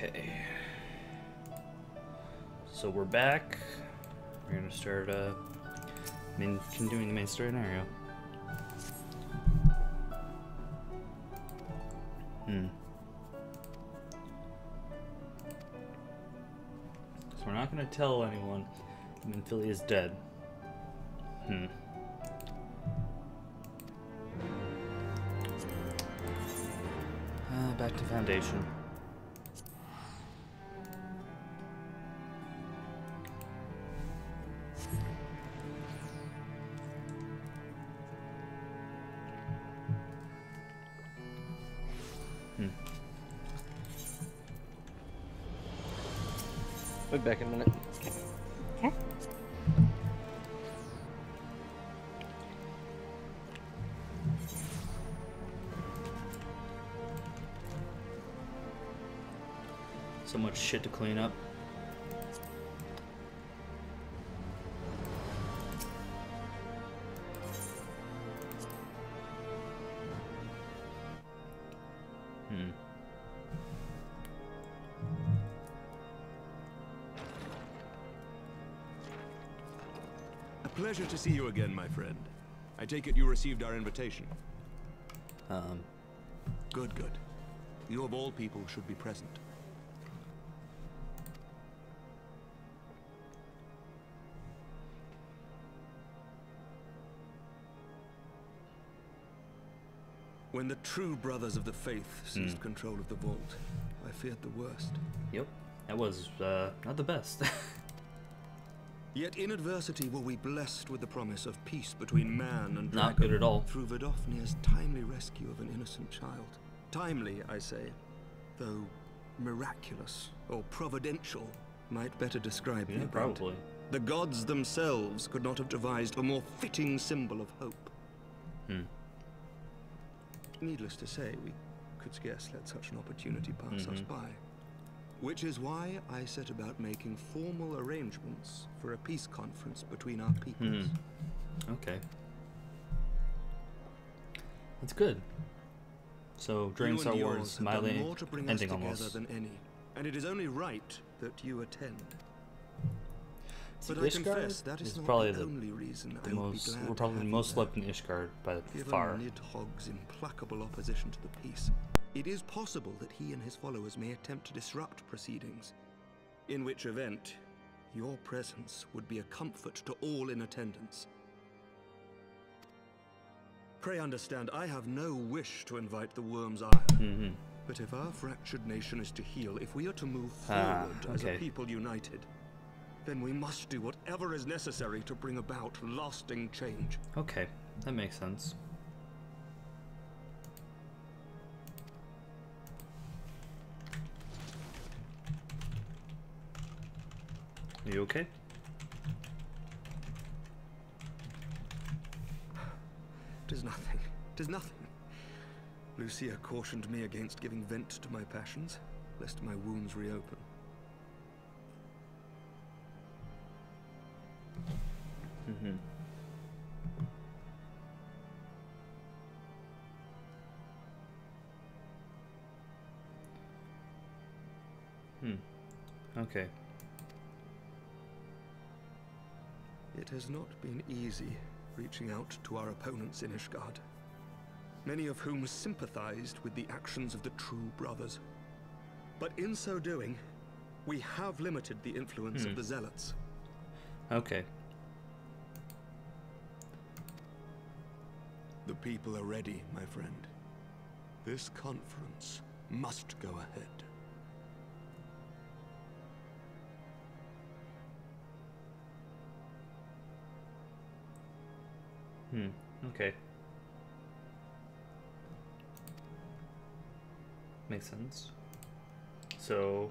Okay. So we're back. We're gonna start continuing the main story scenario. So we're not gonna tell anyone Minphili is dead. Back to Foundation. I'll be back in a minute. Okay. So much shit to clean up. A pleasure to see you again, my friend. I take it you received our invitation. Good, good. You of all people should be present. When the true brothers of the faith seized control of the vault, I feared the worst. Yep, that was not the best. Yet in adversity were we blessed with the promise of peace between man and dragon. Not good at all. Through Vidofnir's timely rescue of an innocent child. Timely, I say, though miraculous or providential might better describe the event. Probably. The gods themselves could not have devised a more fitting symbol of hope. Needless to say, we could scarce let such an opportunity pass us by. Which is why I set about making formal arrangements for a peace conference between our peoples. Okay. That's good. So, during Star Wars, Smiley ending almost. Than any, and it is only right that you attend. But I confess that is not probably the only reason I would be glad we're probably to the have most you slept in Ishgard by Given far. Nidhogg's implacable opposition to the peace, it is possible that he and his followers may attempt to disrupt proceedings, in which event your presence would be a comfort to all in attendance. Pray understand, I have no wish to invite the worm's ire. But if our fractured nation is to heal, if we are to move forward as a people united, then we must do whatever is necessary to bring about lasting change. Okay, that makes sense. Are you okay? Tis nothing. Tis nothing. Lucia cautioned me against giving vent to my passions, lest my wounds reopen. Okay. It has not been easy reaching out to our opponents in Ishgard, many of whom sympathized with the actions of the true brothers. But in so doing, we have limited the influence of the zealots. Okay. The people are ready, my friend. This conference must go ahead. Okay. Makes sense. So...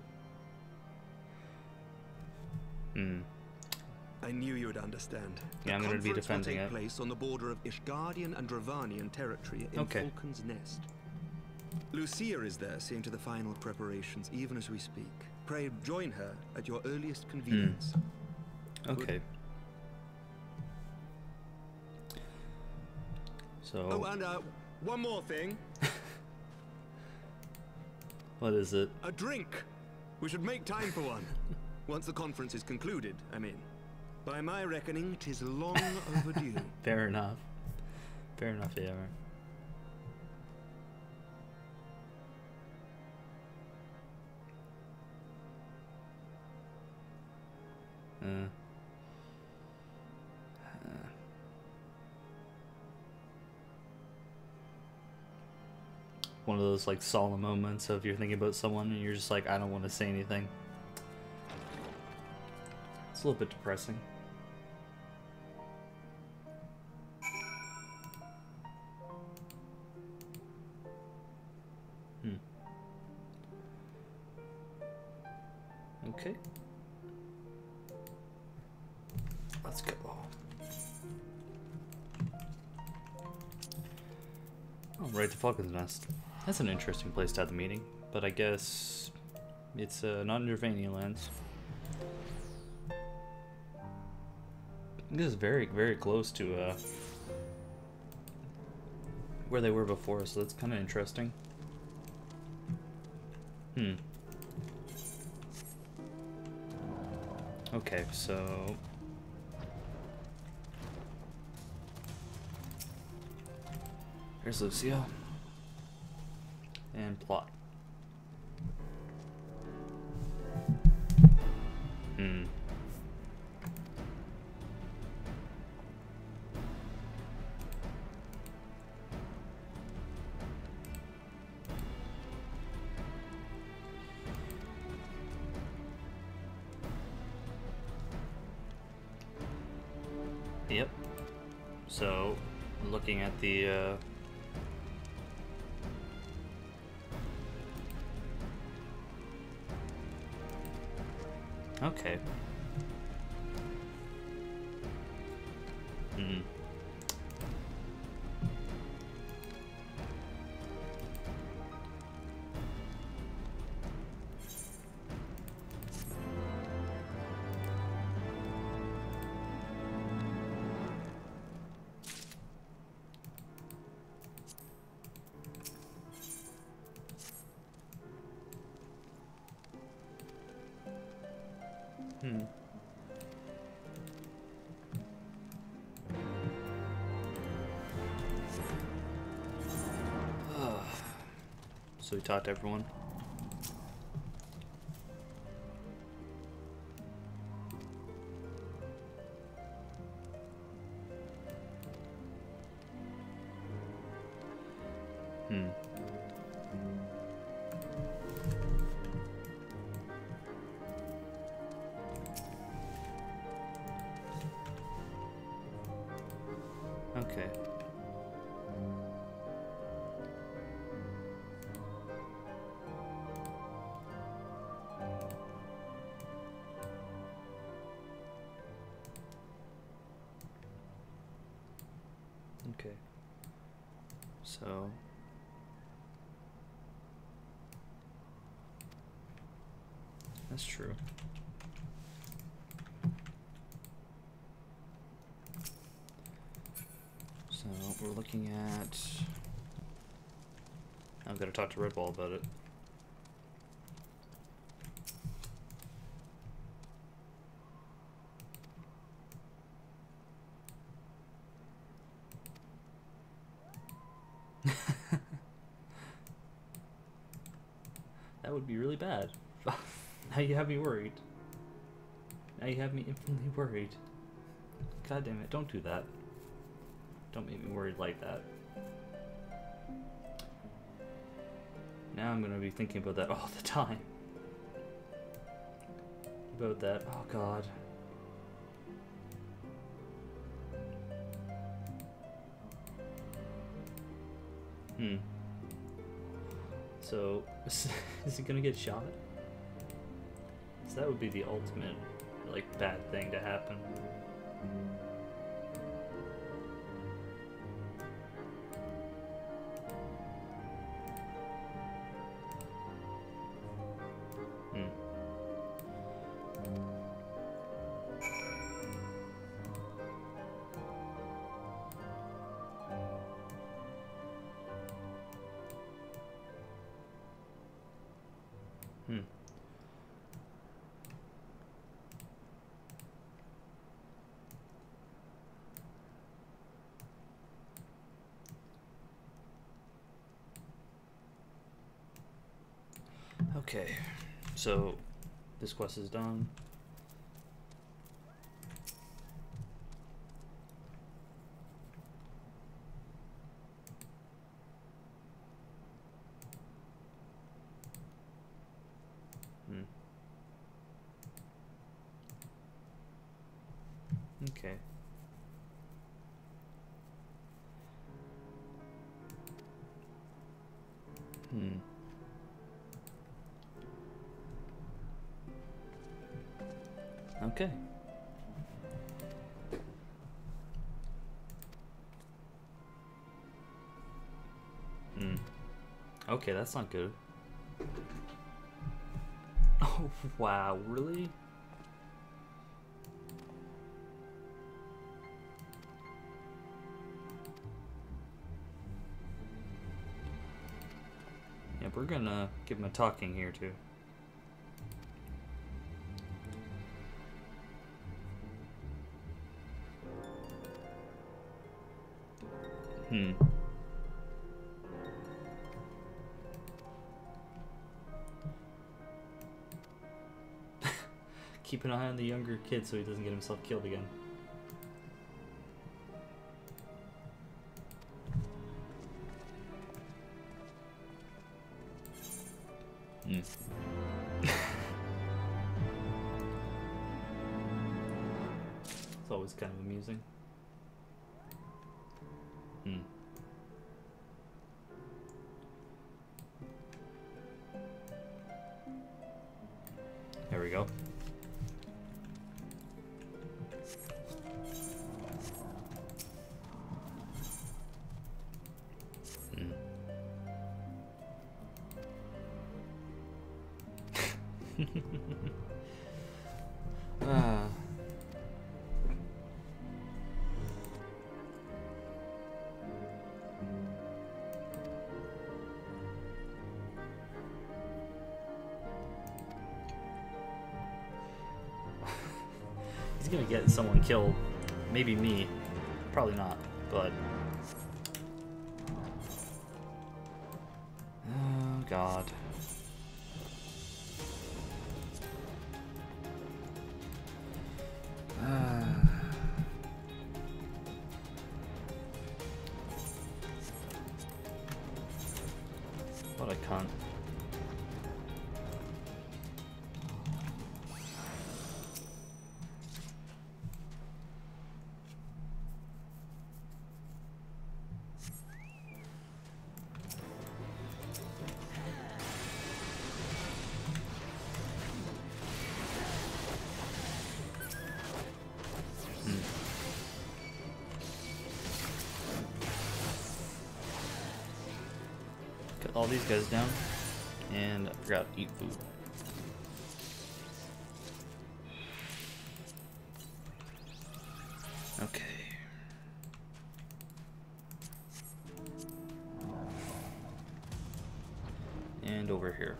I knew you would understand. Yeah, I'm going to be defending it. The conference will take place on the border of Ishgardian and Dravanian territory in Falcon's Nest. Lucia is there, seeing to the final preparations, even as we speak. Pray join her at your earliest convenience. Okay. So... Oh, and one more thing. What is it? A drink. We should make time for one. Once the conference is concluded, I mean. By my reckoning, 'tis long overdue. Fair enough. Fair enough, yeah. One of those like solemn moments of you're thinking about someone and you're just like, I don't want to say anything. It's a little bit depressing. Okay. Let's go. Oh, right to Falcon's Nest. That's an interesting place to have the meeting, but I guess it's not in Drevania lands. This is very, very close to where they were before, so that's kind of interesting. Okay, so there's Lucio and plot. Yep. So, looking at the okay. So we talked to everyone. Okay. Okay. So that's true. So we're looking at, I've got to talk to Red Ball about it. That would be really bad. Now you have me worried. Now you have me infinitely worried. God damn it, don't do that. Don't make me worried like that. Now I'm gonna be thinking about that all the time. About that, oh god. So, is he gonna get shot? So that would be the ultimate, like, bad thing to happen. Okay, so this quest is done. Okay. Okay. Okay, that's not good. Oh, wow, really? Yeah, we're gonna give him a talking here, too. Keep an eye on the younger kid so he doesn't get himself killed again. It's always kind of amusing. There we go. He's gonna get someone killed. Maybe me. Probably not, but... Oh, God. What a cunt. Cut all these guys down, and I forgot to eat food. Okay. And over here.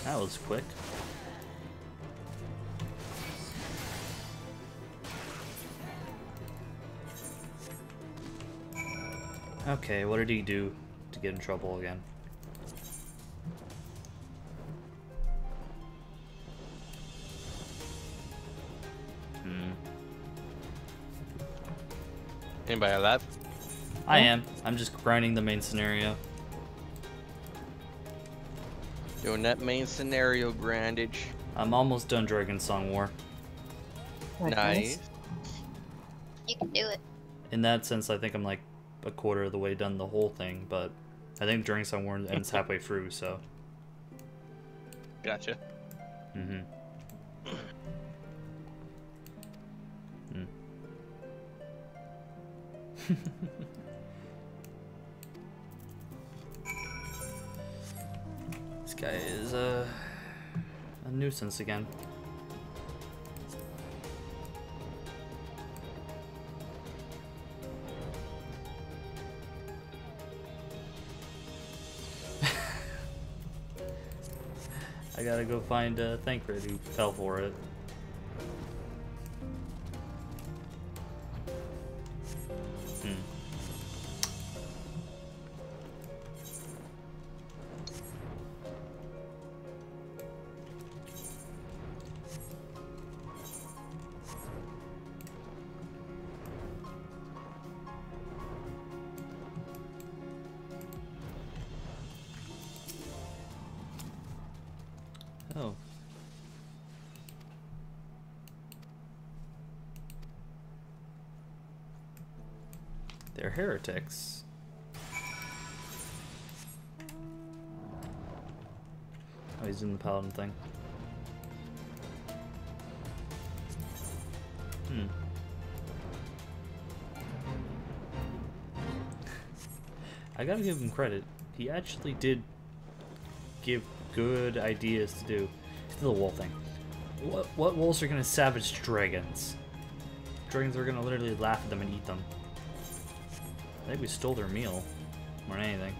That was quick. Okay, what did he do to get in trouble again? Anybody alive? I am. I'm just grinding the main scenario. Doing that main scenario grindage. I'm almost done Dragonsong War. Nice. You can do it. In that sense, I think I'm like a quarter of the way done the whole thing, but I think Dragonsong War ends halfway through, so. Gotcha. This guy is a nuisance again. gotta go find Thancred who fell for it. Oh. They're heretics. Oh, he's doing the paladin thing. I gotta give him credit. He actually did give good ideas to do. The wall thing. What wolves are gonna savage dragons? Dragons are gonna literally laugh at them and eat them. I think we stole their meal more than anything.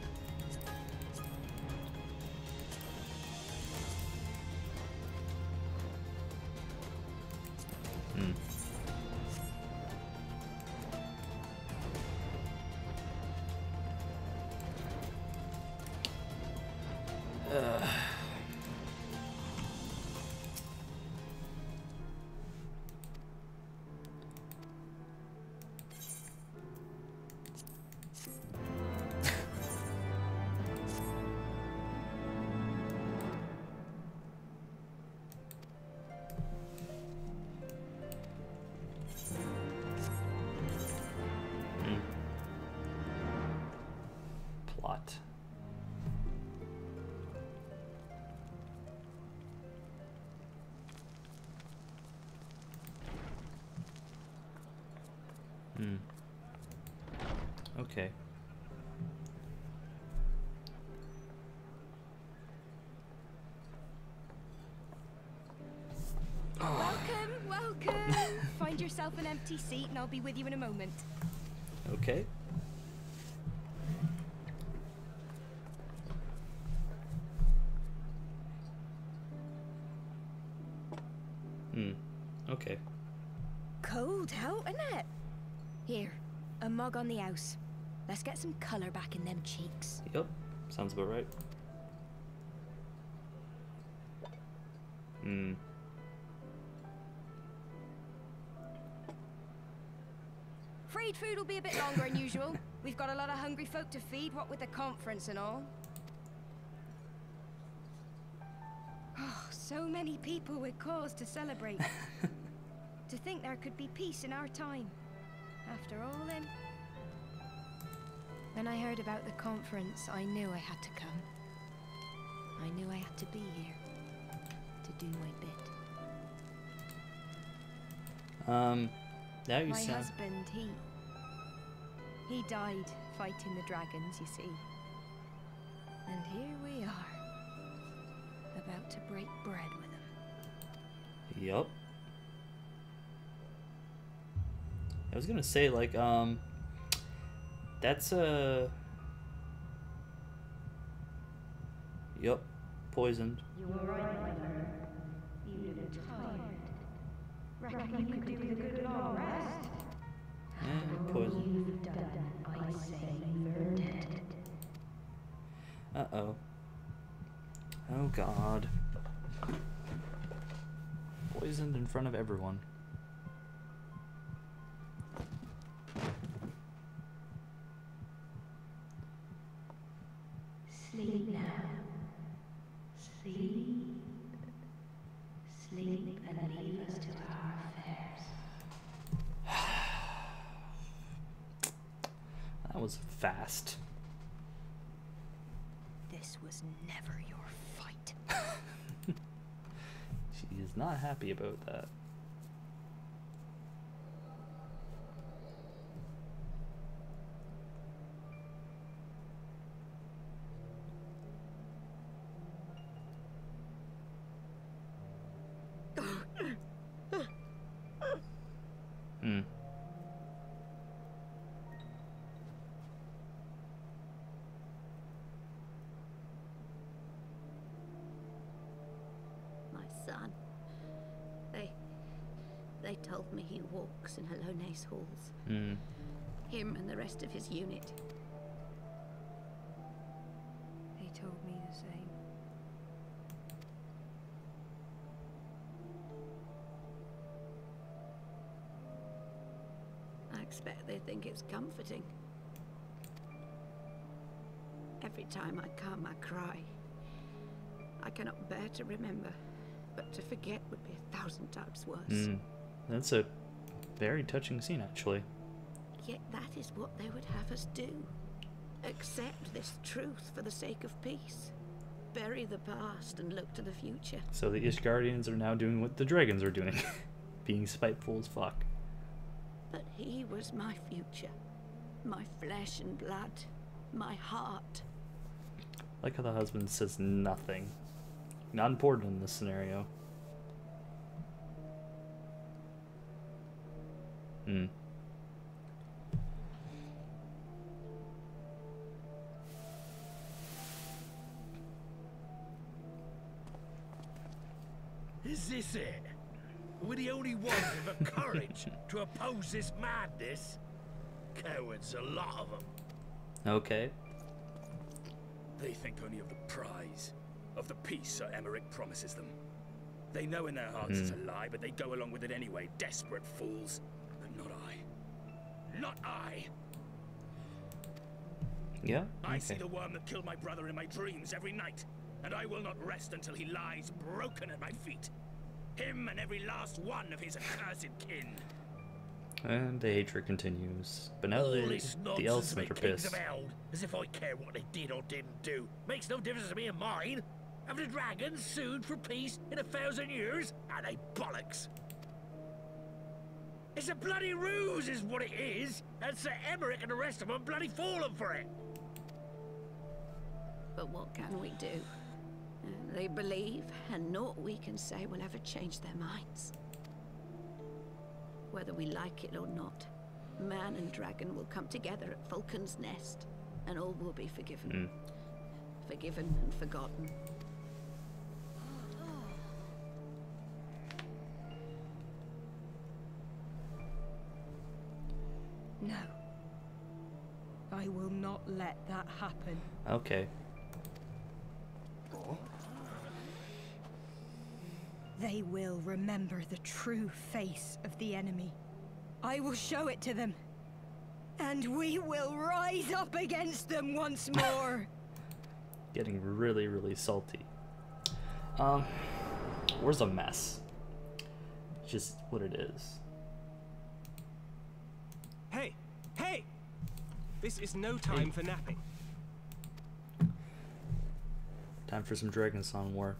Plot. Okay. Welcome. Find yourself an empty seat and I'll be with you in a moment. Okay. Okay. Cold out, isn't it? Here, a mug on the house. Let's get some colour back in them cheeks. Yep. Sounds about right. Afraid food will be a bit longer than usual. We've got a lot of hungry folk to feed, what with the conference and all. Oh, so many people with cause to celebrate. To think there could be peace in our time. After all, then. When I heard about the conference, I knew I had to come. I knew I had to be here. To do my bit. Now you My sound... husband, he died fighting the dragons, you see. And here we are, about to break bread with him. Yup. I was gonna say, like, that's yup, poisoned. You were right, my lord. You look tired. Reckon you could do with a good long rest? And poison. You've done, I say you've earned it. Uh-oh. Oh, God. Poisoned in front of everyone. Sleep now. Sleep. Sleep and leave us to our affairs. That was fast. This was never your fight. She is not happy about that. They told me he walks in Hallone's halls. Hmm. Him and the rest of his unit. They told me the same. I expect they think it's comforting. Every time I come, I cry. I cannot bear to remember, but to forget would be 1,000 times worse. Hmm. That's a very touching scene, actually. Yet that is what they would have us do. Accept this truth for the sake of peace. Bury the past and look to the future. So the Ishgardians are now doing what the dragons are doing. Being spiteful as fuck. But he was my future. My flesh and blood. My heart. Like how the husband says nothing. Not important in this scenario. Hmm. Is this it? We're the only ones with the courage to oppose this madness? Cowards, a lot of them. Okay. They think only of the prize, of the peace Sir Emmerich promises them. They know in their hearts it's a lie, but they go along with it anyway, desperate fools. But not I. Not I! Yeah? I Okay. see the worm that killed my brother in my dreams every night, and I will not rest until he lies broken at my feet. Him and every last one of his accursed kin. And the hatred continues. But now All the this nonsense Elsmith are about kings pissed. of hell, as if I care what they did or didn't do. Makes no difference to me and mine. Have the dragons sued for peace in 1,000 years? Are they bollocks? It's a bloody ruse is what it is, and Sir Emmerich and the rest of them bloody fallen for it. But what can we do? They believe, and naught we can say will ever change their minds. Whether we like it or not, man and dragon will come together at Vulcan's Nest, and all will be forgiven. Forgiven and forgotten. No. I will not let that happen. Okay. They will remember the true face of the enemy. I will show it to them. And we will rise up against them once more. Getting really, really salty. Where's a mess? Just what it is. Hey! Hey! This is no time for napping. Time for some Dragonsong war.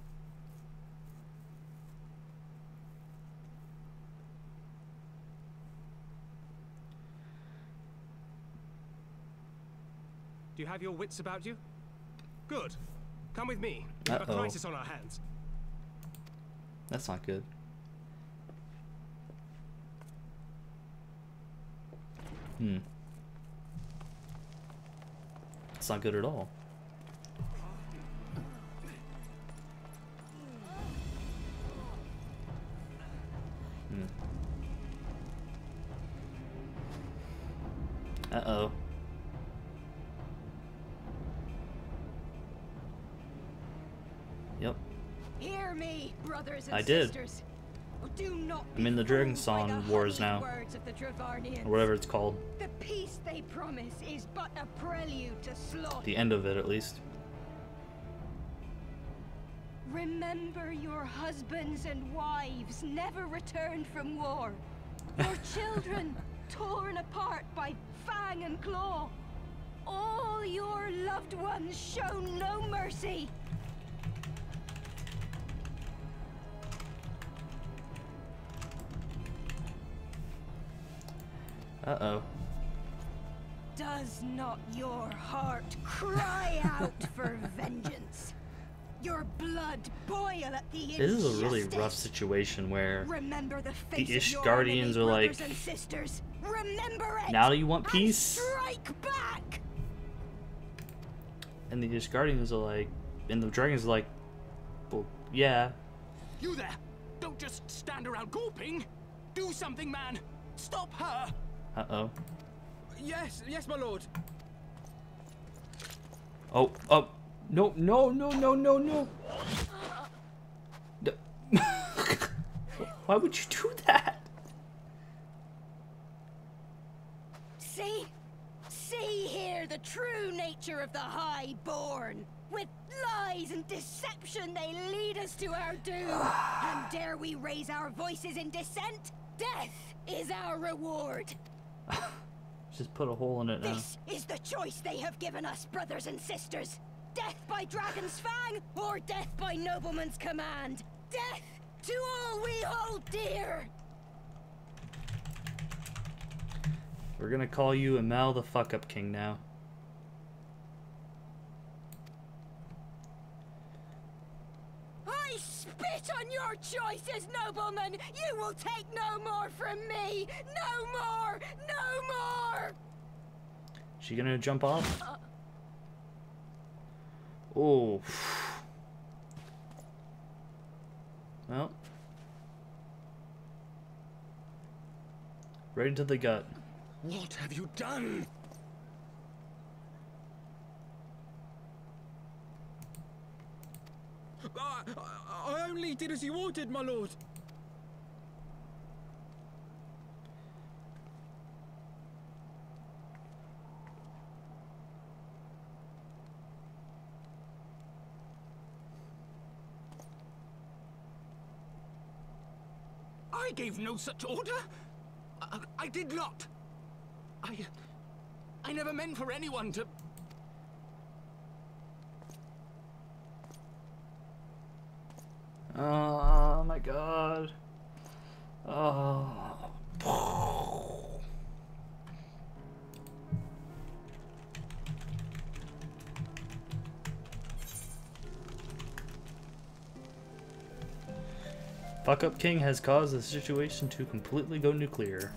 Do you have your wits about you? Good. Come with me. We have a Uh-oh. crisis on our hands. That's not good. It's not good at all. Uh-oh. Yep. Hear me, brothers and I did. sisters. Do not I'm in the be fooled Dragonsong by the wars honeyed now. words of the Dravarnians. Or whatever it's called. The peace they promise is but a prelude to slaughter. The end of it, at least. Remember your husbands and wives never returned from war. Your children torn apart by fang and claw. All your loved ones shown no mercy. Uh-oh. Does not your heart cry out for vengeance? Your blood boil at the This is a really injustice? rough situation where Remember the face of your Ishgardians enemy, are like, brothers and sisters. Remember it. now do you want and peace? strike back. And the Ishgardians are like, and the dragons are like, well, yeah. You there! Don't just stand around gawping! Do something, man! Stop her! Uh-oh. Yes, my lord. Oh, oh. No, no, no, no, no, no. Why would you do that? See? See here the true nature of the Highborn. With lies and deception they lead us to our doom. And dare we raise our voices in dissent? Death is our reward. Just put a hole in it now. This is the choice they have given us, brothers and sisters. Death by Dragon's Fang, or death by Nobleman's command. Death to all we hold dear. We're gonna call you Amal the Fuck Up King now. I spit on your choices, nobleman! You will take no more from me! No more! No more! She gonna jump off? Oh. Well. Right into the gut. What have you done? I only did as you ordered, my lord. I gave no such order. I did not. I never meant for anyone to... Oh my god. Oh. Fuck Up King has caused the situation to completely go nuclear.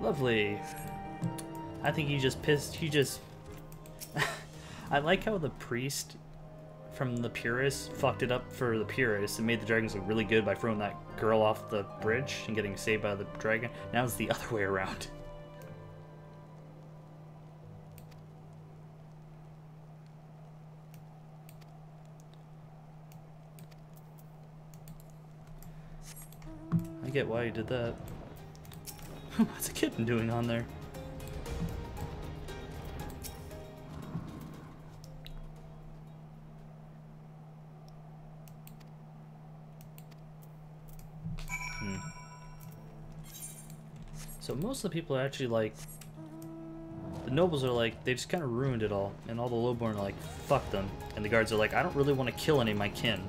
Lovely. I think he just pissed. He just. I like how the priest from the Purists fucked it up for the Purists and made the dragons look really good by throwing that girl off the bridge and getting saved by the dragon. Now it's the other way around. I get why he did that. What's a kitten doing on there? So most of the people are actually like, the nobles are like, they just kind of ruined it all, and all the lowborn are like, fuck them, and the guards are like, I don't really want to kill any of my kin.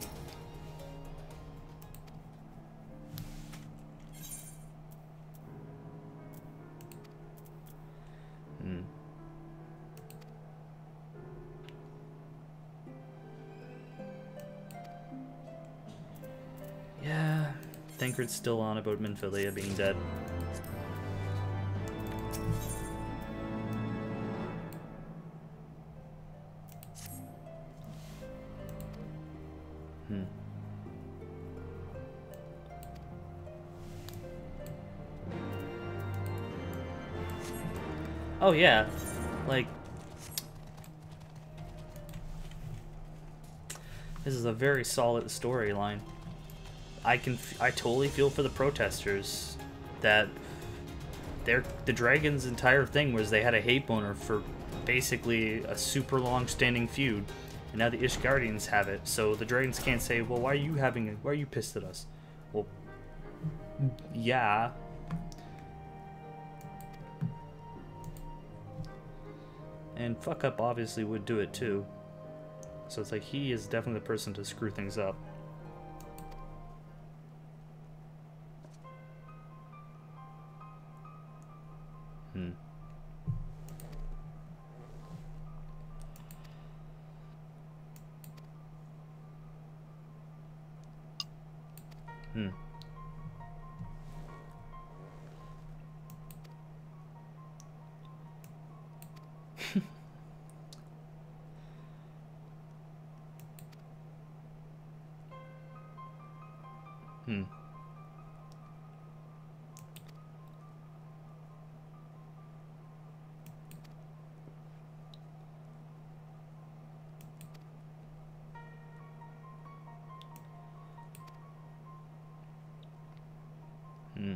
Yeah, Thancred's still on about Minfilia being dead. Oh yeah, like, this is a very solid storyline. I totally feel for the protesters that the dragon's entire thing was they had a hate boner for basically a super long standing feud, and now the Ishgardians have it, so the dragons can't say, well, why are you pissed at us? Well, yeah. And Fuck Up obviously would do it too. So it's like he is definitely the person to screw things up. Hmm. Hmm. Hmm. Hmm.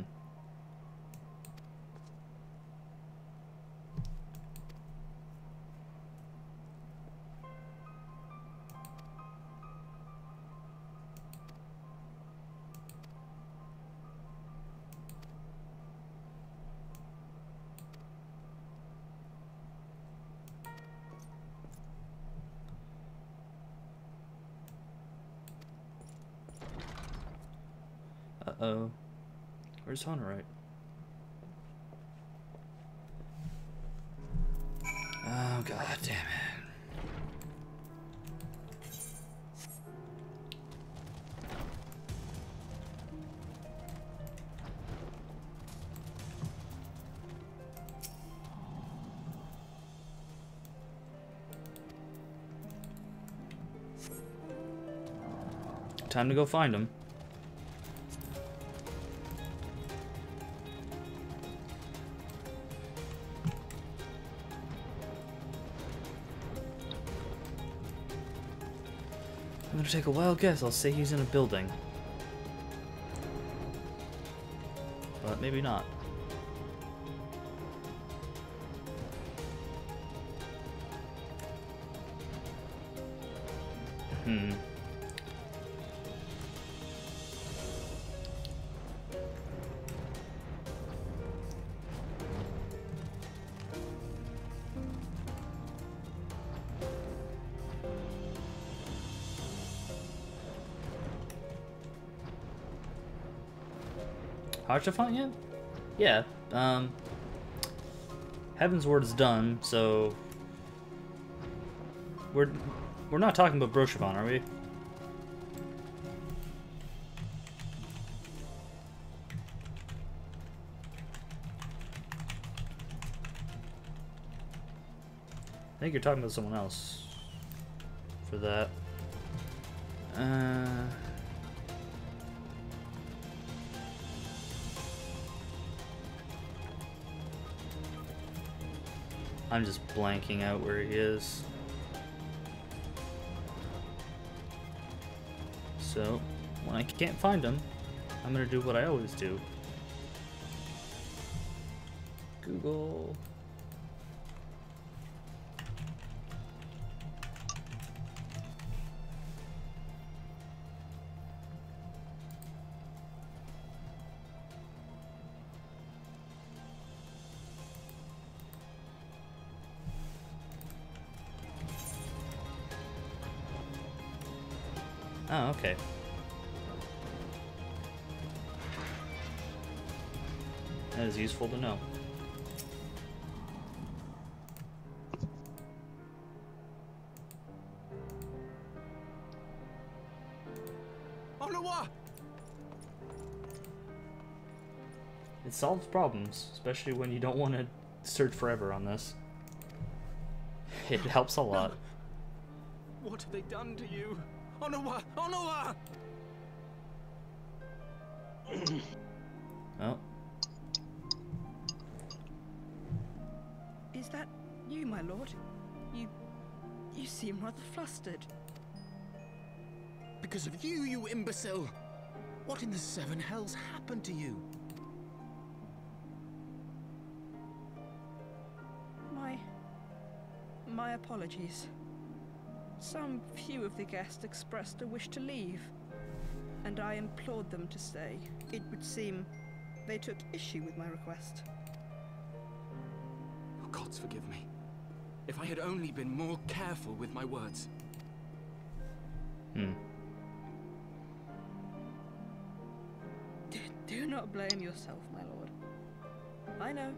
Uh-oh. Where's Honorite? Oh, god damn it. Time to go find him. I'm gonna take a wild guess. I'll say he's in a building. But maybe not. Hmm. Hard to find yet? Yeah. Heaven's Word is done, so we're not talking about Broshavan, are we? I think you're talking about someone else for that. I'm just blanking out where he is. So, when I can't find him, I'm gonna do what I always do. Google. Oh, okay. That is useful to know. It solves problems, especially when you don't want to search forever on this. It helps a lot. What have they done to you? Onowa! Onowa! Oh. Is that you, my lord? You seem rather flustered. Because of you, you imbecile! What in the seven hells happened to you? My apologies. Some few of the guests expressed a wish to leave, and I implored them to stay. It would seem they took issue with my request. Oh, gods forgive me. If I had only been more careful with my words. Do not blame yourself, my lord. I know.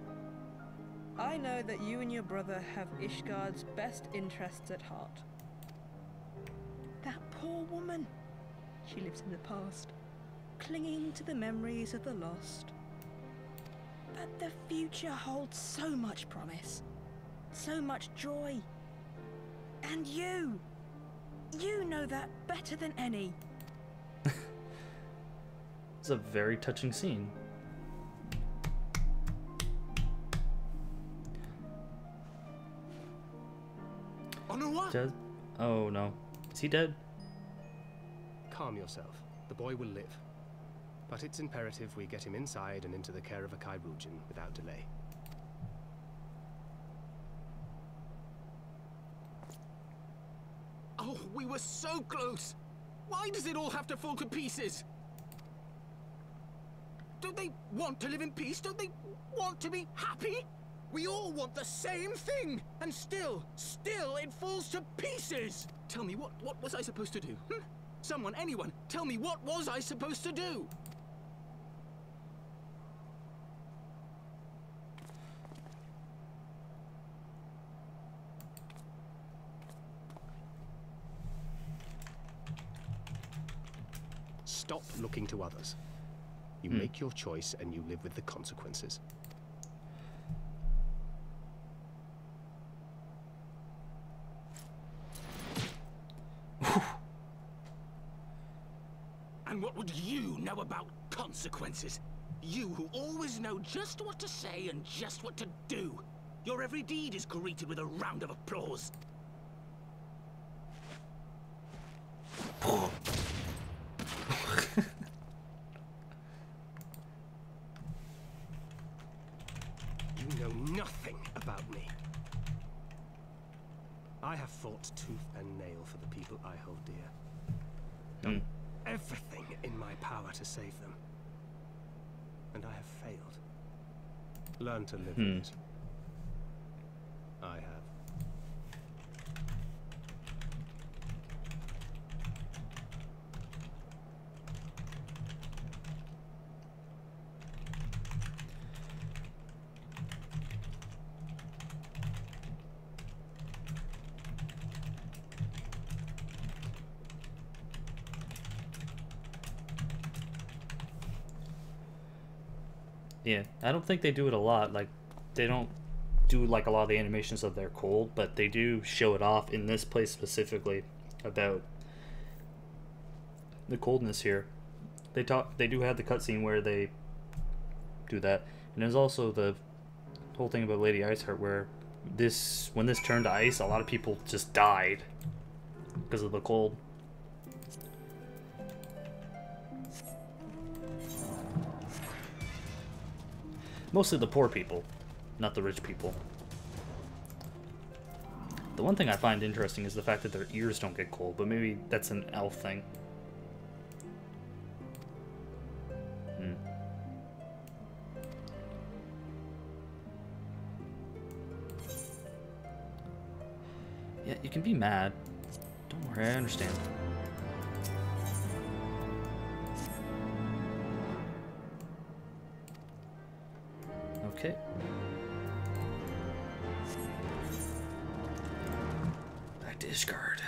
I know that you and your brother have Ishgard's best interests at heart. That poor woman. She lives in the past, clinging to the memories of the lost. But the future holds so much promise, so much joy. And you know that better than any. It's a very touching scene. Dead? Oh no. Is he dead? Calm yourself. The boy will live. But it's imperative we get him inside and into the care of a Kairujin without delay. Oh, we were so close! Why does it all have to fall to pieces? Don't they want to live in peace? Don't they want to be happy? We all want the same thing! And still it falls to pieces! Tell me, what was I supposed to do? Someone, anyone, tell me, what was I supposed to do? Stop looking to others. You make your choice and you live with the consequences. And what would you know about consequences? You who always know just what to say and just what to do. Your every deed is greeted with a round of applause. You know nothing about me. I have fought tooth and nail for the people I hold dear. Done everything in my power to save them. And I have failed. Learn to live with it. I have. Yeah, I don't think they do it a lot. Like, they don't do like a lot of the animations of their cold, but they do show it off in this place specifically about the coldness here. They do have the cutscene where they do that, and there's also the whole thing about Lady Iceheart where when this turned to ice, a lot of people just died because of the cold. Mostly the poor people, not the rich people. The one thing I find interesting is the fact that their ears don't get cold, but maybe that's an elf thing. Yeah, you can be mad. Don't worry, I understand. Okay. Back to Ishgard.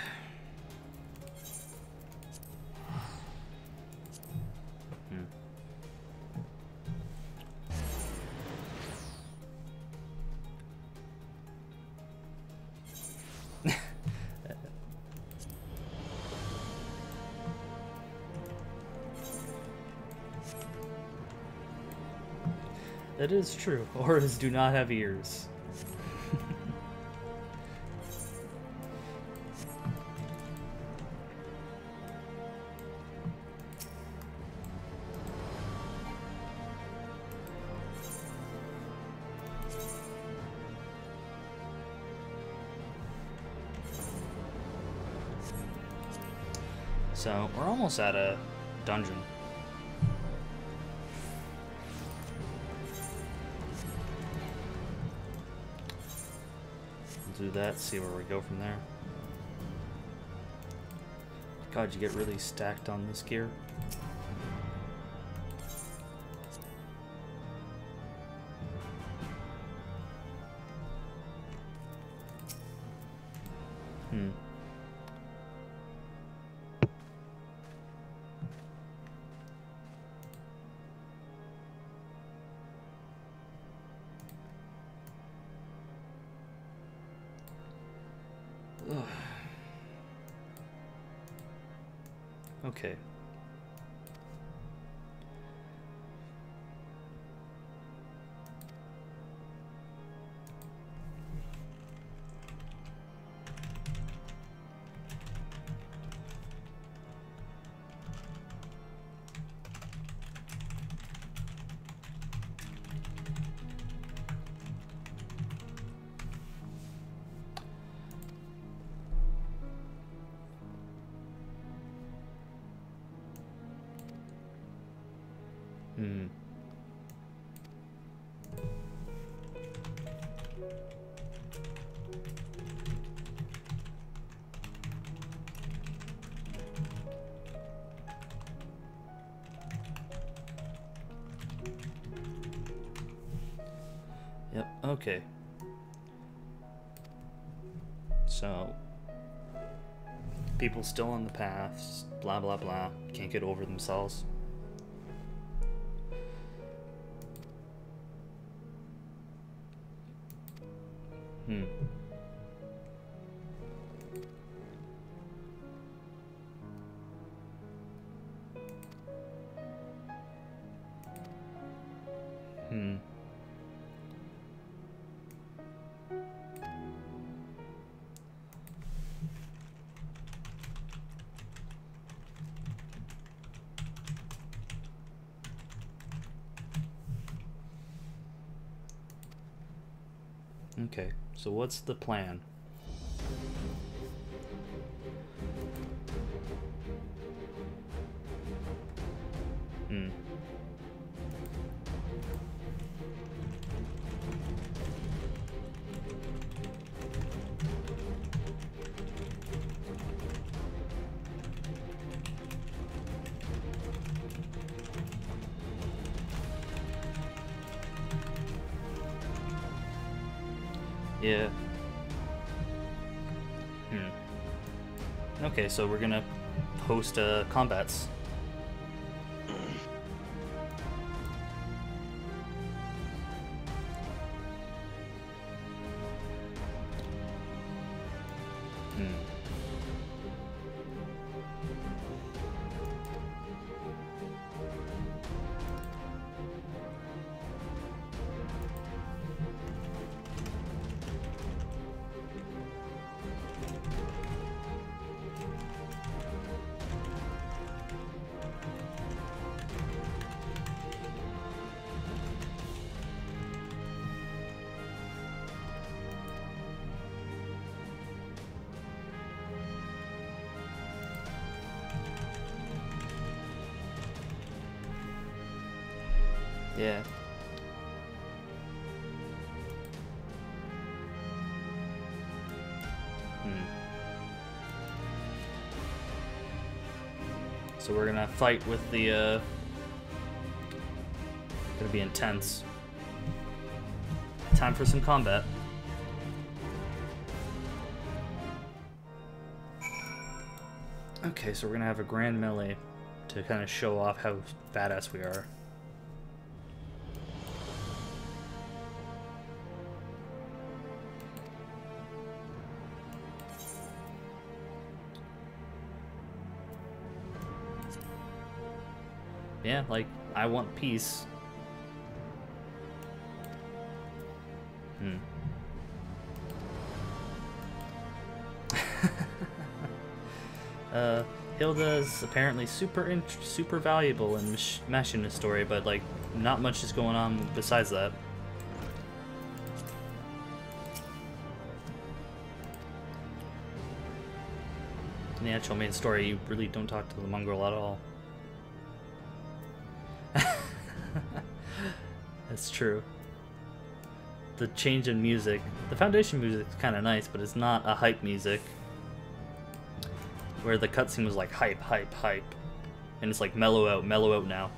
That is true. Auras do not have ears. So, we're almost at a dungeon. Do that, see where we go from there. God, you get really stacked on this gear. Okay. Hmm. Yep, okay. So, people still on the paths, blah blah blah, can't get over themselves. Hmm. Hmm. Okay, so what's the plan? Hmm. Yeah. Okay, so we're gonna host combats. Yeah. So we're gonna fight with the, gonna be intense. Time for some combat. Okay, so we're gonna have a grand melee to kind of show off how badass we are. Yeah, like, I want peace. Hilda's apparently super valuable in Mashina's story, but like, not much is going on besides that. In the actual main story, you really don't talk to the mongrel at all. That's true. The change in music. The Foundation music is kind of nice, but it's not a hype music. Where the cutscene was like hype, hype, hype. And it's like mellow out now.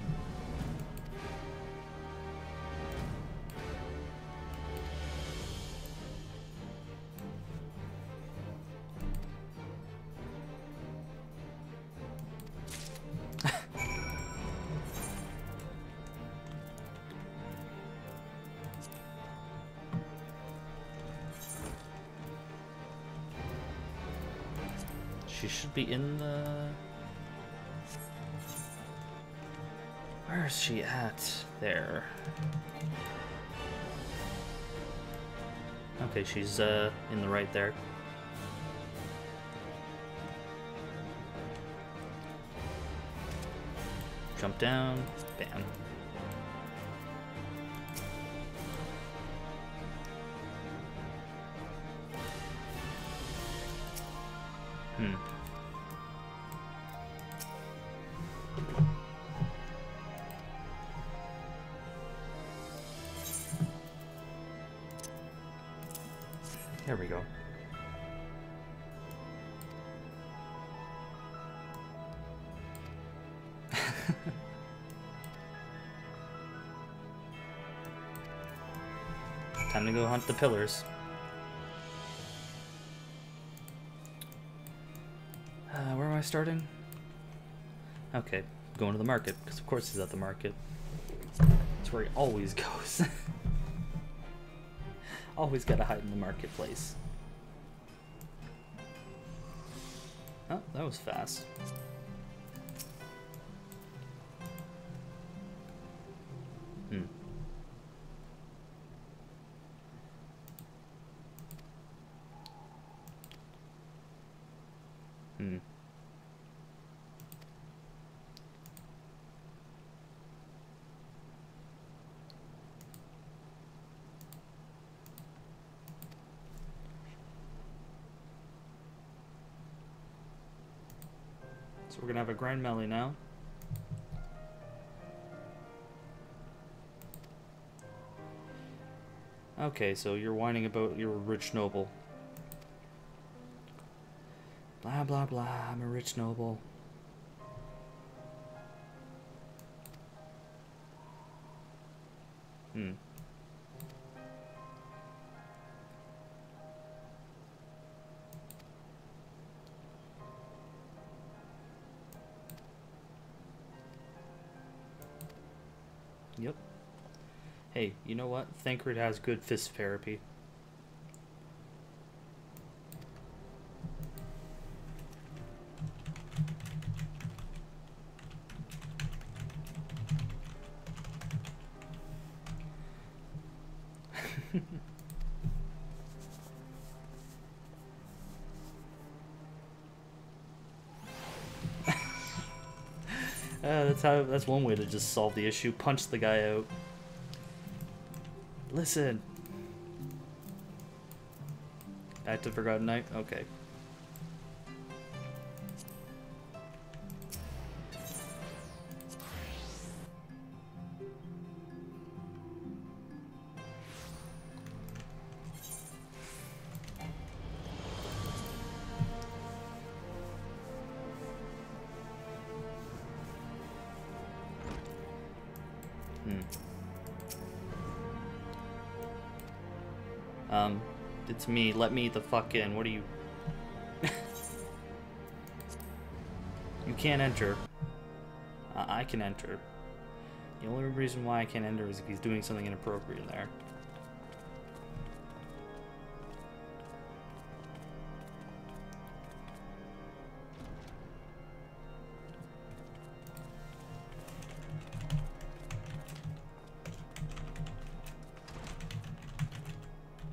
She should be in the Where's she at? There. Okay, she's in the right there. Jump down, bam. There we go. Time to go hunt the pillars. Where am I starting? Okay, going to the market, because of course he's at the market. That's where he always goes. Always gotta hide in the marketplace. Oh, that was fast. So we're gonna have a grand melee now. Okay, so you're whining about you're a rich noble. Blah blah blah, I'm a rich noble. Yep. Hey, you know what? Thancred has good fist therapy. That's one way to just solve the issue. Punch the guy out. Listen. Back to Forgotten Night? Okay. It's me. Let me the fuck in. What are you... You can't enter. I can enter. The only reason why I can't enter is if he's doing something inappropriate in there.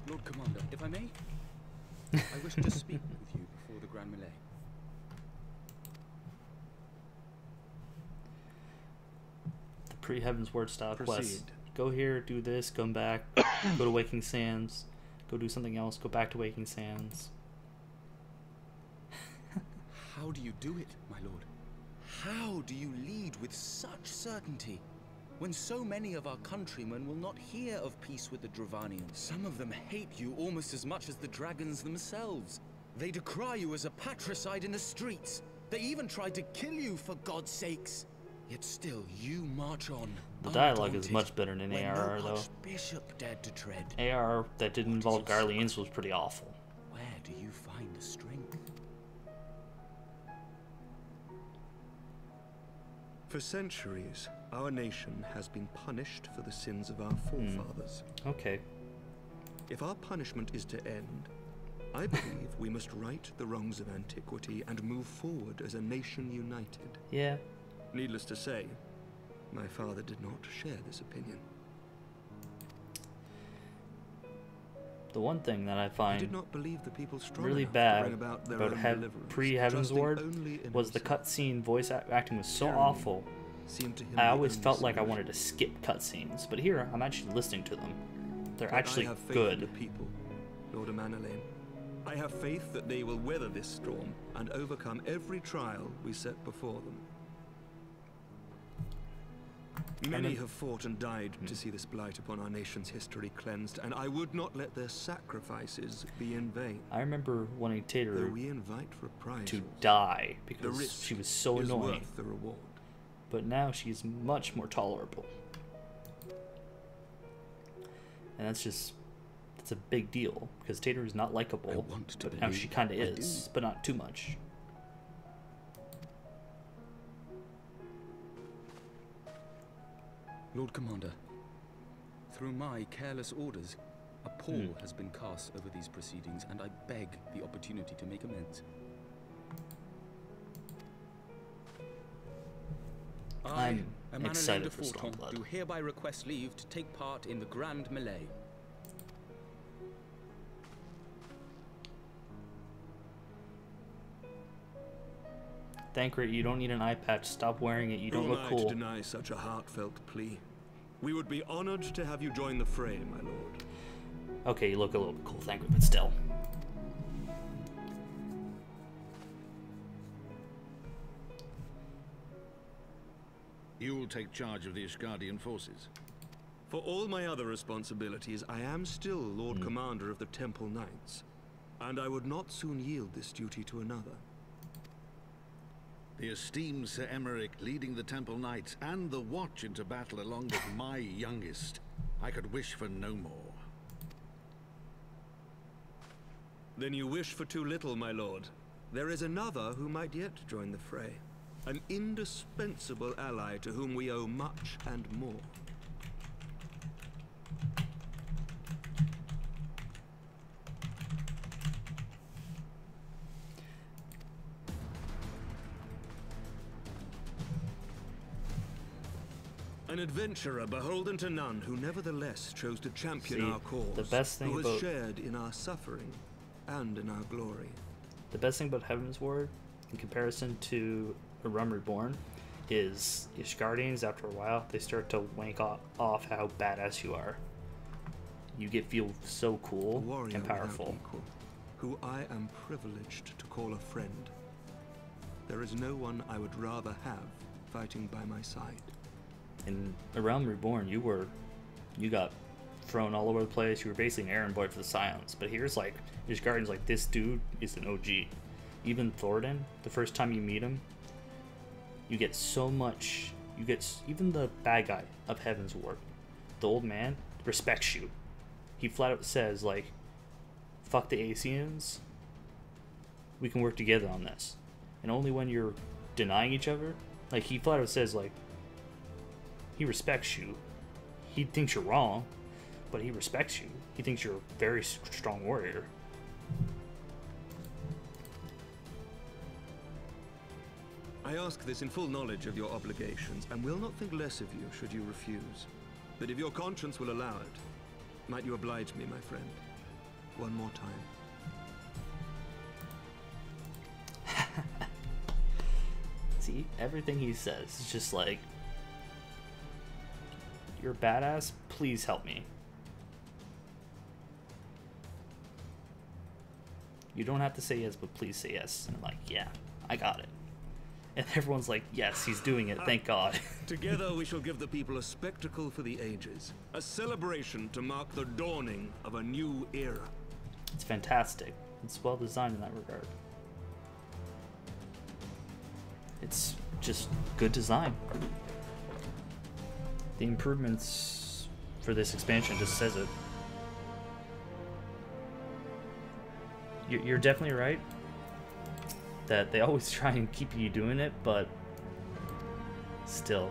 Lord Commander, if I may, I wish to speak with you before the Grand Melee. The pre-Heaven's Word style quest. Go here, do this, come back, go to Waking Sands, go do something else, go back to Waking Sands. How do you do it, my lord? How do you lead with such certainty? When so many of our countrymen will not hear of peace with the Dravanians. Some of them hate you almost as much as the dragons themselves. They decry you as a patricide in the streets. They even tried to kill you, for God's sakes. Yet still, you march on. The dialogue is much better than ARR, though. Bishop dared to tread. ARR that didn't involve Garleans was pretty awful. Where do you find the strength? For centuries, our nation has been punished for the sins of our forefathers. Okay. If our punishment is to end, I believe we must right the wrongs of antiquity and move forward as a nation united. Yeah. Needless to say, my father did not share this opinion. The one thing that I He find did not believe the people strong really enough to bad bring about their about own deliverance, pre-Heaven's trusting Ward only in was the himself. cutscene voice acting was so Tyranny awful. Seemed to him I the always only felt like I solution. wanted to skip cutscenes, but here I'm actually listening to them. They're But actually I have faith in good. the people, Lord Amanalain. I have faith that they will weather this storm and overcome every trial we set before them. Many have fought and died to see this blight upon our nation's history cleansed, and I would not let their sacrifices be in vain. I remember wanting Though Tater we invite reprisals, to die the because risk she was so is annoying, worth the reward. but now she's much more tolerable. And that's a big deal because Tater is not likable, but now she kind of is, but not too much. Lord Commander, through my careless orders, a pall has been cast over these proceedings, and I beg the opportunity to make amends. I'm Amanalain excited de for Forton, Stormblood. do hereby request leave to take part in the Grand Melee. Thancred, you don't need an eye patch. Stop wearing it. You don't Who look am I cool. to deny such a heartfelt plea? We would be honored to have you join the fray, my lord. Okay, you look a little bit cool, Thancred, but still. You will take charge of the Ishgardian forces. For all my other responsibilities, I am still Lord Commander of the Temple Knights, and I would not soon yield this duty to another. The esteemed Sir Emeric leading the Temple Knights and the Watch into battle along with my youngest. I could wish for no more. Then you wish for too little, my lord. There is another who might yet join the fray. An indispensable ally to whom we owe much and more. An adventurer beholden to none, who nevertheless chose to champion See, our cause. the best thing who has about- shared in our suffering and in our glory. The best thing about Heaven's Ward, in comparison to A Realm Reborn, is Ishgardians, after a while, they start to wank off how badass you are. You feel so A cool warrior and without powerful. equal, who I am privileged to call a friend. There is no one I would rather have fighting by my side. In A Realm Reborn, you got thrown all over the place. You were basically an errand boy for the Scions. But here's like, Ishgardian's like, this dude is an OG. Even Thoradin, the first time you meet him, you get so much. Even the bad guy of Heaven's Ward, the old man, respects you. He flat out says, like, fuck the Asians, we can work together on this. And only when you're denying each other, like, he flat out says, like, he respects you. He thinks you're wrong, but he respects you. He thinks you're a very strong warrior. I ask this in full knowledge of your obligations, and will not think less of you should you refuse. But if your conscience will allow it, might you oblige me, my friend, one more time? See, everything he says is just like, you're a badass, please help me. You don't have to say yes, but please say yes. And I'm like, yeah, I got it. And everyone's like, yes, he's doing it, thank God. Together we shall give the people a spectacle for the ages, a celebration to mark the dawning of a new era. It's fantastic. It's well designed in that regard. It's just good design. The improvements for this expansion just says it. You're definitely right that they always try and keep you doing it, but still.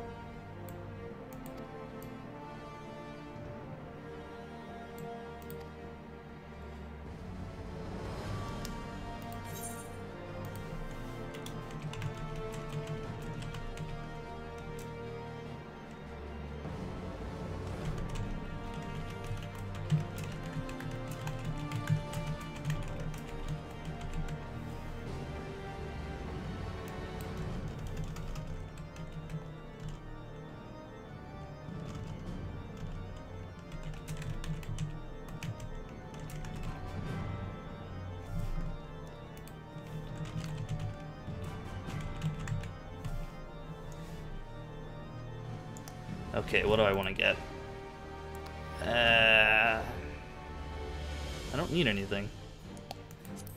Okay, what do I want to get? I don't need anything.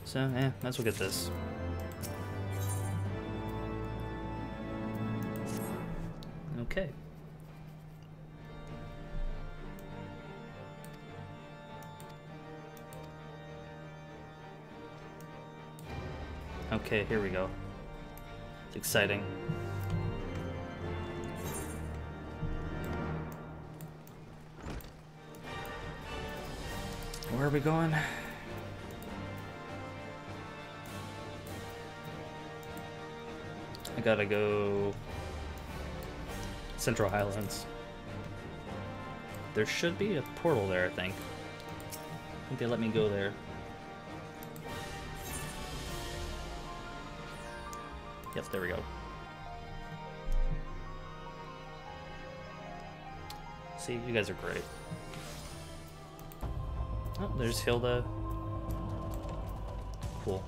So, might as well get this. Okay. Okay, here we go. It's exciting. Where are we going? I gotta go Central Highlands. There should be a portal there, I think. I think they let me go there. Yep, there we go. See, you guys are great. Oh, there's Hilda. Cool.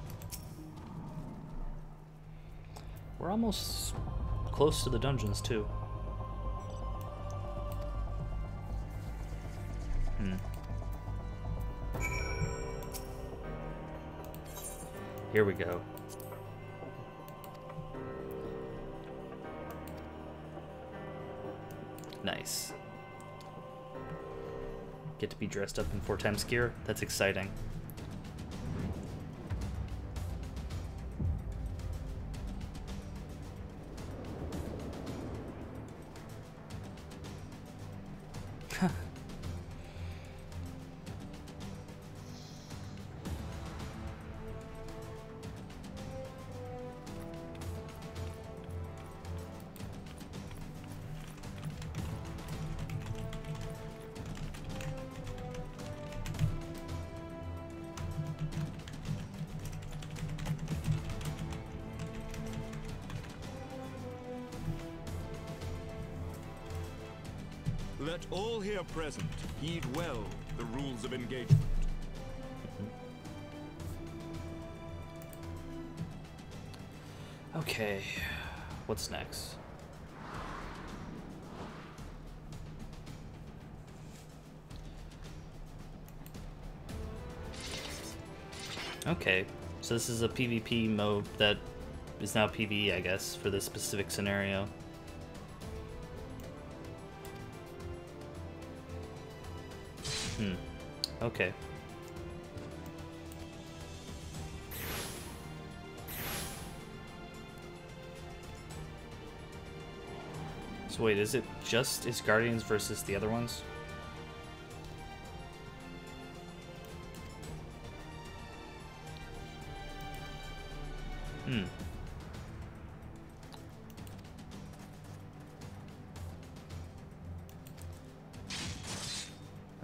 We're almost close to the dungeons, too. Here we go. Nice. Get to be dressed up in 4x gear. That's exciting. Let all here present heed well the rules of engagement. Okay, what's next? Okay, so this is a PvP mode that is now PvE, I guess, for this specific scenario. Okay. So wait, is it just Guardians versus the other ones?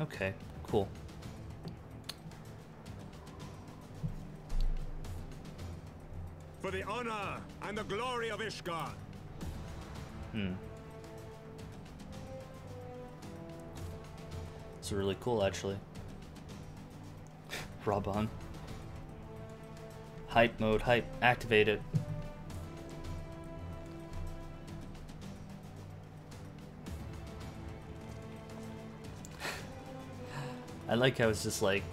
Okay, cool. For the honor and the glory of Ishgard. It's really cool, actually. Raban. Hype mode, hype, activated. I like how it's just like,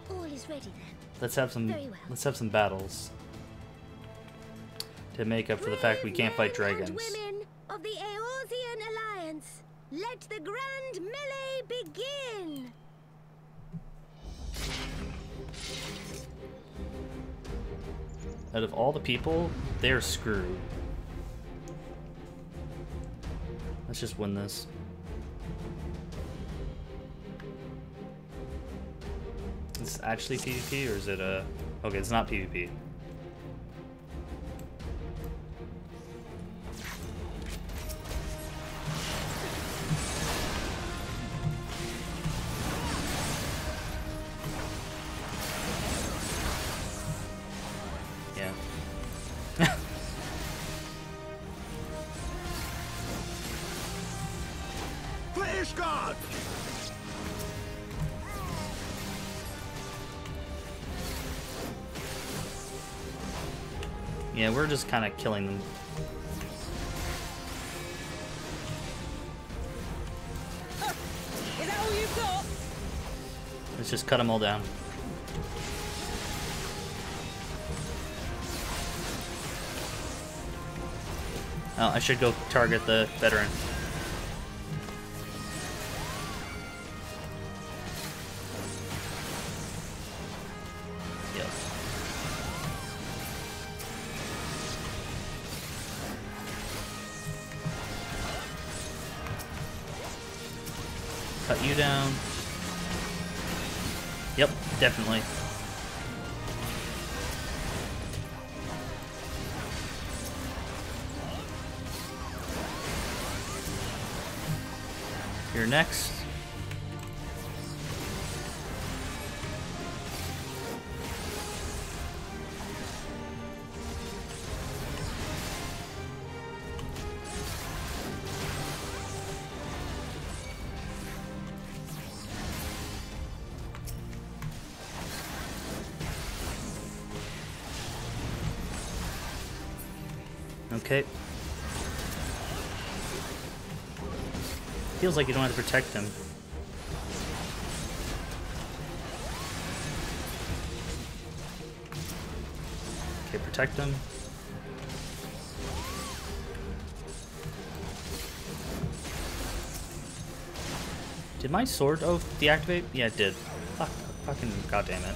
all is ready then. Let's have some battles to make up for the fact we can't fight dragons. Women of the Eorzean Alliance, let the grand melee begin. Out of all the people, they're screwed. Let's just win this. Is this actually PvP or is it a... Okay, it's not PvP. Yeah. Flash God! Yeah, we're just kind of killing them. Let's just cut them all down. Oh, I should go target the veteran. Yep. Cut you down. Yep, definitely. You're next. Okay. Feels like you don't have to protect him. Okay, protect him. Did my sword oath deactivate? Yeah, it did. Fuck, fucking goddamn it.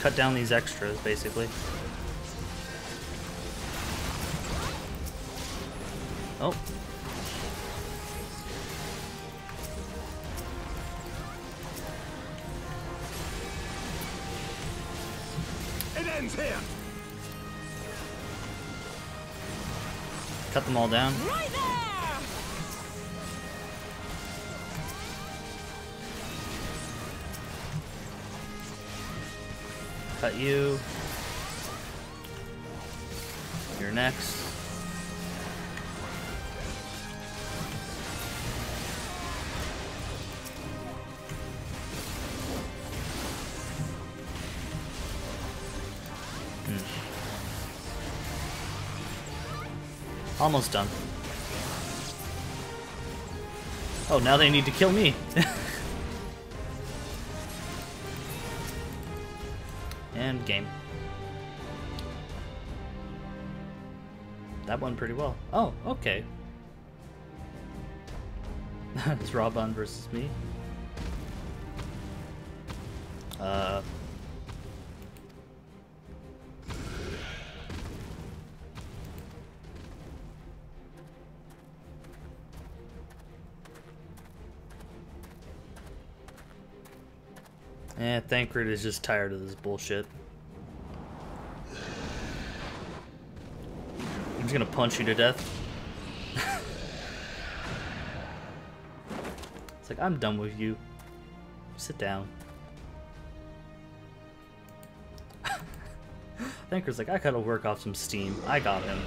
Cut down these extras, basically. Oh. It ends here. Cut them all down. Right there! Cut you. You're next. Almost done. Oh, now they need to kill me. And game. That went pretty well. Oh, okay. It's Robon versus me. Thancred is just tired of this bullshit. I'm just gonna punch you to death. It's like, I'm done with you. Sit down. Thancred's like, I gotta work off some steam. I got him.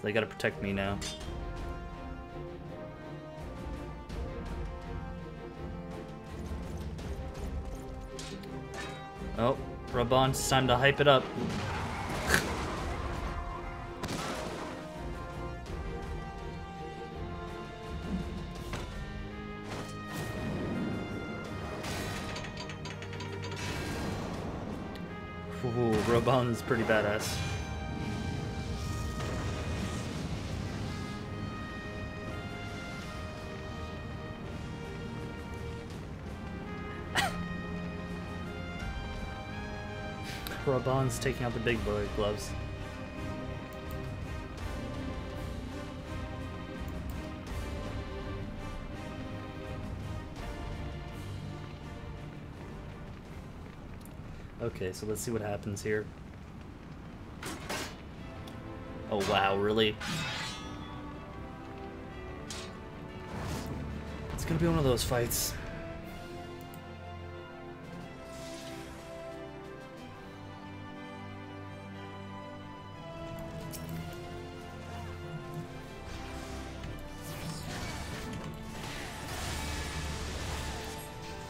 They gotta protect me now. Oh, Rabon, it's time to hype it up. Ooh, Rabon is pretty badass. Rabon's taking out the big boy gloves. Okay, so let's see what happens here. Oh wow, really? It's gonna be one of those fights.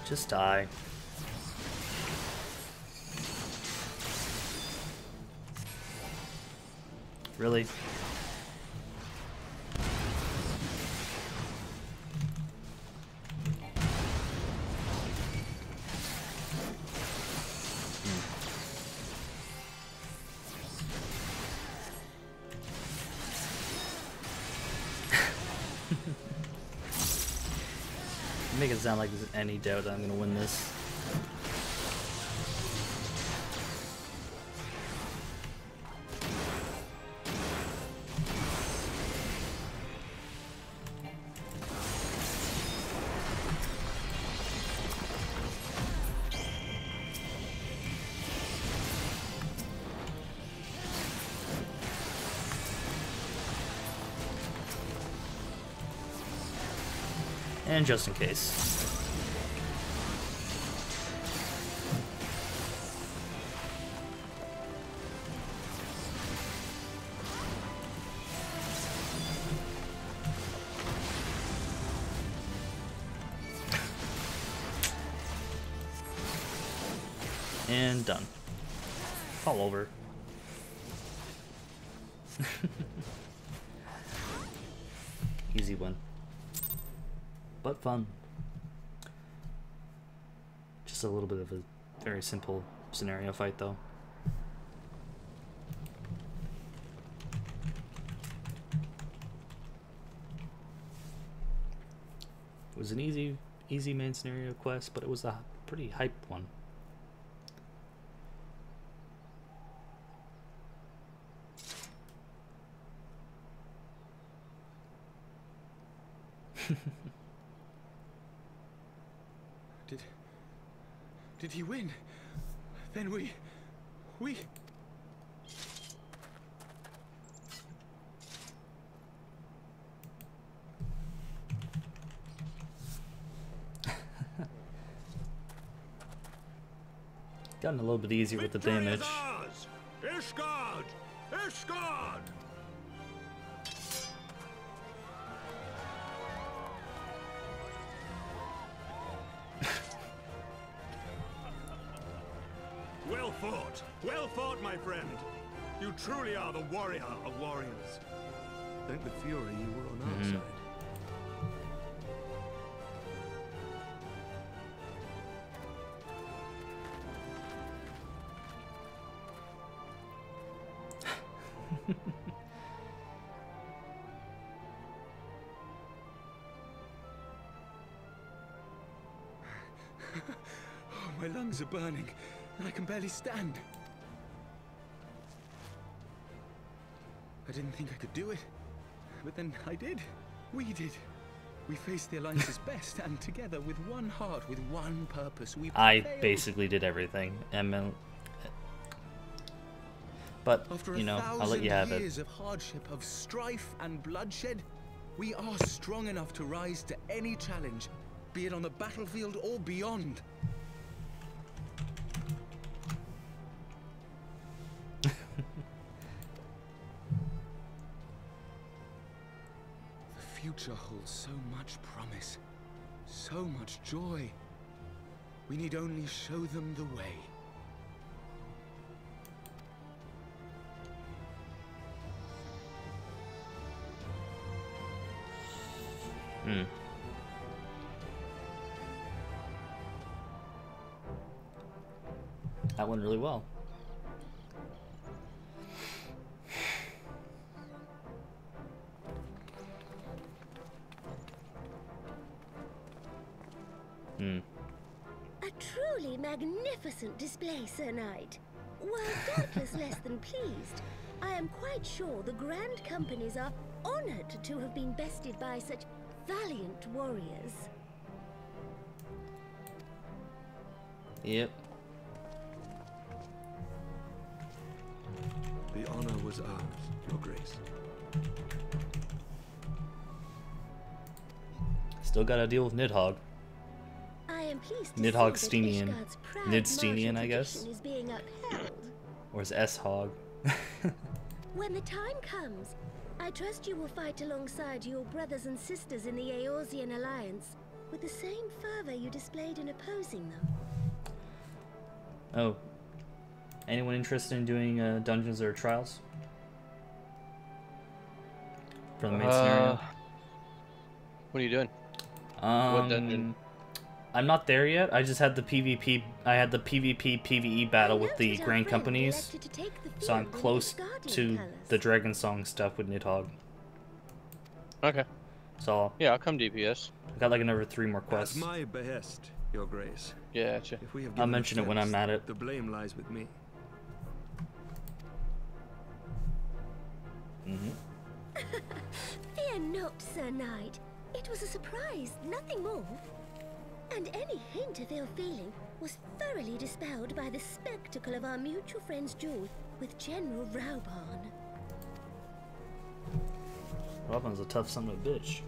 Just die. Really? Make it sound like there's any doubt that I'm gonna win this. And just in case. And done. Fall over. Easy one. But fun. Just a little bit of a very simple scenario fight, though. It was an easy main scenario quest, but it was a pretty hype one. Did he win? Then we... Gotten a little bit easier with the damage. Ishgard! Ishgard! Well fought, my friend. You truly are the warrior of warriors. Thank the Fury you were on our side. Oh, my lungs are burning, and I can barely stand. I didn't think I could do it, but then I did. We did. We faced the Alliance's best, and together, with one heart, with one purpose, we I basically did everything, but after you know, I'll let you have it. years of hardship, of strife and bloodshed, we are strong enough to rise to any challenge, be it on the battlefield or beyond. The future holds so much promise, so much joy. We need only show them the way. That went really well. A truly magnificent display, Sir Knight. While doubtless less than pleased, I am quite sure the Grand Companies are honored to have been bested by such valiant warriors. Yep. The honor was ours, Your Grace. Still gotta deal with Nidhogg. I am pleased to Nidhogg see that Steenian. Ishgard's proud Nidsteenian, martial I guess. tradition is being upheld. Or is S-Hog? When the time comes, I trust you will fight alongside your brothers and sisters in the Eorzean Alliance with the same fervor you displayed in opposing them. Oh. Anyone interested in doing Dungeons or Trials? For the main scenario? What are you doing? What dungeon? I'm not there yet. I just had the PvP. I had the PvP PvE battle with the Grand Companies, so I'm close to the Dragonsong stuff with Nidhogg. Okay. So yeah, I'll come DPS. I got like another 3 more quests. At my behest, Your Grace. Yeah, gotcha. If we have I'll given mention it when offense, I'm at it. The blame lies with me. Fear not, Sir Knight. It was a surprise, nothing more. And any hint of ill feeling was thoroughly dispelled by the spectacle of our mutual friend's duel with General Rauban. Robin's a tough son of a bitch.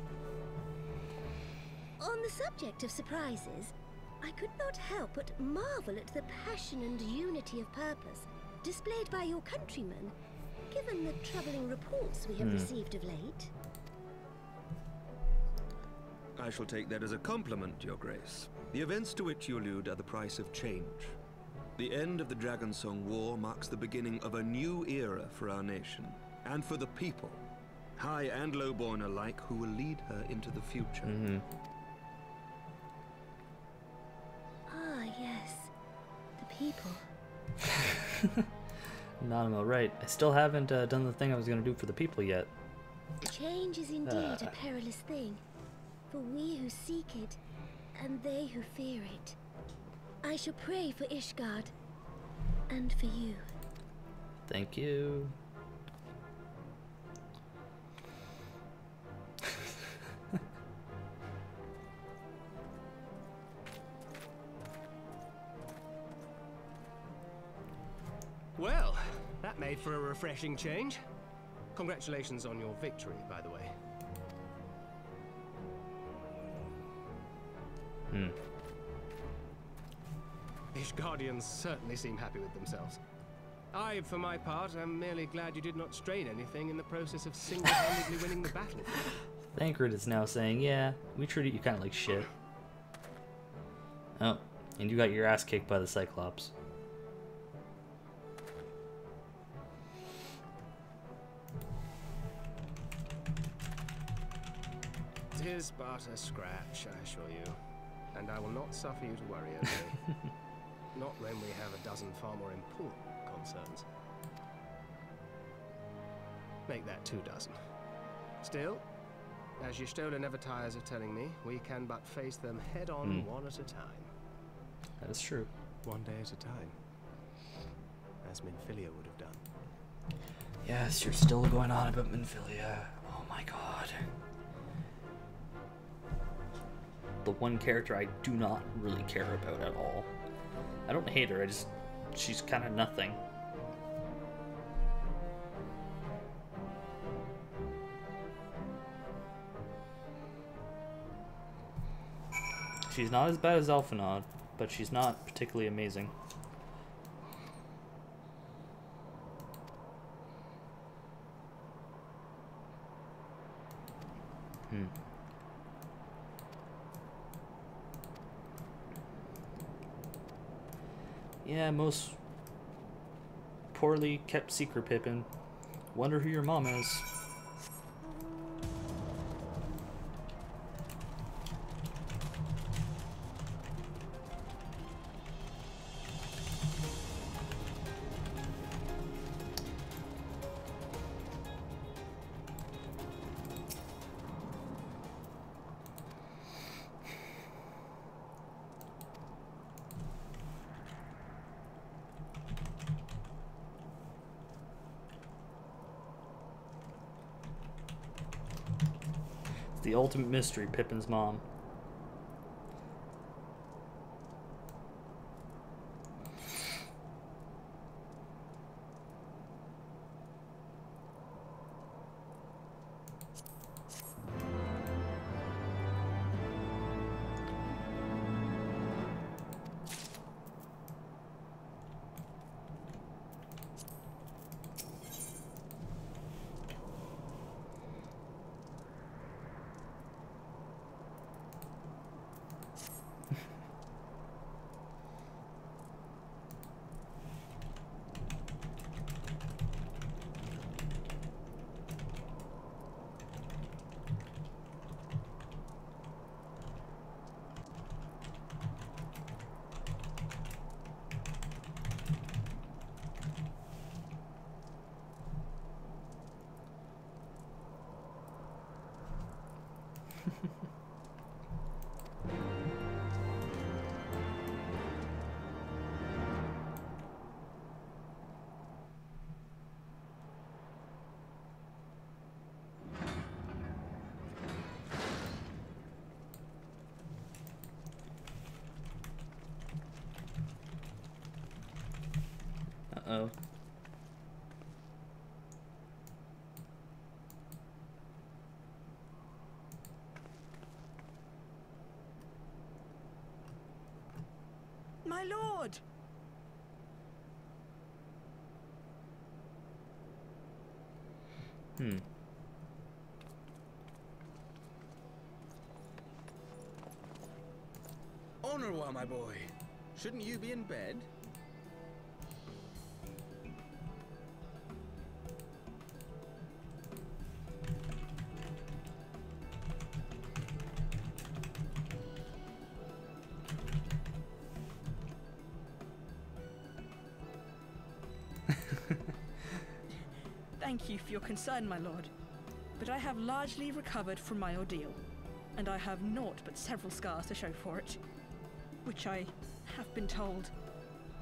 On the subject of surprises, I could not help but marvel at the passion and unity of purpose displayed by your countrymen, given the troubling reports we have received of late. I shall take that as a compliment, Your Grace. The events to which you allude are the price of change. The end of the Dragonsong War marks the beginning of a new era for our nation, and for the people, high and lowborn alike, who will lead her into the future. Ah, yes. The people. Nanimo, right. I still haven't done the thing I was going to do for the people yet. Change is indeed a perilous thing, for we who seek it, and they who fear it. I shall pray for Ishgard, and for you. Thank you. Well, that made for a refreshing change. Congratulations on your victory, by the way. Ishgardians certainly seem happy with themselves. I, for my part, am merely glad you did not strain anything in the process of single-handedly winning the battle. Thancred is now saying, yeah, we treated you kind of like shit. Oh, and you got your ass kicked by the Cyclops. Tis but a scratch, I assure you, and I will not suffer you to worry over me. Not when we have a dozen far more important concerns. Make that 2 dozen. Still, as Y'shtola never tires of telling me, we can but face them head-on one at a time. That is true. One day at a time. As Minfilia would have done. Yes, you're still going on about Minfilia. Oh my god. The one character I do not really care about at all. I don't hate her, she's kind of nothing. She's not as bad as Elfinod, but she's not particularly amazing. Yeah, most poorly kept secret, Pippin. Wonder who your mom is. The ultimate mystery, Pippin's mom. Uh-oh. My lord! Hmm. Honorwa, my boy. Shouldn't you be in bed? Thank you for your concern, my lord. But I have largely recovered from my ordeal, and I have naught but several scars to show for it, which I have been told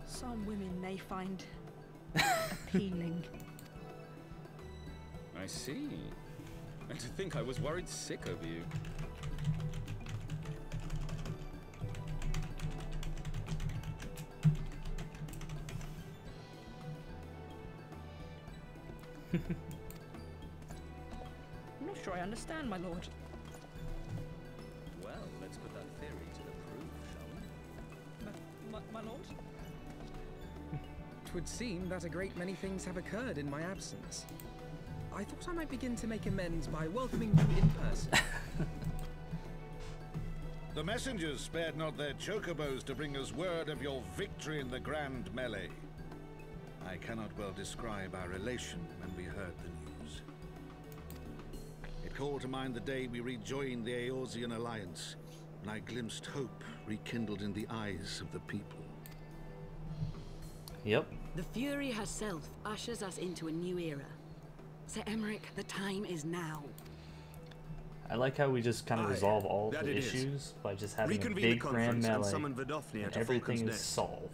some women may find appealing. I see. And to think I was worried sick over you. I'm not sure I understand, my lord. Well, let's put that theory to the proof, shall we? My lord? Twould seem that a great many things have occurred in my absence. I thought I might begin to make amends by welcoming you in person. The messengers spared not their chocobos to bring us word of your victory in the grand melee. I cannot well describe our elation when we heard the news. It called to mind the day we rejoined the Eorzean alliance, and I glimpsed hope rekindled in the eyes of the people. Yep. The Fury herself ushers us into a new era. Sir Emmerich, the time is now. I like how we just kind of resolve all the issues by just having a big grand melee, and everything is solved.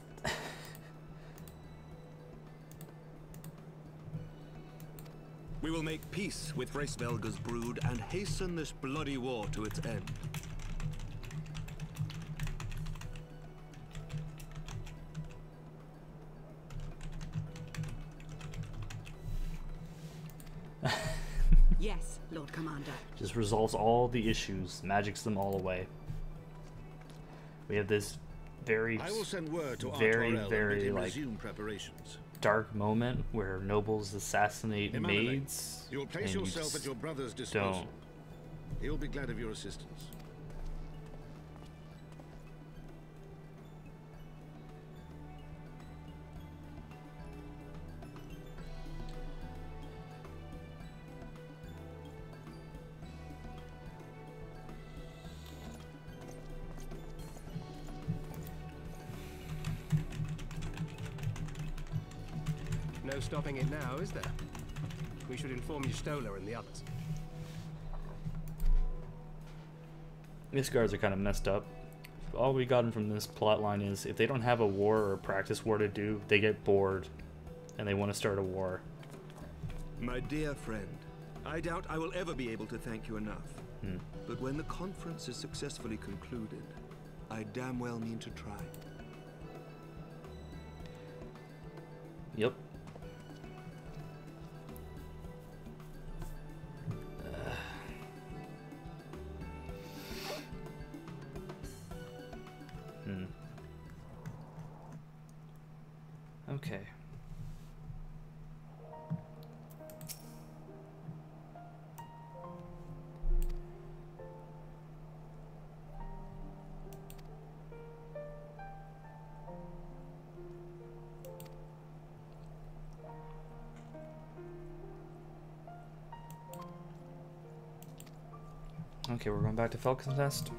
We will make peace with Hraesvelga's brood and hasten this bloody war to its end. Yes, Lord Commander. Just resolves all the issues, magics them all away. We have this very, I will send word to very like preparations. dark moment where nobles assassinate Immaculate, maids. you will place and yourself at your brother's disposal. He will be glad of your assistance. No stopping it now, is there? We should inform Y'shtola and the others. These guards are kind of messed up. All we gotten from this plot line is if they don't have a war or a practice war to do, they get bored and they want to start a war. My dear friend, I doubt I will ever be able to thank you enough. But when the conference is successfully concluded, I damn well mean to try. Yep. Okay. Okay, we're going back to Falcon's Nest.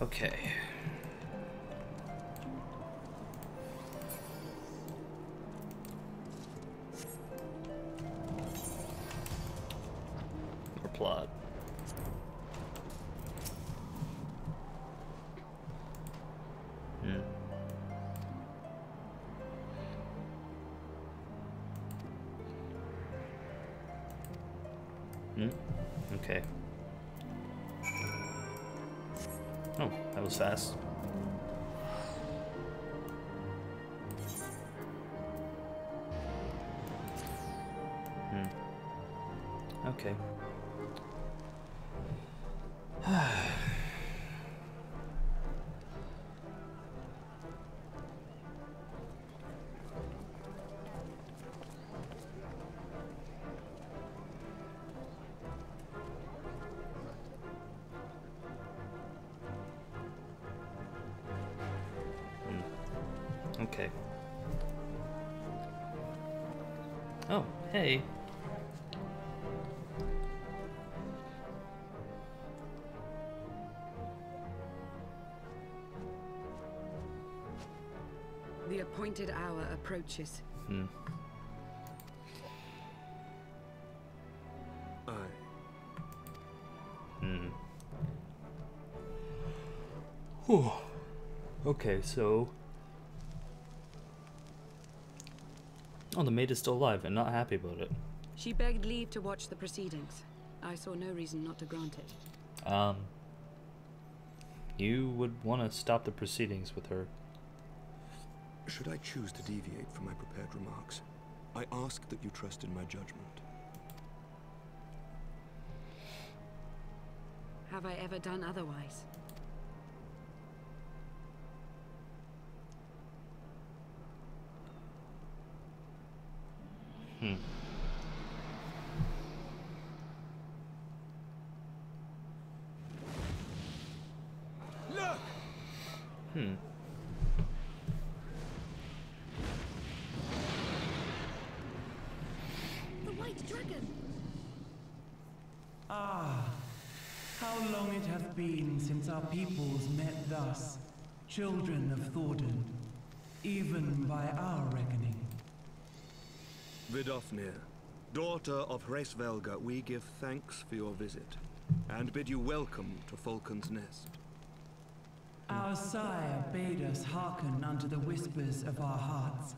Okay. More plot. Hmm? Okay. Oh, that was fast. Okay. Okay. Oh, hey. The appointed hour approaches. Aye. Okay, so... Oh, the maid is still alive and not happy about it. She begged leave to watch the proceedings. I saw no reason not to grant it. You would want to stop the proceedings with her. Should I choose to deviate from my prepared remarks, I ask that you trust in my judgment. Have I ever done otherwise? Look! The White Dragon! Ah, how long it hath been since our peoples met thus, children of Thordan, even by our reckoning. Vidofnir, daughter of Hraesvelga, we give thanks for your visit, and bid you welcome to Falcon's Nest. Our sire bade us hearken unto the whispers of our hearts.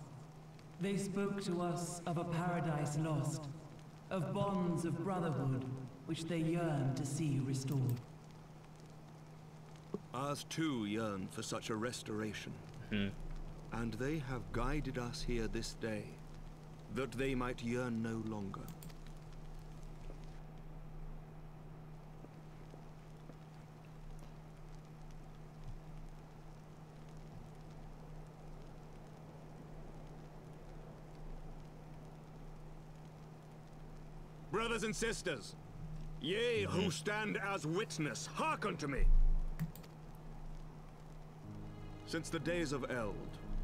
They spoke to us of a paradise lost, of bonds of brotherhood which they yearned to see restored. Ours too yearn for such a restoration, and they have guided us here this day, that they might yearn no longer. Brothers and sisters, ye who stand as witness, hearken to me. Since the days of Eld,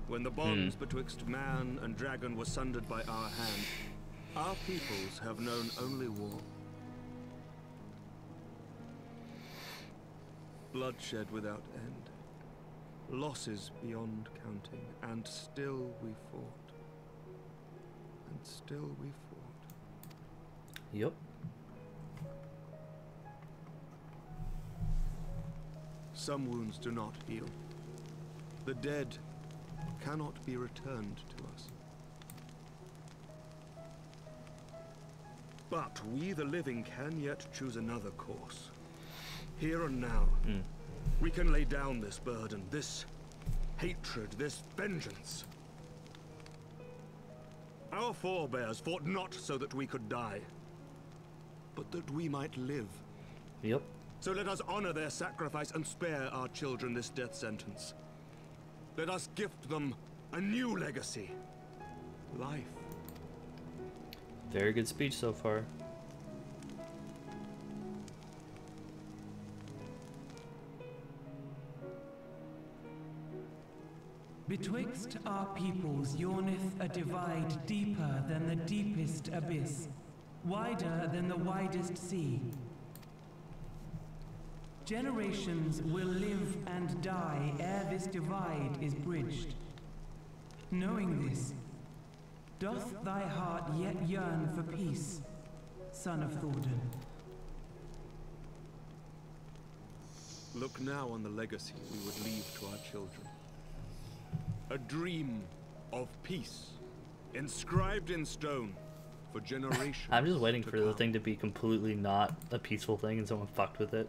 when the bonds betwixt man and dragon were sundered by our hand, our peoples have known only war. Bloodshed without end, losses beyond counting, and still we fought. And still we fought. Yep. Some wounds do not heal. The dead cannot be returned to us. But we, the living, can yet choose another course. Here and now, we can lay down this burden, this hatred, this vengeance. Our forebears fought not so that we could die, but that we might live. Yep. So let us honor their sacrifice and spare our children this death sentence. Let us gift them a new legacy. Life. Very good speech so far. Betwixt our peoples yawneth a divide deeper than the deepest abyss, wider than the widest sea. Generations will live and die ere this divide is bridged. Knowing this, doth thy heart yet yearn for peace, son of Thordan? Look now on the legacy we would leave to our children. A dream of peace, inscribed in stone, for generations. I'm just waiting for the thing to be completely not a peaceful thing and someone fucked with it.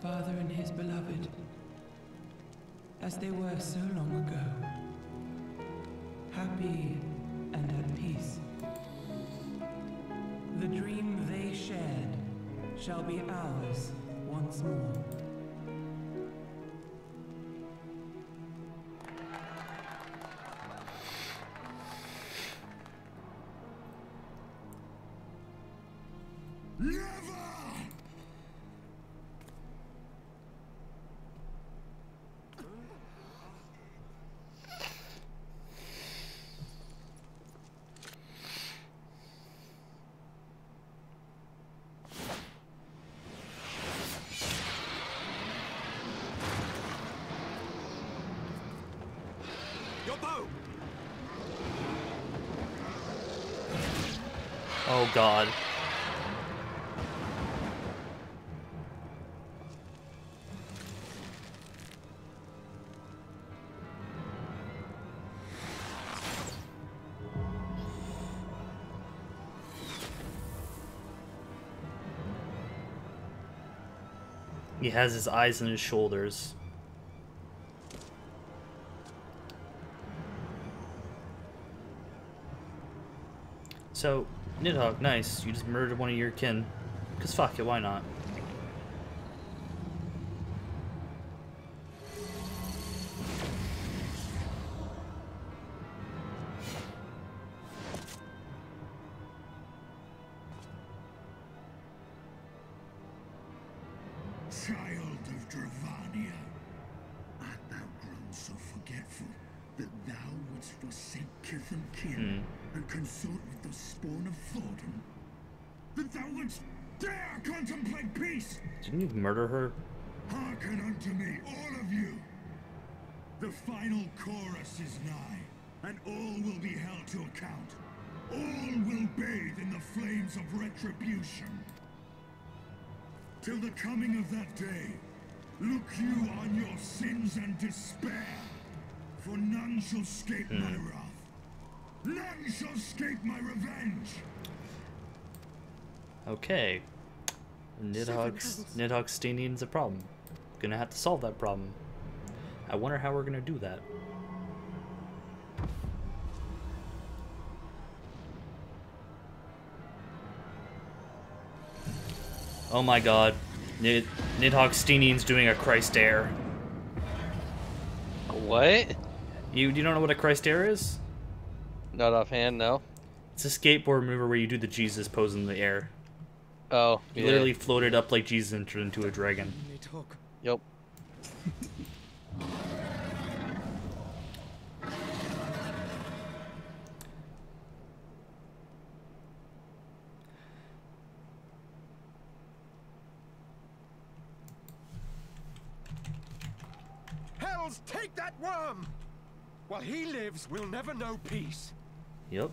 Father and his beloved, as they were so long ago, happy and at peace. The dream they shared shall be ours once more. Oh god. He has his eyes on his shoulders. So, Nidhogg, nice. You just murdered one of your kin. 'Cause fuck it, why not? Child of Dravania, art thou grown so forgetful that thou wouldst forsake kith and kin and consort with the spawn of Thornton? That thou wouldst dare contemplate peace? Didn't you murder her? Hearken unto me, all of you! The final chorus is nigh, and all will be held to account. All will bathe in the flames of retribution. Till the coming of that day, look you on your sins and despair, for none shall escape my wrath. None shall escape my revenge. Okay. Nidhogg Stenian's a problem. Gonna have to solve that problem. I wonder how we're gonna do that. Oh my god. Nidhogg Stenian's doing a Christ Air. What? You don't know what a Christ Air is? Not offhand, no. It's a skateboard mover where you do the Jesus pose in the air. Oh, You yeah. literally floated up like Jesus and turned into a dragon. Yep. Hells, take that worm! While he lives, we'll never know peace. Yep.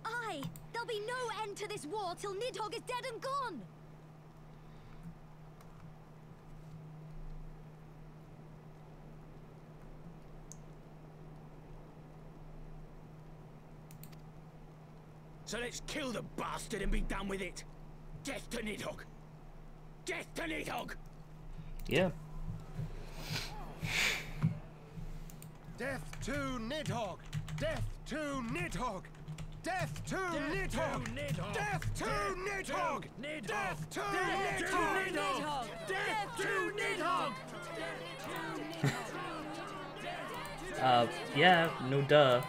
Aye! There'll be no end to this war till Nidhogg is dead and gone! So let's kill the bastard and be done with it. Death to Nidhogg. Death to Nidhogg. Yeah. Death to Nidhogg! Death to Nidhogg! Death to Nidhogg! Death to Nidhogg! Death to Nidhogg! Death to Nidhogg! Yeah, no duh.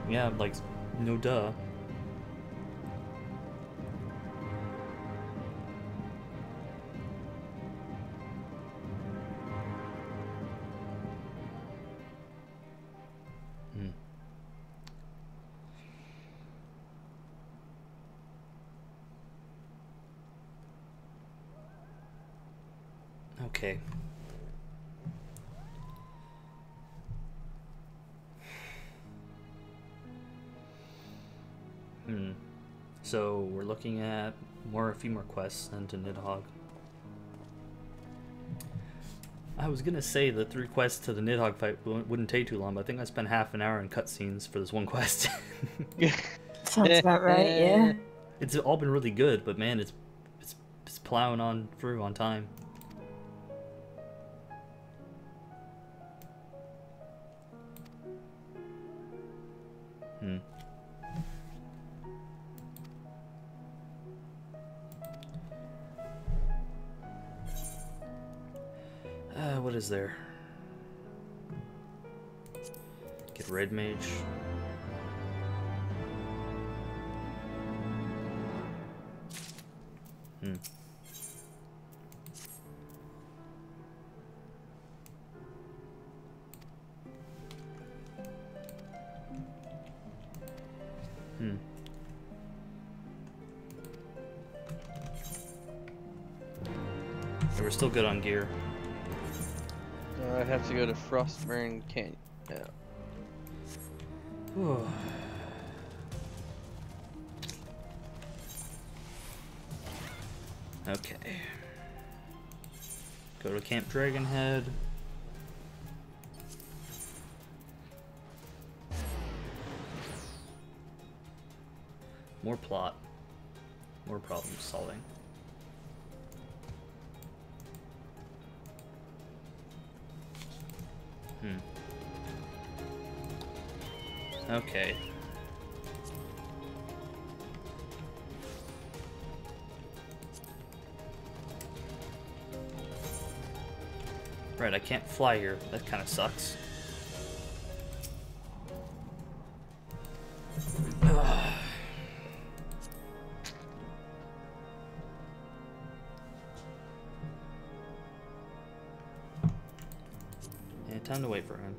Yeah, like, no duh. Okay. So we're looking at a few more quests into Nidhogg. I was gonna say the 3 quests to the Nidhogg fight wouldn't take too long, but I think I spent half an hour in cutscenes for this one quest. Sounds about right, yeah. It's all been really good, but man, it's plowing on through on time. What is there? Get Red Mage. Yeah, we're still good on gear. I have to go to Frostburn Canyon. Yeah. Okay. Go to Camp Dragonhead. More plot. More problem solving. Okay. Right, I can't fly here. That kind of sucks. Yeah, time to wait for him.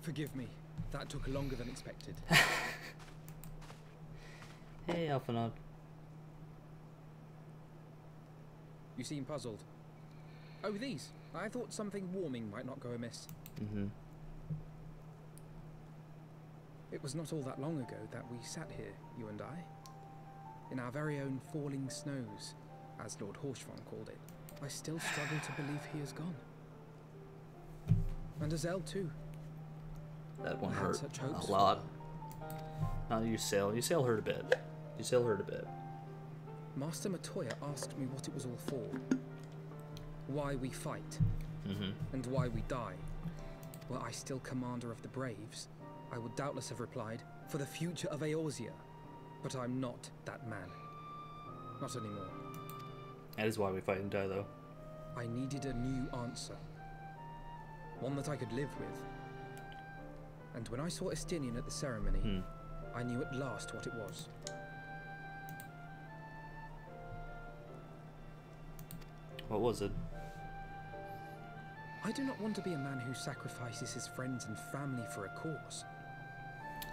Forgive me. That took longer than expected. Hey, Alphanod. You seem puzzled. Oh, these. I thought something warming might not go amiss. It was not all that long ago that we sat here, you and I. In our very own falling snows, as Lord Horshfon called it. I still struggle to believe he is gone. And Azel too. That one I had hurt such hopes a lot. Not Usail. Usail hurt a bit. Usail hurt a bit. Master Matoya asked me what it was all for. Why we fight. And why we die. Were I still commander of the Braves, I would doubtless have replied, for the future of Eorzea. But I'm not that man. Not anymore. That is why we fight and die, though. I needed a new answer. One that I could live with. And when I saw Estinian at the ceremony, I knew at last what it was. What was it? I do not want to be a man who sacrifices his friends and family for a cause.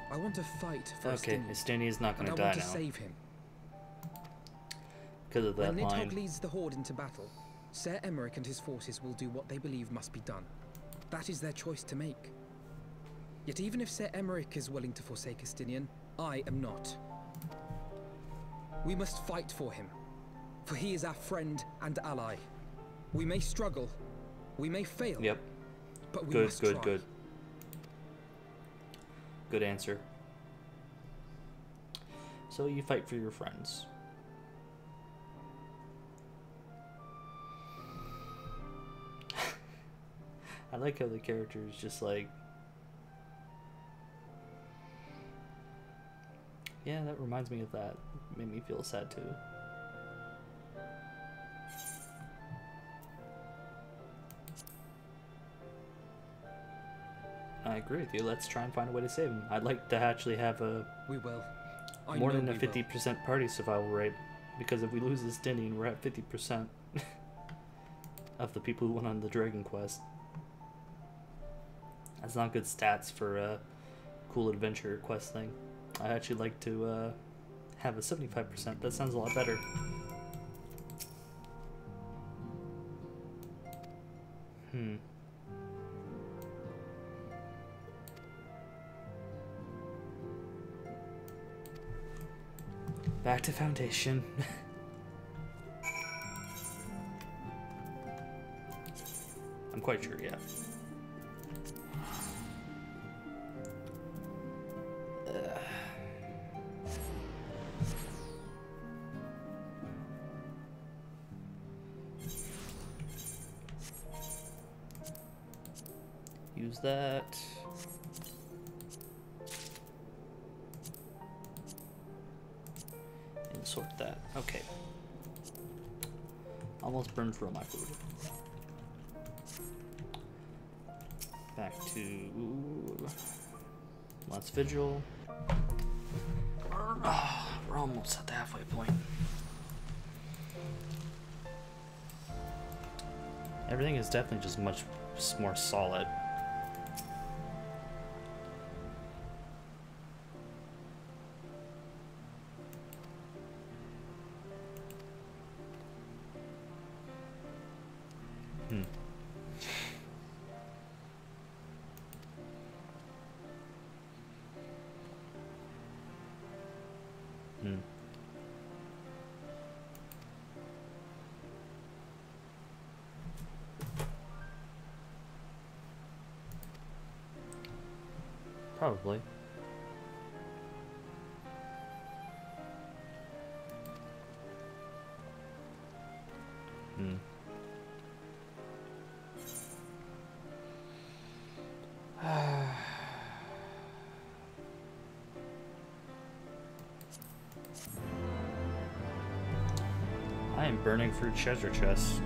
I want to fight for Estinian. Estinian's not going to die now. I want to save him. Because of that when line. Nidhogg leads the Horde into battle, Ser Emeric and his forces will do what they believe must be done. That is their choice to make. Yet even if Ser Emeric is willing to forsake Estinian, I am not. We must fight for him, for he is our friend and ally. We may struggle, we may fail, but we must try. Good. Good answer. So you fight for your friends. I like how the character is just like, yeah, that reminds me of that. Made me feel sad too. I agree with you. Let's try and find a way to save him. I'd like to actually have a We will. more than a 50% party survival rate. because if we lose Estinian, we're at 50% of the people who went on the Dragon Quest. That's not good stats for a cool adventure quest thing. I actually like to have a 75%. That sounds a lot better. Back to Foundation. I'm quite sure, yeah. Use that. And sort that. Okay. Almost burned through all my food. Back to Last Vigil. Oh, we're almost at the halfway point. Everything is definitely just much more solid. Probably. I am burning through treasure chests.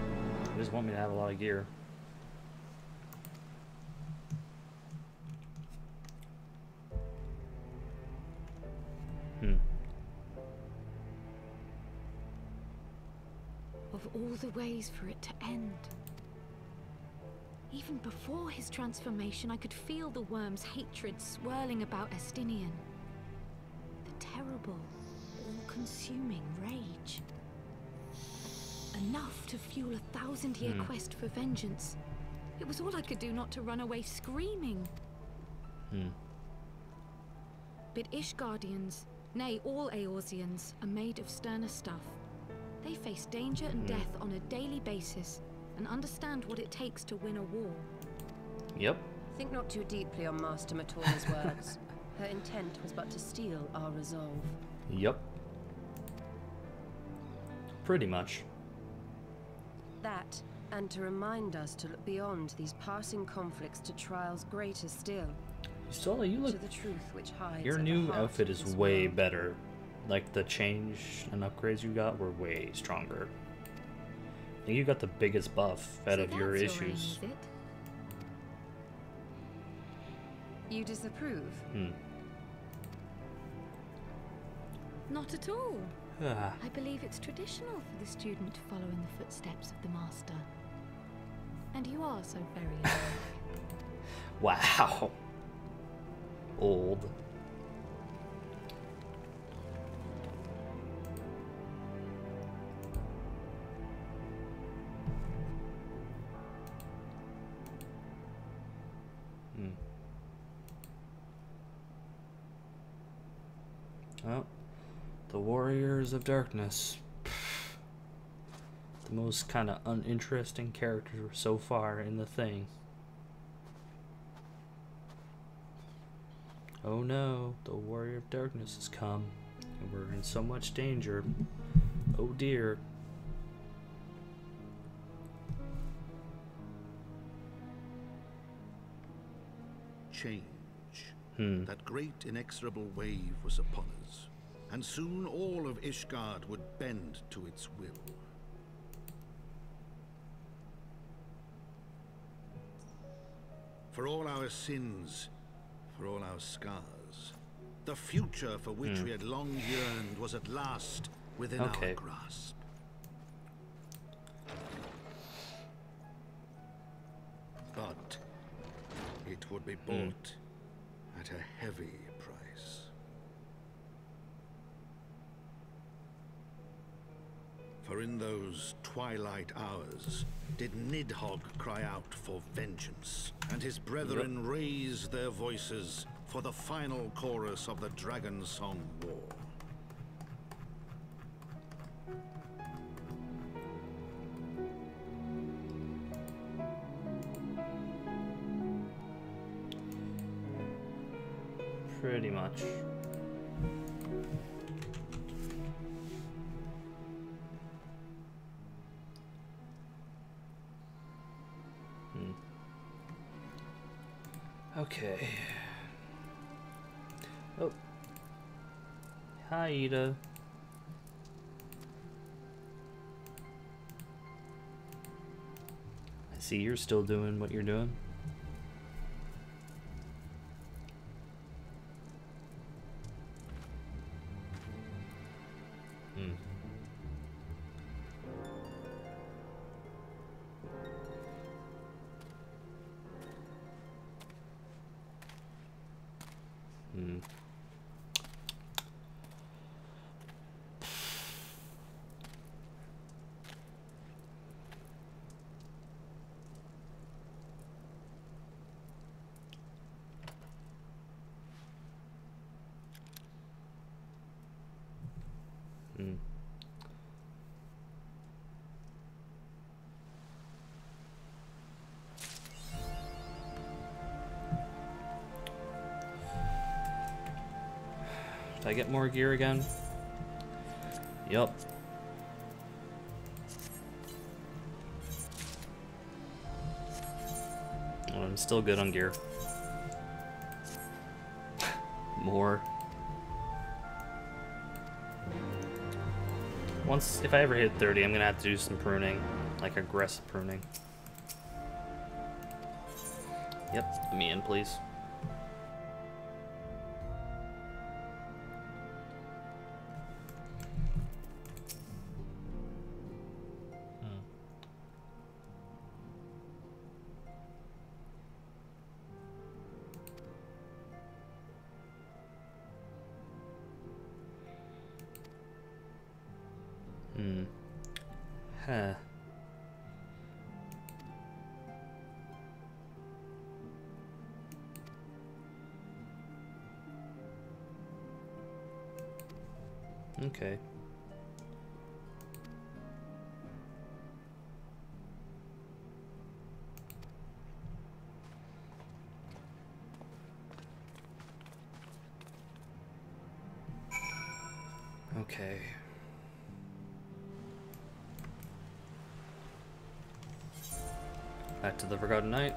They just want me to have a lot of gear. Of all the ways for it to end. Even before his transformation, I could feel the worm's hatred swirling about Estinian. The terrible, all-consuming rage. Enough to fuel a 1000-year quest for vengeance. It was all I could do not to run away screaming. But Ishgardians, nay, all Eorzeans, are made of sterner stuff. They face danger and death on a daily basis and understand what it takes to win a war. Yep. Think not too deeply on Master Matorna's words. Her intent was but to steal our resolve. Yep. Pretty much. That, and to remind us to look beyond these passing conflicts to trials greater still. Sola, you look. To the truth which hides Your at the new heart outfit of is this way world. better. Like the change and upgrades you got were way stronger. I think you got the biggest buff out of your that's your aim, issues. is it? You disapprove? Not at all. Ah. I believe it's traditional for the student to follow in the footsteps of the master. And you are so very young. Wow. Old. Oh, the Warriors of Darkness. The most kind of uninteresting character so far in the thing. Oh no, the Warrior of Darkness has come, and we're in so much danger. Oh dear. Change. That great inexorable wave was upon us, and soon all of Ishgard would bend to its will. For all our sins, for all our scars, the future for which we had long yearned was at last within our grasp. But it would be bought at a heavy price. For in those twilight hours did Nidhogg cry out for vengeance, and his brethren raise their voices for the final chorus of the Dragonsong War. Pretty much. Okay. Oh. Hi, Ida. I see you're still doing what you're doing. Did I get more gear again? Yup. Well, I'm still good on gear. More. If I ever hit 30, I'm gonna have to do some pruning, like aggressive pruning. Yep, let me in, please. Huh. Okay. Okay. Back to the Forgotten Night.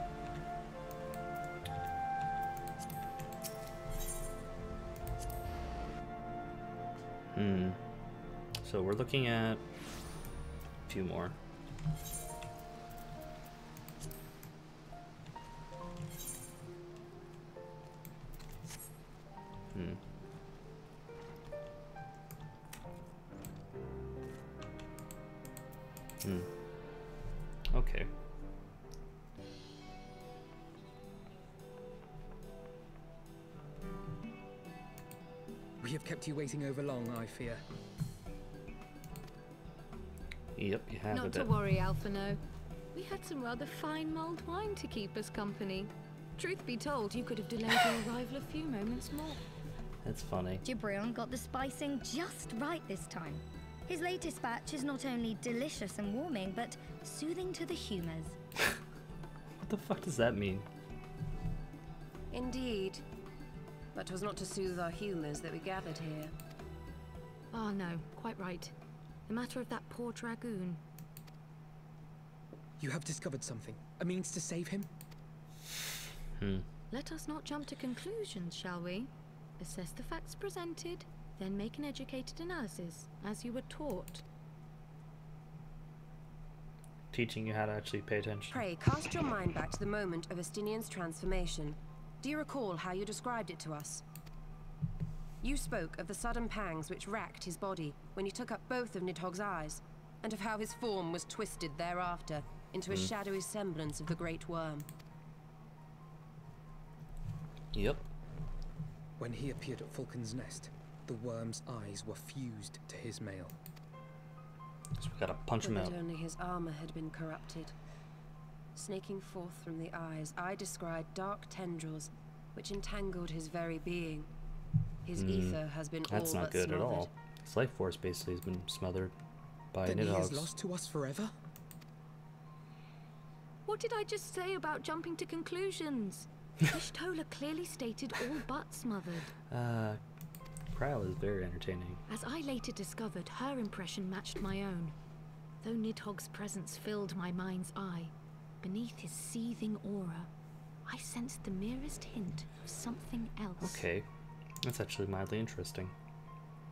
So we're looking at a few more. Okay. We have kept you waiting over long, I fear. Yep, you have. Not to worry, Alphino. We had some rather fine mulled wine to keep us company. Truth be told, you could have delayed your arrival a few moments more. That's funny. Gibrion got the spicing just right this time. His latest batch is not only delicious and warming, but soothing to the humors. What the fuck does that mean? Indeed. But 'twas not to soothe our humours that we gathered here. Oh no, quite right. The matter of that poor dragoon. You have discovered something. A means to save him? Let us not jump to conclusions, shall we? Assess the facts presented, then make an educated analysis, as you were taught. Teaching you how to actually pay attention. Pray, cast your mind back to the moment of Estinian's transformation. Do you recall how you described it to us? You spoke of the sudden pangs which racked his body, when he took up both of Nidhogg's eyes, and of how his form was twisted thereafter into a shadowy semblance of the Great Worm. Yep. When he appeared at Falcon's Nest, the worm's eyes were fused to his mail. So we gotta punch him out. But only his armor had been corrupted. Snaking forth from the eyes, I descried dark tendrils which entangled his very being. His ether has been That's all not but good smothered. at all. His life force basically has been smothered by Then he is Nidhoggs. lost to us forever? What did I just say about jumping to conclusions? Y'shtola clearly stated all but smothered. Krile is very entertaining. As I later discovered, her impression matched my own. Though Nidhogg's presence filled my mind's eye, beneath his seething aura, I sensed the merest hint of something else. Okay, that's actually mildly interesting.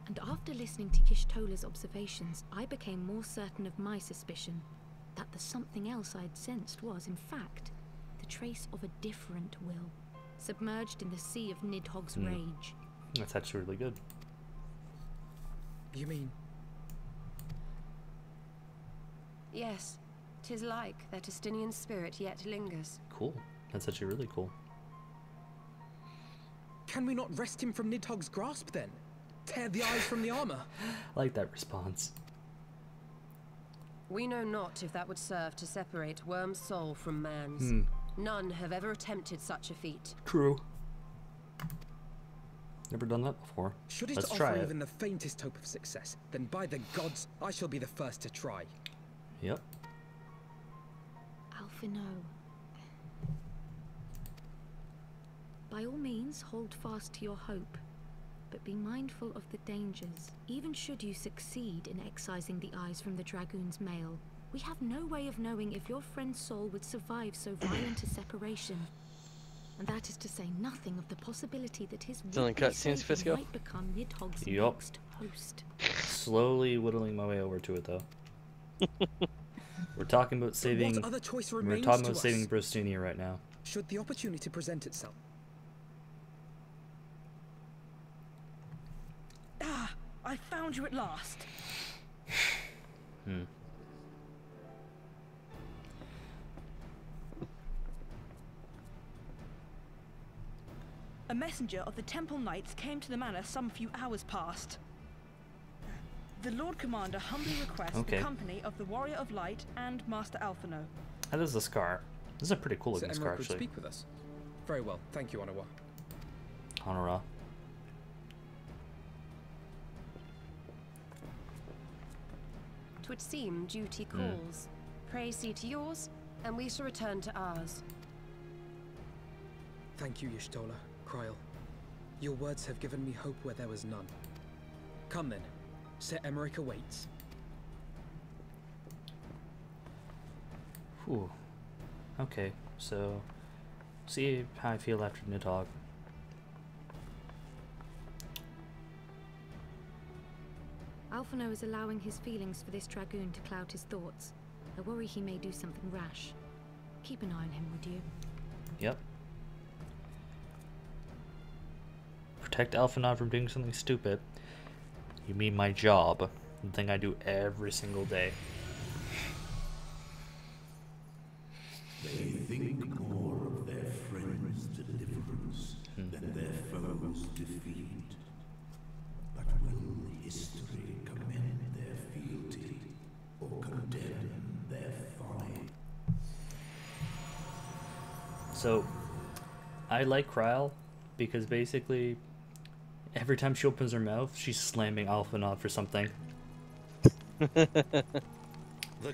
And after listening to Y'shtola's observations, I became more certain of my suspicion that the something else I'd sensed was, in fact, the trace of a different will, submerged in the sea of Nidhogg's rage. That's actually really good. You mean? Yes, 'tis like that Estinian spirit yet lingers. Cool. That's actually really cool. Can we not wrest him from Nidhogg's grasp then? Tear the eyes from the armor? I like that response. We know not if that would serve to separate Worm's soul from man's. None have ever attempted such a feat. True. Never done that before. Should it Let's offer try it. even the faintest hope of success, then by the gods, I shall be the first to try. Yep. Alphino. By all means, hold fast to your hope, but be mindful of the dangers. Even should you succeed in excising the eyes from the Dragoon's mail, we have no way of knowing if your friend's soul would survive so violent a separation. And that is to say nothing of the possibility that his Still cutscenes, Fisco? might become Nidhogg's Yup. next host. Slowly whittling my way over to it, though. We're talking about saving. What other choice We're remains talking to about us? saving Bristania right now. Should the opportunity present itself. Ah, I found you at last. A messenger of the Temple Knights came to the manor some few hours past. The Lord Commander humbly requests Okay. the company of the Warrior of Light and Master Alphino. That is a scar. This is a pretty cool looking Sir scar, Emerald would actually. speak with us. Very well, thank you, Onawa. Honora. Twould seem duty calls. Pray see to yours, and we shall return to ours. Thank you, Y'shtola, Krile. Your words have given me hope where there was none. Come then. Sir Emmerich awaits. Whew. Okay, so see how I feel after Nidhogg. Alphino is allowing his feelings for this Dragoon to cloud his thoughts. I worry he may do something rash. Keep an eye on him, would you? Yep. Protect Alphinaud from doing something stupid. You mean my job, the thing I do every single day. They think more of their friends' deliverance than their foes' defeat. But will history commend their fealty or condemn their folly? So, I like Krile because basically every time she opens her mouth, she's slamming Alphinaud for something. The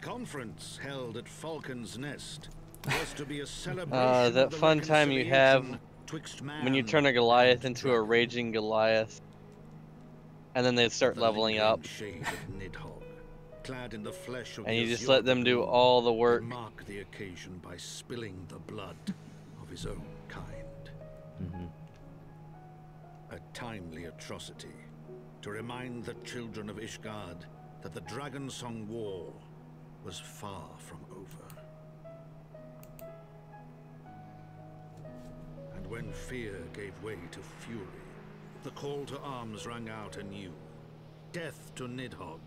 conference held at Falcon's Nest was to be a celebration that of the fun time you have twixt when you turn a Goliath into a raging Goliath, and then they start leveling up, shade of Nidhogg, clad in the flesh of and you the just let them do all the work. mark the occasion by spilling the blood of his own kind. A timely atrocity to remind the children of Ishgard that the Dragonsong War was far from over. And when fear gave way to fury, the call to arms rang out anew. Death to Nidhogg.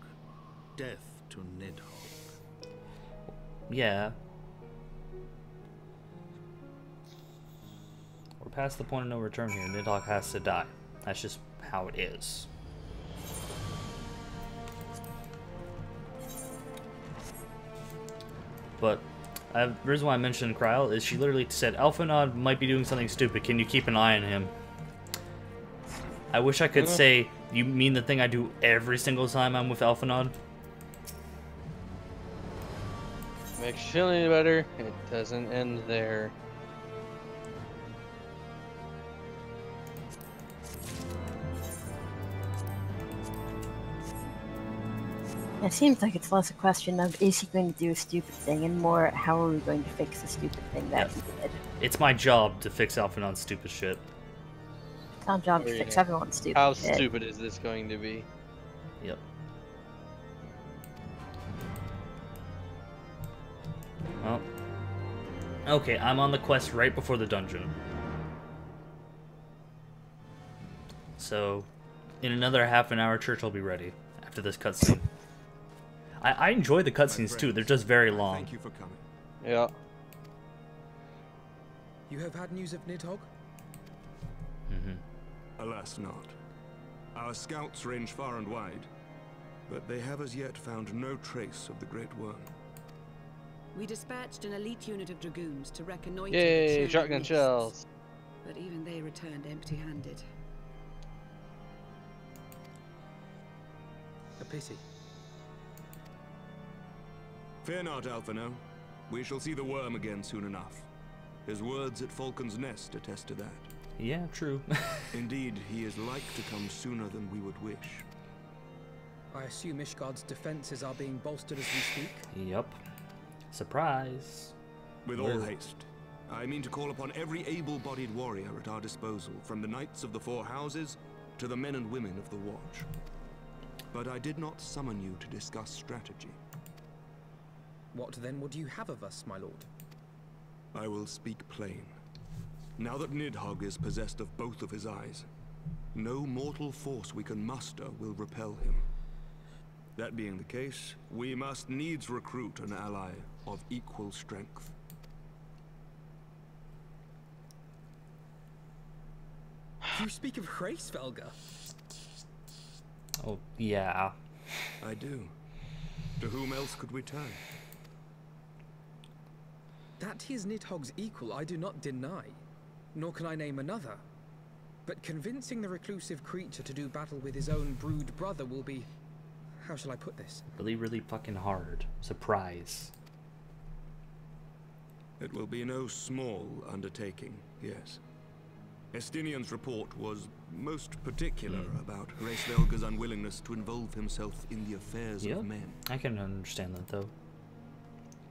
Death to Nidhogg. Yeah. We're past the point of no return here. Nidhogg has to die. That's just how it is. But the reason why I mentioned Kryl is she literally said, Alphanod might be doing something stupid. Can you keep an eye on him? I wish I could say, you mean the thing I do every single time I'm with Alphanod? Makes you feel any better. It doesn't end there. It seems like it's less a question of is he going to do a stupid thing and more how are we going to fix the stupid thing that he did. It's my job to fix Alphanod's stupid shit. It's our job to fix everyone's stupid How shit. stupid is this going to be? Yep. Well, okay, I'm on the quest right before the dungeon. So, in another half an hour, church will be ready after this cutscene. I enjoy the cutscenes too, they're just very long. Thank you for coming. Yeah. You have had news of Nidhogg? Alas not. Our scouts range far and wide, but they have as yet found no trace of the Great Worm. We dispatched an elite unit of dragoons to reconnoiter Yay, the shotgun Cherry shells. Wastes, but even they returned empty-handed. A pity. Fear not, Alphino. We shall see the worm again soon enough. His words at Falcon's Nest attest to that. Yeah, true. Indeed, he is like to come sooner than we would wish. I assume Ishgard's defenses are being bolstered as we speak? Yep. Surprise. With all haste. I mean to call upon every able-bodied warrior at our disposal, from the Knights of the Four Houses to the men and women of the Watch. But I did not summon you to discuss strategy. What then would you have of us, my lord? I will speak plain. Now that Nidhogg is possessed of both of his eyes, no mortal force we can muster will repel him. That being the case, we must needs recruit an ally of equal strength. You speak of Hraesvelga? Oh, yeah. I do. To whom else could we turn? That he is Nidhogg's equal I do not deny, nor can I name another. But convincing the reclusive creature to do battle with his own brood brother will be... how shall I put this? Really, really fucking hard. Surprise. It will be no small undertaking, yes. Estinian's report was most particular about Hraesvelga's unwillingness to involve himself in the affairs of men. I can understand that, though.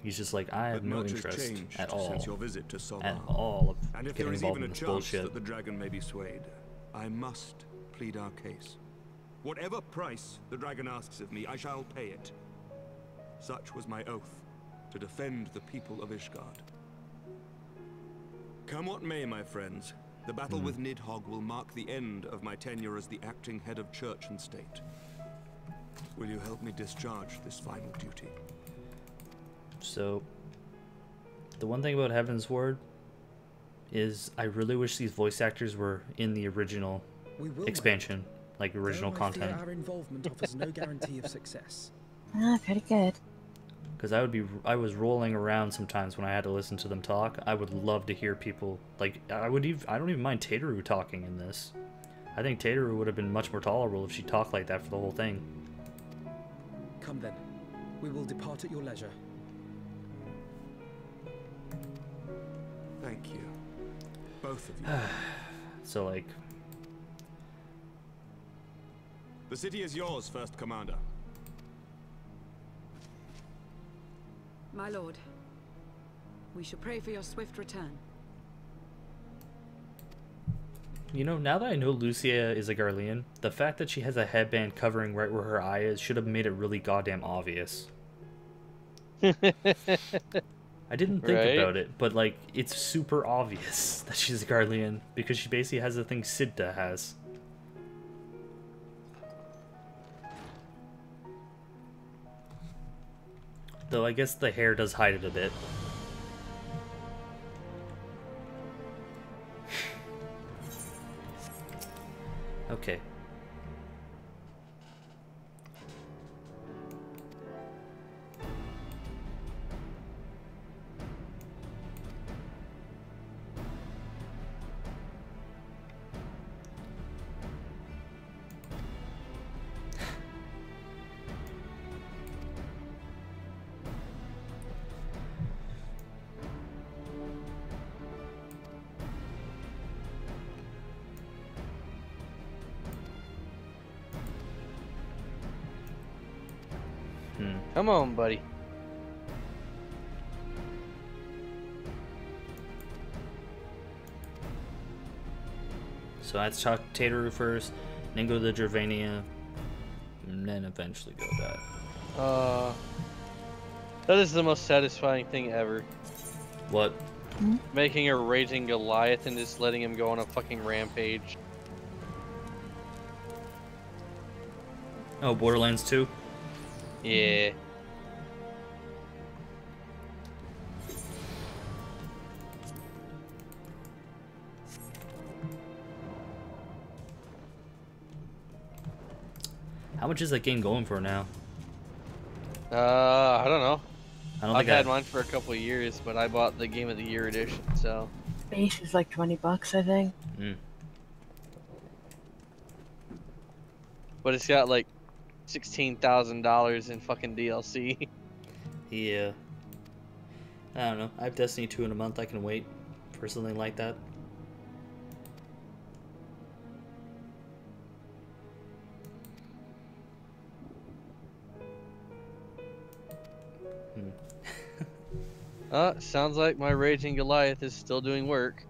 He's just like, I have no interest at all. Since your visit to Solar. At all of And if getting there is involved even in a this chance bullshit. that the dragon may be swayed, I must plead our case. Whatever price the dragon asks of me, I shall pay it. Such was my oath, to defend the people of Ishgard. Come what may, my friends, the battle with Nidhogg will mark the end of my tenure as the acting head of church and state. Will you help me discharge this final duty? So, the one thing about Heaven's Ward is I really wish these voice actors were in the original expansion, like original content. Our involvement offers no guarantee of success. Ah, pretty good. Because I was rolling around sometimes when I had to listen to them talk. I would love to hear people, like, I don't even mind Tateru talking in this. I think Tateru would have been much more tolerable if she talked like that for the whole thing. Come then, we will depart at your leisure. Thank you. Both of you. So, like... The city is yours, First Commander. My lord, we shall pray for your swift return. You know, now that I know Lucia is a Garlean, the fact that she has a headband covering right where her eye is should have made it really goddamn obvious. I didn't think about it, but like, it's super obvious that she's a Garlean because she basically has the thing Sidda has. Though I guess the hair does hide it a bit. Okay. Come on, buddy. So that's talk Tateru first, then go to the Dravania, and then eventually go to that. That is the most satisfying thing ever. What? Making a raging Goliath and just letting him go on a fucking rampage. Oh, Borderlands 2? Yeah. How much is that game going for now? I don't know. I've had mine for a couple of years, but I bought the Game of the Year edition, so. Base is like $20, I think. But it's got like $16,000 in fucking DLC. Yeah. I don't know. I have Destiny 2 in a month. I can wait for something like that. Sounds like my raging Goliath is still doing work.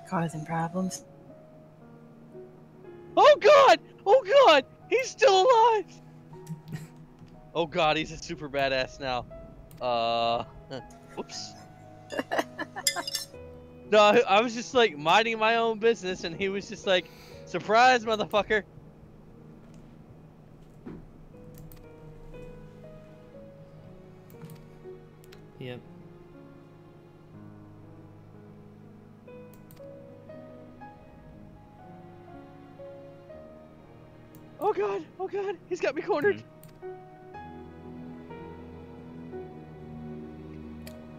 Causing problems. Oh god! Oh god! He's still alive! Oh god, he's a super badass now. Whoops. No, I was just like minding my own business and he was just like, surprise, motherfucker! Yep. Oh god, he's got me cornered.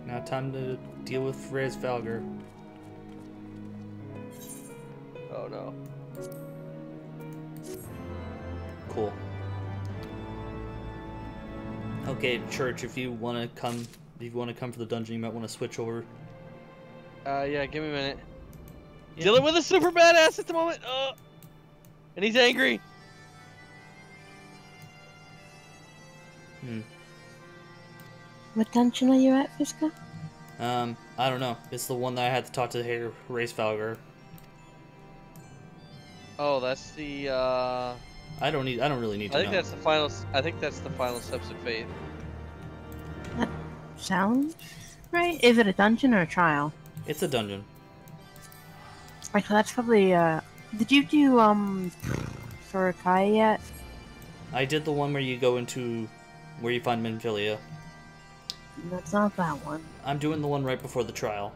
Now time to deal with Reyes Valgar. Oh no. Cool. Okay, Church, if you want to come for the dungeon, you might want to switch over. Yeah, give me a minute. Yeah. Dealing with a super badass at the moment. And he's angry. What dungeon are you at, Fiska? I don't know. It's the one that I had to talk to Reyes Valgar. Oh, that's the I don't really need to know. I think that's the final steps of faith. That sounds right. Is it a dungeon or a trial? It's a dungeon. Actually, that's probably did you do for Kai yet? I did the one where you go into where you find Minfilia. That's not that one. I'm doing the one right before the trial.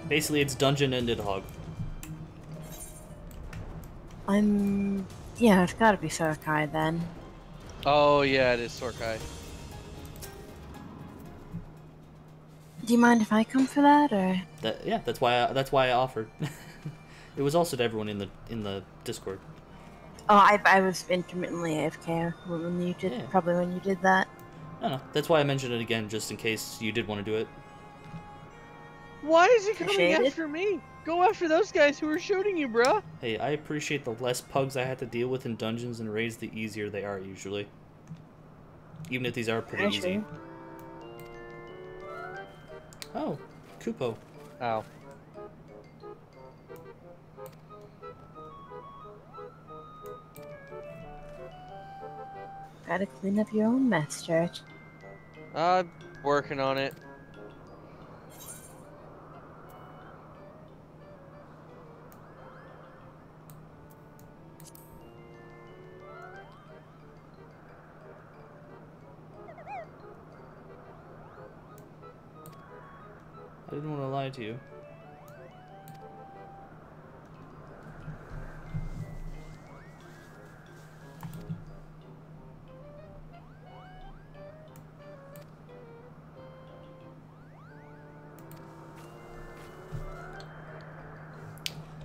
Basically, it's dungeon and Nidhogg. Yeah, it's gotta be Sorkai then. Oh yeah, it is Sorkai. Do you mind if I come for that, or? Yeah, that's why I offered. It was also to everyone in the Discord. Oh, I was intermittently AFK when you did, probably when you did that. No, that's why I mentioned it again, just in case you did want to do it. Why is he coming after me? Go after those guys who are shooting you, bruh. Hey, I appreciate the less pugs I had to deal with in dungeons and raids, the easier they are usually. Even if these are pretty easy. Oh, Kupo. Ow. Gotta clean up your own mess, Church. I'm working on it. I didn't want to lie to you.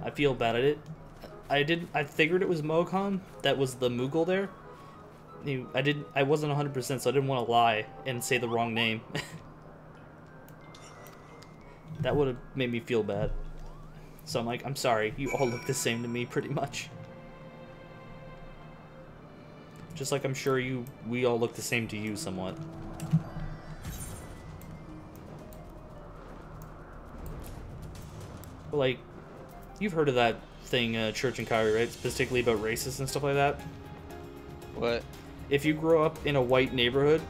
I feel bad at it. I figured it was Mokan that was the Moogle there. I wasn't 100%, so I didn't want to lie and say the wrong name. That would have made me feel bad. So I'm like, I'm sorry, you all look the same to me pretty much. Just like I'm sure we all look the same to you somewhat. But like, you've heard of that thing, Church and Kyrie, right? Particularly about racists and stuff like that. What? If you grow up in a white neighborhood,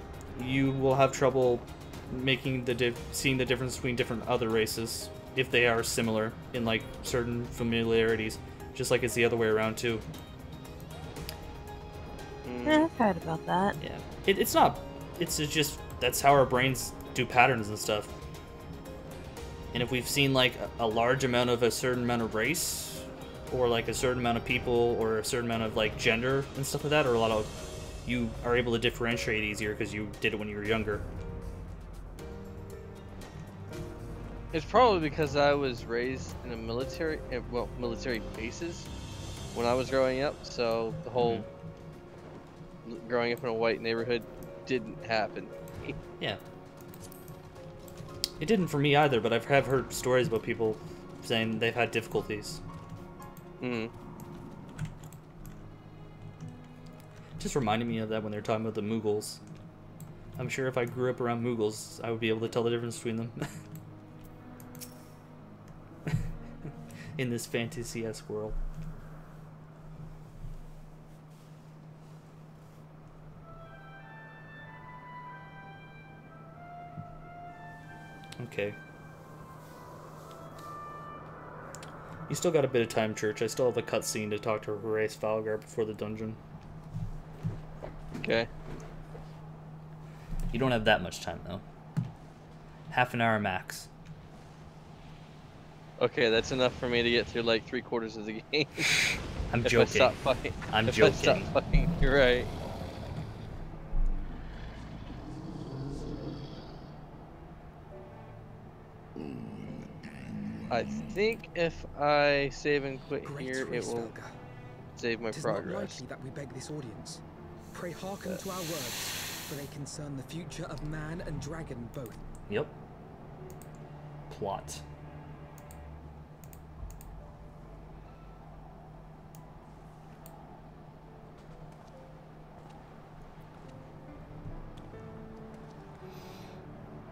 you will have trouble making seeing the difference between different other races if they are similar in like certain familiarities, just like it's the other way around too. Yeah, I've heard about that. Yeah, it's not. It's just that's how our brains do patterns and stuff. And if we've seen like a large amount of a certain amount of race, or like a certain amount of people, or a certain amount of like gender and stuff like that, or a lot of, you are able to differentiate easier because you did it when you were younger. It's probably because I was raised in a military bases when I was growing up, so the whole growing up in a white neighborhood didn't happen. Yeah. It didn't for me either, but have heard stories about people saying they've had difficulties. Just reminded me of that when they were talking about the Moogles. I'm sure if I grew up around Moogles, I would be able to tell the difference between them. In this fantasy-esque world. Okay. You still got a bit of time, Church. I still have a cutscene to talk to Horace Falgar before the dungeon. Okay. You don't have that much time, though. Half an hour max. Okay, that's enough for me to get through like 3/4 of the game. I'm if joking. I stop fucking. I'm if joking. I stop fucking, you're right. I think if I save and quit here, it will save my progress. It is not likely that we beg this audience. Pray hearken to our words, for they concern the future of man and dragon both. Yep. Plot.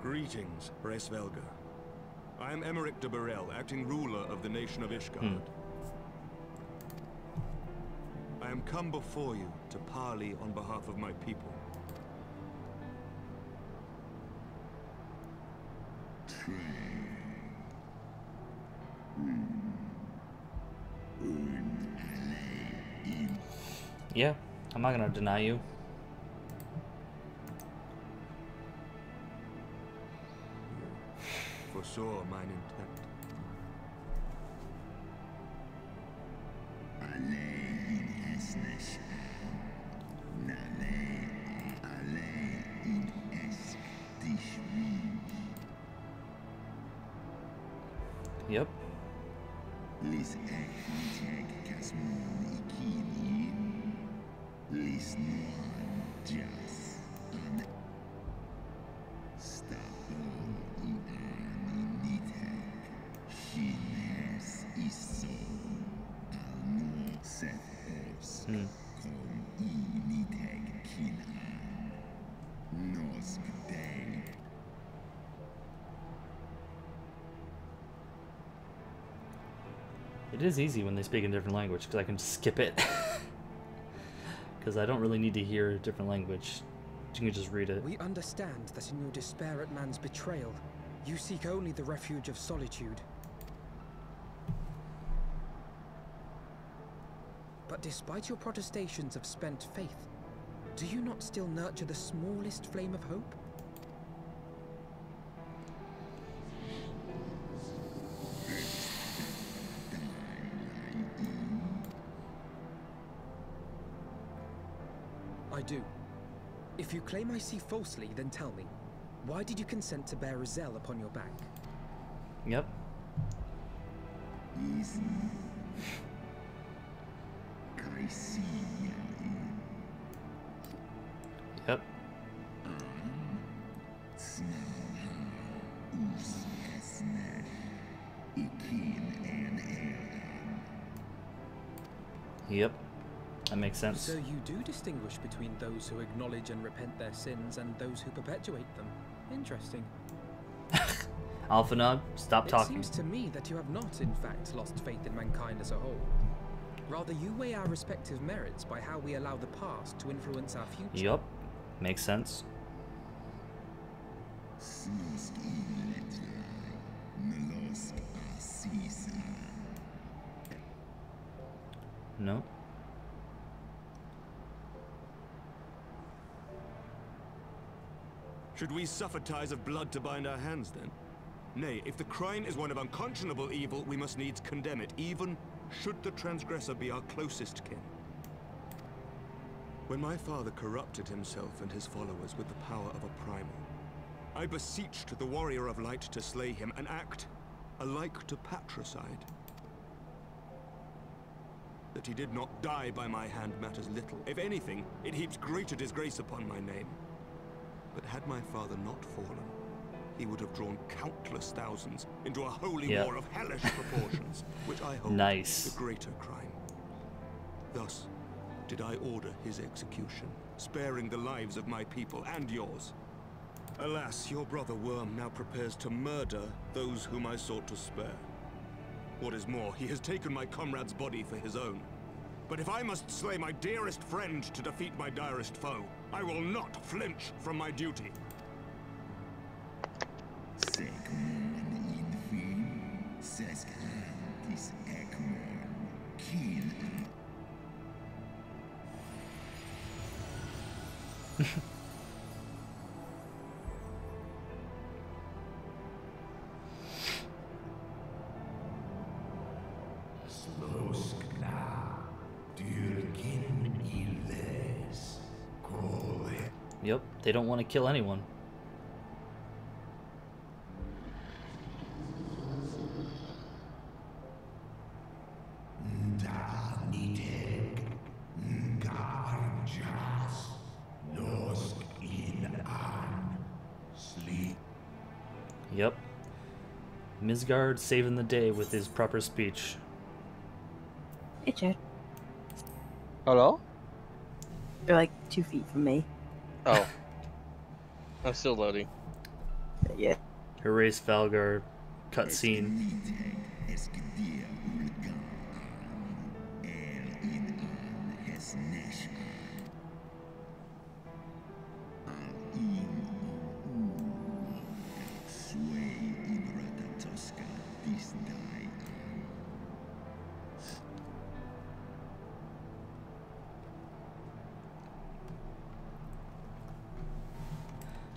Greetings, Resvelga. I am Emmerich de Burrell, acting ruler of the nation of Ishgard. I am come before you to parley on behalf of my people. Yeah, I'm not gonna deny you. Foresaw mine intent. Yep. It is easy when they speak in a different language because I can just skip it. Because I don't really need to hear a different language. You can just read it. We understand that in your despair at man's betrayal, you seek only the refuge of solitude. But despite your protestations of spent faith, do you not still nurture the smallest flame of hope? I do. If you claim I see falsely, then tell me, why did you consent to bear Rizel upon your back? Yep. Yep. Yep. That makes sense. So you do distinguish between those who acknowledge and repent their sins and those who perpetuate them. Interesting. Alphanog, stop talking. It seems to me that you have not, in fact, lost faith in mankind as a whole. Rather, you weigh our respective merits by how we allow the past to influence our future. Yup. Makes sense. No. Should we suffer ties of blood to bind our hands, then? Nay, if the crime is one of unconscionable evil, we must needs condemn it, even should the transgressor be our closest kin. When my father corrupted himself and his followers with the power of a primal, I beseeched the warrior of light to slay him, an act alike to patricide. That he did not die by my hand matters little. If anything, it heaps greater disgrace upon my name. But had my father not fallen, he would have drawn countless thousands into a holy war of hellish proportions, which I hold the greater crime. Thus did I order his execution, sparing the lives of my people and yours. Alas, your brother Worm now prepares to murder those whom I sought to spare. What is more, he has taken my comrade's body for his own. But if I must slay my dearest friend to defeat my direst foe, I will not flinch from my duty. Yep, they don't want to kill anyone. Yep. Misgard saving the day with his proper speech. Hey, Chad. Hello? You're like 2 feet from me. Oh. I'm still loading. Yeah. Erase Valgar cutscene.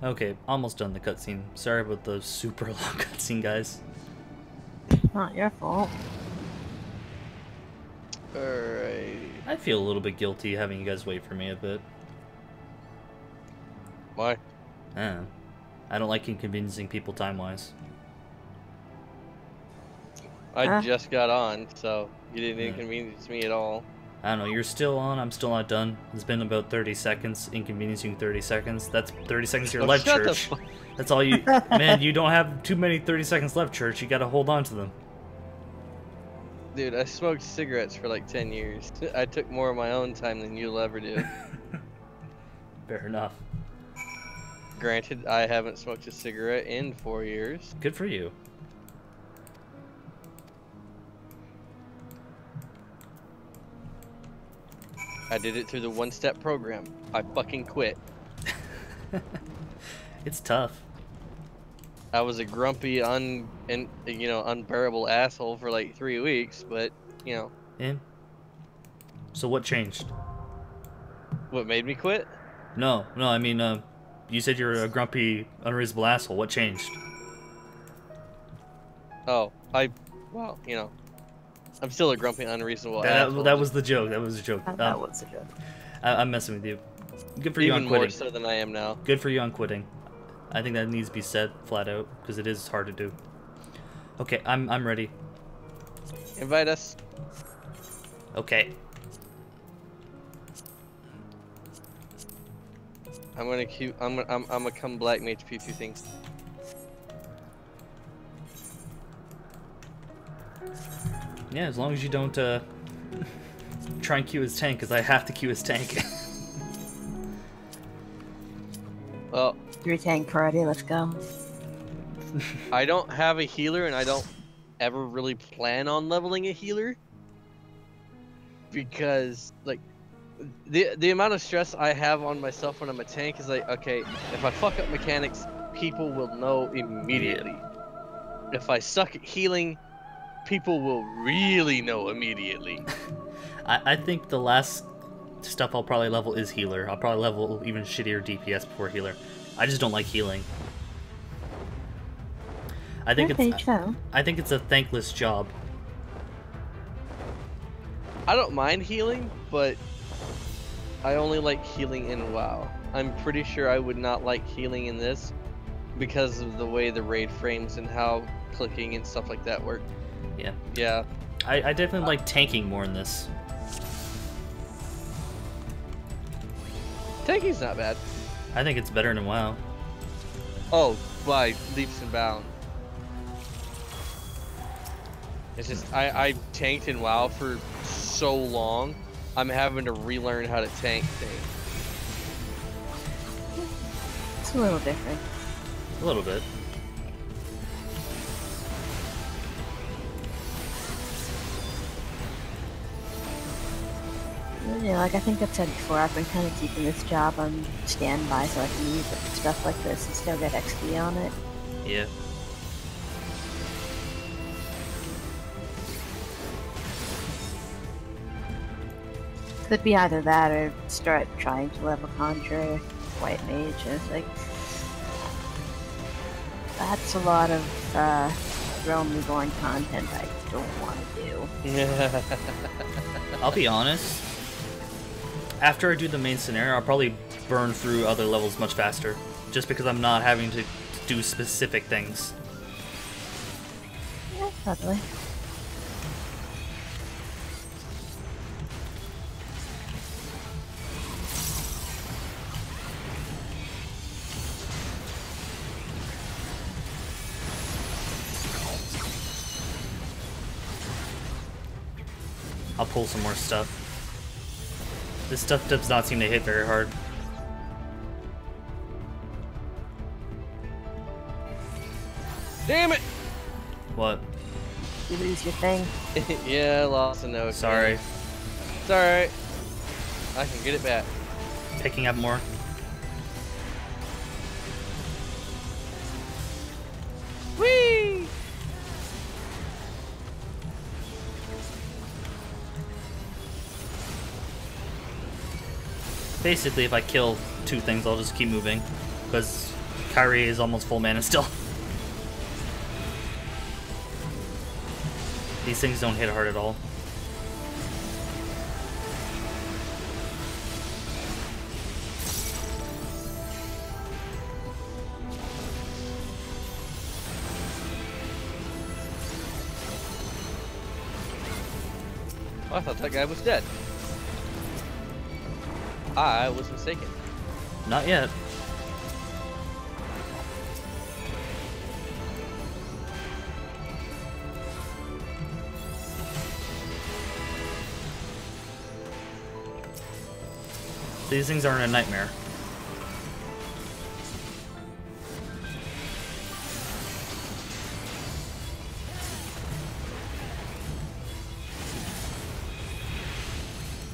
Okay, almost done the cutscene. Sorry about the super long cutscene, guys. Not your fault. Alright. I feel a little bit guilty having you guys wait for me a bit. Why? I don't like inconveniencing people time-wise. I just got on, so you didn't inconvenience me at all. I don't know, you're still on, I'm still not done. It's been about 30 seconds, inconveniencing 30 seconds. That's 30 seconds of your life, Church. That's all you... Man, you don't have too many 30 seconds left, Church. You gotta hold on to them. Dude, I smoked cigarettes for like 10 years. I took more of my own time than you'll ever do. Fair enough. Granted, I haven't smoked a cigarette in 4 years. Good for you. I did it through the one-step program. I fucking quit. It's tough. I was a grumpy, unbearable asshole for like 3 weeks, but, you know. Yeah. So what changed? What made me quit? No, I mean, you said you're a grumpy, unreasonable asshole. What changed? Oh, well, you know. I'm still a grumpy, unreasonable asshole. That was the joke. That was a joke. That was a joke. I'm messing with you. Good for you on Even quitting. more so than I am now. Good for you on quitting. I think that needs to be said flat out because it is hard to do. Okay, I'm ready. Invite us. Okay. I'm gonna come black mage PvP things. Yeah, as long as you don't try and queue his tank, because I have to queue his tank. Well, 3 tank party, let's go. I don't have a healer, and I don't ever really plan on leveling a healer because, like, the amount of stress I have on myself when I'm a tank is like, okay, if I fuck up mechanics, people will know immediately. If I suck at healing, people will really know immediately. I think the last stuff I'll probably level is healer. I'll probably level even shittier DPS before healer. I just don't like healing. I think it's a thankless job. I don't mind healing, but I only like healing in WoW. I'm pretty sure I would not like healing in this because of the way the raid frames and how clicking and stuff like that work. Yeah. Yeah. I definitely like tanking more in this. Tanking's not bad. I think it's better than WoW. Oh, by leaps and bounds. It's just I tanked in WoW for so long, I'm having to relearn how to tank things. It's a little different. A little bit. Yeah, like I think I've said before, I've been kind of keeping this job on standby so I can use it for stuff like this and still get XP on it. Yeah. Could be either that or start trying to level Conjure, White Mage, and it's like... That's a lot of Realm Reborn content I don't want to do. I'll be honest. After I do the main scenario, I'll probably burn through other levels much faster. Just because I'm not having to do specific things. Yeah, probably. I'll pull some more stuff. This stuff does not seem to hit very hard. Damn it! What? You lose your thing. Yeah, I lost a note. Sorry. It's alright. I can get it back. Picking up more. Whee! Basically, if I kill 2 things, I'll just keep moving. Because Kyrie is almost full mana still. These things don't hit hard at all. Oh, I thought that guy was dead. I was mistaken. Not yet. These things aren't a nightmare.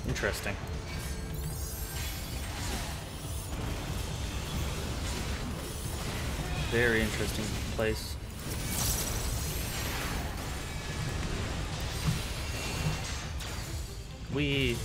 Interesting. Very interesting place. We.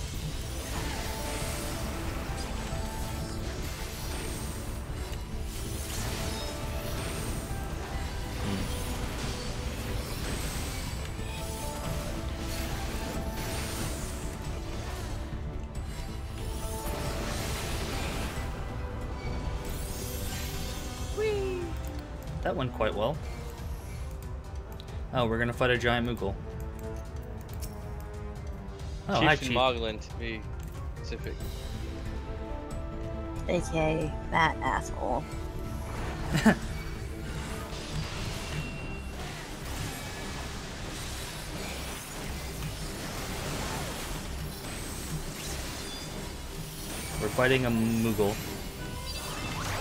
That went quite well. Oh, we're gonna fight a giant Moogle. Oh, hi, Chief Chief. Moglin, to be specific. AKA that asshole. We're fighting a Moogle.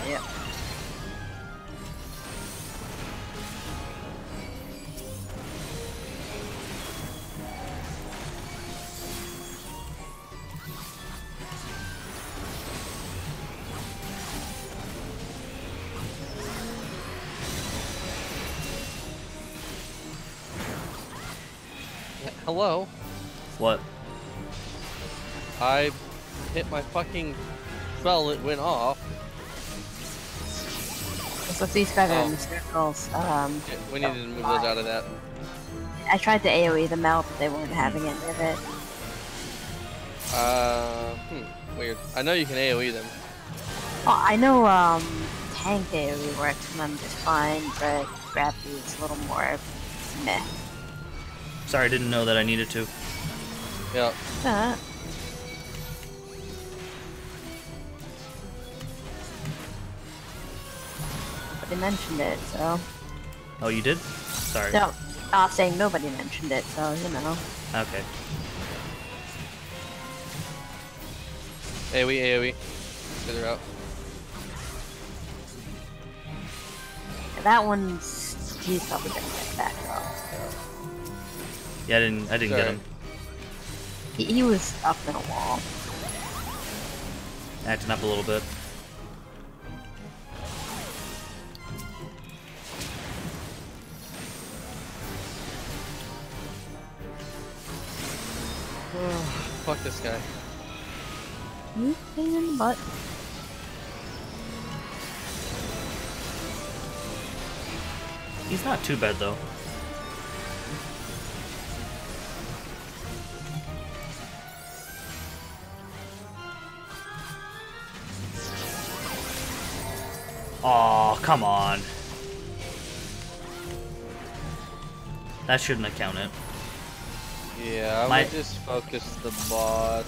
Yep. Hello? What? I hit my fucking spell, it went off. So if these guys are in the circles, Yeah, we needed to move those out of that. I tried to AoE them out, but they weren't having any of it. Weird. I know you can AoE them. Well, I know tank AoE works and I'm just fine, but gravity is a little more meh. Sorry, I didn't know that I needed to. Yeah. But they mentioned it, so... Oh, you did? Sorry. No, not saying nobody mentioned it, so, you know. Okay. AoE. Get her out. Yeah, that one's... he's probably gonna get back up. Yeah, I didn't get him. He was up in a wall. Acting up a little bit. Fuck this guy. You pain in the butt. He's not too bad though. Aw, come on. That shouldn't have counted. Yeah, I would just focus the boss.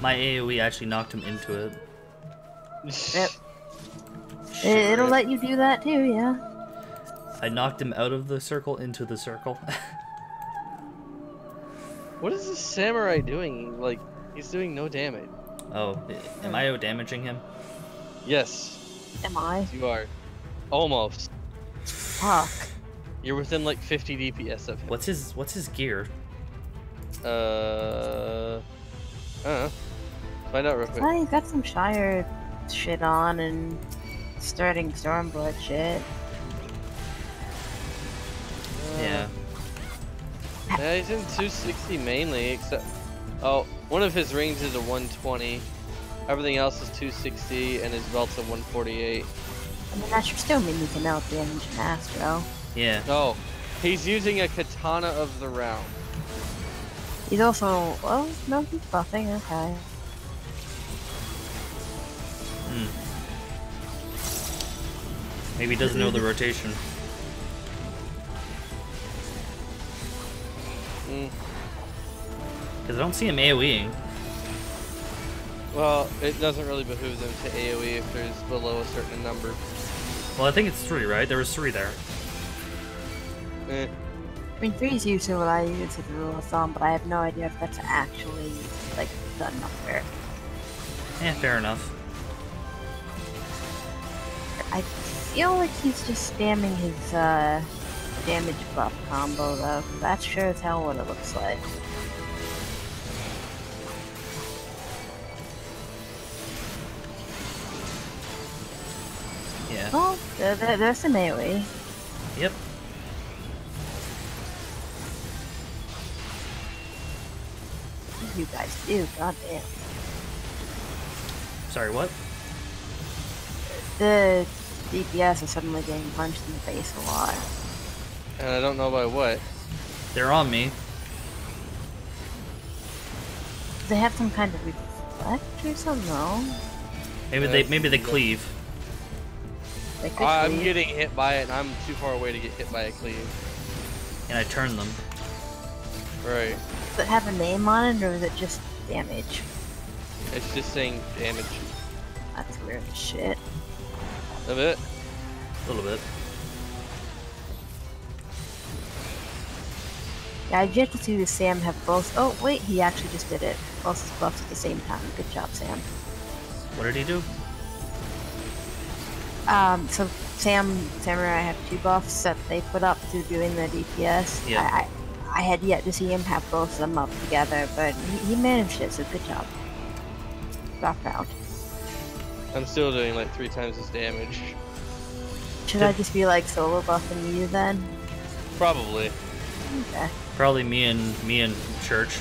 My AoE actually knocked him into it. Yep. It'll let you do that too, yeah. I knocked him out of the circle into the circle. What is this samurai doing? Like, he's doing no damage. Oh, am I out-damaging him? Yes. Am I? You are. Almost. Fuck. You're within like 50 DPS of him. What's his gear? I don't know. Find out real quick. Well, he's got some Shire shit on and starting Stormblood shit. Yeah. Yeah, he's in 260 mainly, except... Oh, one of his rings is a 120. Everything else is 260, and his belt's a 148. I mean, that should still mean you can out-damage an Astro. Yeah. No, he's using a katana of the round. He's also... well, no, he's buffing, okay. Maybe he doesn't know the rotation. Because I don't see him AoEing. Well, it doesn't really behoove them to AoE if there's below a certain number. Well, I think it's 3, right? There was 3 there. Eh. I mean, 3 is usually what I use as a rule of thumb, but I have no idea if that's actually, like, the number. Yeah, fair enough. I feel like he's just spamming his, damage buff combo, though. That's sure as hell what it looks like. Yeah. Oh, there's some AoE. Yep. What do you guys do? Goddamn. Sorry, what? The DPS is suddenly getting punched in the face a lot. And I don't know by what. They're on me. Do they have some kind of reflect or something? No. Maybe they cleave. They could I'm cleave. getting hit by it, and I'm too far away to get hit by a cleave. And I turn them. Right. Does it have a name on it, or is it just damage? It's just saying damage. That's weird as shit. A bit. A little bit. Yeah, I've yet to see Sam have both. Oh, wait, he actually just did it. Both his buffs at the same time. Good job, Sam. What did he do? So Samurai have 2 buffs that they put up through doing the DPS. Yeah. I had yet to see him have both of them up together, but he managed it, so good job. Got proud. I'm still doing like 3 times his damage. Should I just be like solo buffing you then? Probably. Okay. Probably me and Church.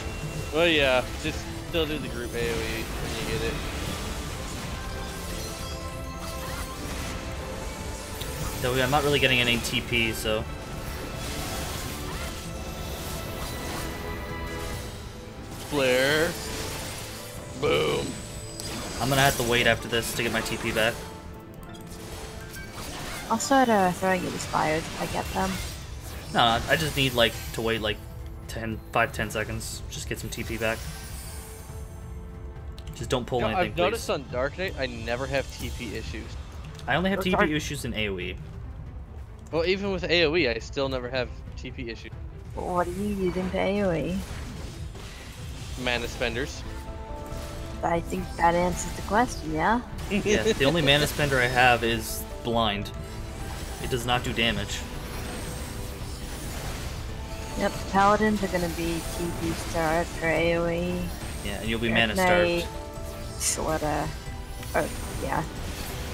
Well, yeah. Just still do the group AoE when you get it. Though I'm not really getting any TP, so. Flare. Boom. I'm gonna have to wait after this to get my TP back. I'll start throwing you the spires if I get them. No, I just need like to wait like 5-10 seconds. Just get some TP back. Just don't pull anything, I've noticed on Dark Knight, I never have TP issues. I only have TP issues in AoE. Well, even with AoE, I still never have TP issues. What are you using to AoE? Mana spenders. I think that answers the question, yeah? Yeah, the only mana spender I have is blind. It does not do damage. Yep, paladins are gonna be TP start for AoE. Yeah, and you'll be Dark mana starved. Knight, sorta. Oh, yeah.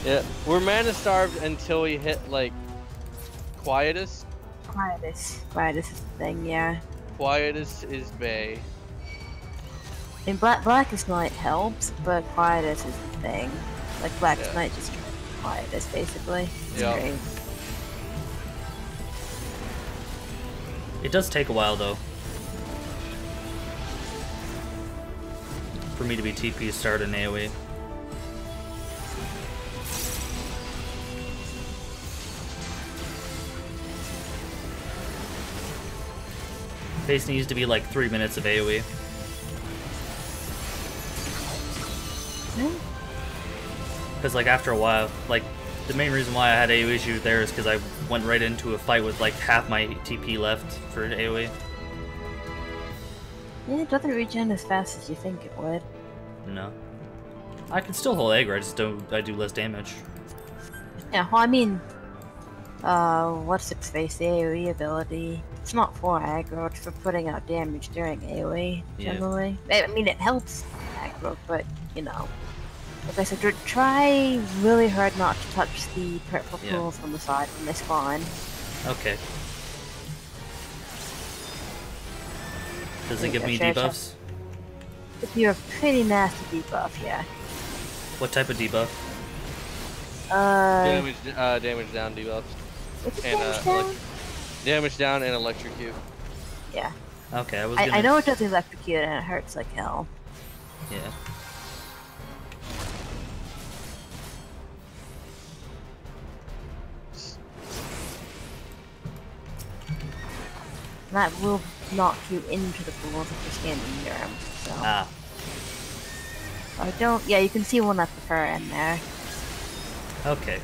Yeah, we're mana starved until we hit like Quietus. Quietus is the thing, yeah. Quietus is Bay. And Blackest Night helps, but Quietus is the thing. Like Blackest Night just Quietus basically. It's great. It does take a while though. For me to be TP start in AoE. Base needs to be like 3 minutes of AoE. Because like after a while, like the main reason why I had AoE issues there is because I went right into a fight with like half my TP left for AoE. Yeah, it doesn't regen as fast as you think it would. No. I can still hold aggro, I do less damage. Yeah, well I mean, what's its face, the AoE ability. It's not for aggro, it's for putting out damage during AoE, generally. I mean, it helps aggro, but, you know. Like I said, try really hard not to touch the purple pools on the side when they spawn. Okay. Does it give me debuffs? If you're a pretty nasty debuff, yeah. What type of debuff? Damage down debuffs. What's And damage down? damage down and electrocute. Yeah. Okay, I know it does electrocute and it hurts like hell. Yeah. That will knock you into the pools if you're standing near them. So. Ah. I don't. Yeah, you can see one at the far end there. Okay.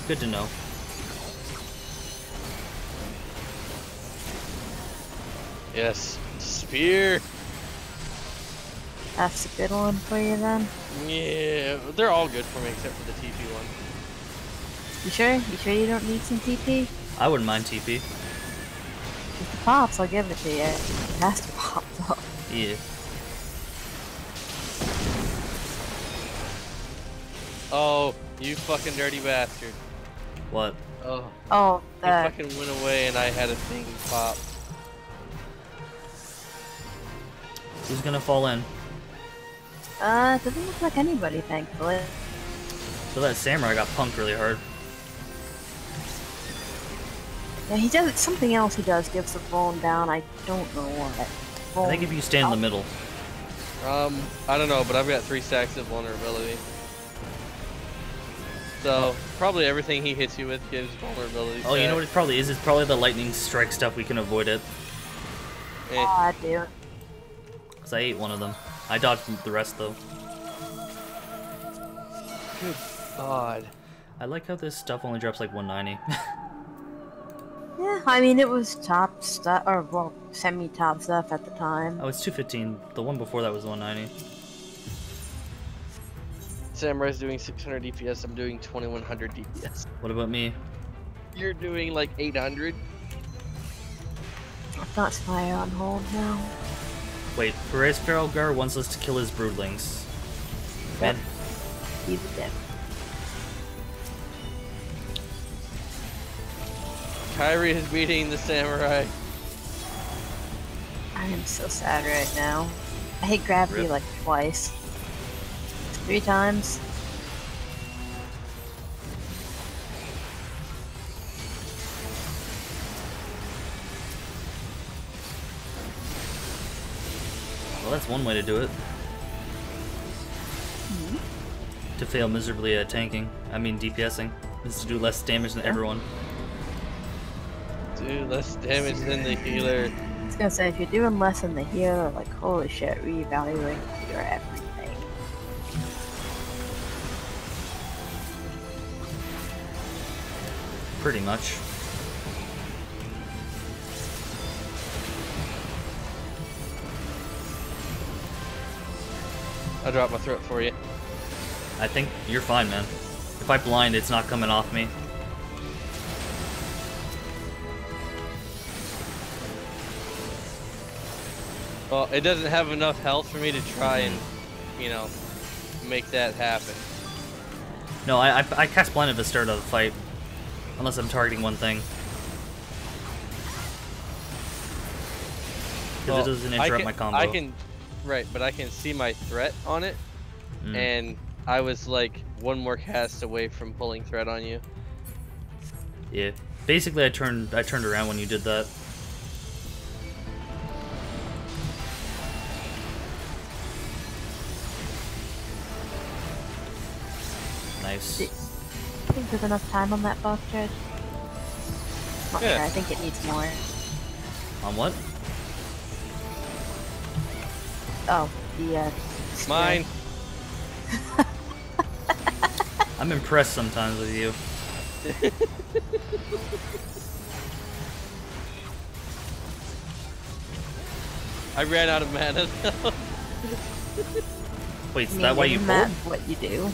Good to know. Yes. Spear. That's a good one for you then. Yeah, they're all good for me except for the TP one. You sure? You sure you don't need some TP? I wouldn't mind TP. If it pops, I'll give it to you. It has to pop though. Yeah. Oh, you fucking dirty bastard. What? Oh. Oh, you fucking went away and I had a thing pop. Who's gonna fall in? It doesn't look like anybody, thankfully. So that samurai got punked really hard. Yeah, he does something else. He does gives the phone down. I don't know what. I think if you stand in the middle. I don't know, but I've got 3 stacks of vulnerability. So probably everything he hits you with gives vulnerability. Oh, you know what it probably is? It's probably the lightning strike stuff. We can avoid it. Eh. Oh, I do. Because I ate one of them. I dodged the rest, though. Good God. I like how this stuff only drops like 190. Yeah, I mean, it was top stuff, or, well, semi-top stuff at the time. Oh, it's 215. The one before that was 190. Samurai's doing 600 DPS, I'm doing 2100 DPS. What about me? You're doing like 800? I've got Spire on hold now. Wait, Perez Feralgar wants us to kill his broodlings. Man. He's dead. Kyrie is beating the Samurai. I am so sad right now. I hit gravity Rip. like twice. 3 times. Well, that's one way to do it. To fail miserably at tanking. I mean DPSing. Is to do less damage than everyone. Do less damage than the healer. I was gonna say, if you're doing less than the healer, like, holy shit, reevaluate your everything. Pretty much. I'll drop my throat for you. I think you're fine, man. If I blind, it's not coming off me. Well, it doesn't have enough health for me to try and, you know, make that happen. No, I cast blind at the start of the fight. Unless I'm targeting one thing. Because it doesn't interrupt my combo. I can, right, but I can see my threat on it, and I was like one more cast away from pulling threat on you. Yeah. Basically, I turned around when you did that. Nice. I think there's enough time on that buff, Judge. Not Yeah. sure, I think it needs more. On what? Oh, the, Mine. I'm impressed sometimes with you. I ran out of mana. Wait, is that why you pulled? What you do?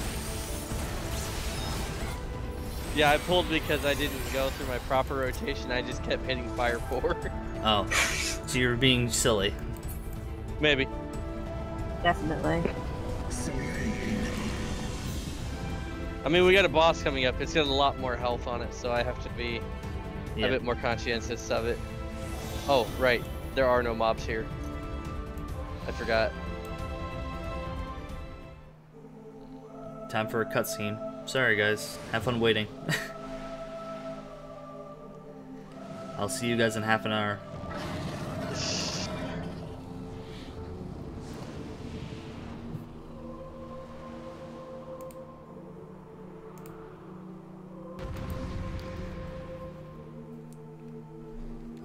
Yeah, I pulled because I didn't go through my proper rotation. I just kept hitting fire 4. Oh, so you're being silly. Maybe. Definitely. I mean, we got a boss coming up. It's got a lot more health on it, so I have to be a bit more conscientious of it. Oh, right. There are no mobs here. I forgot. Time for a cutscene. Sorry, guys. Have fun waiting. I'll see you guys in half an hour.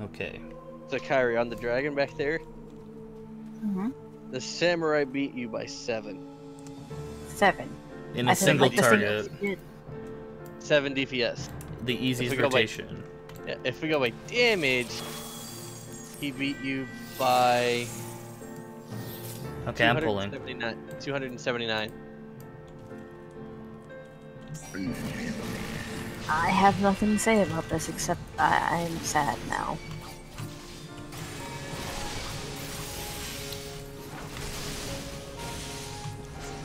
Okay. So, Kyrie, on the dragon back there, the samurai beat you by 7. 7. In a single target. 7 DPS. The easiest rotation. Yeah, if we go by damage, he beat you by... Okay, I'm pulling. 279. I have nothing to say about this except I'm sad now.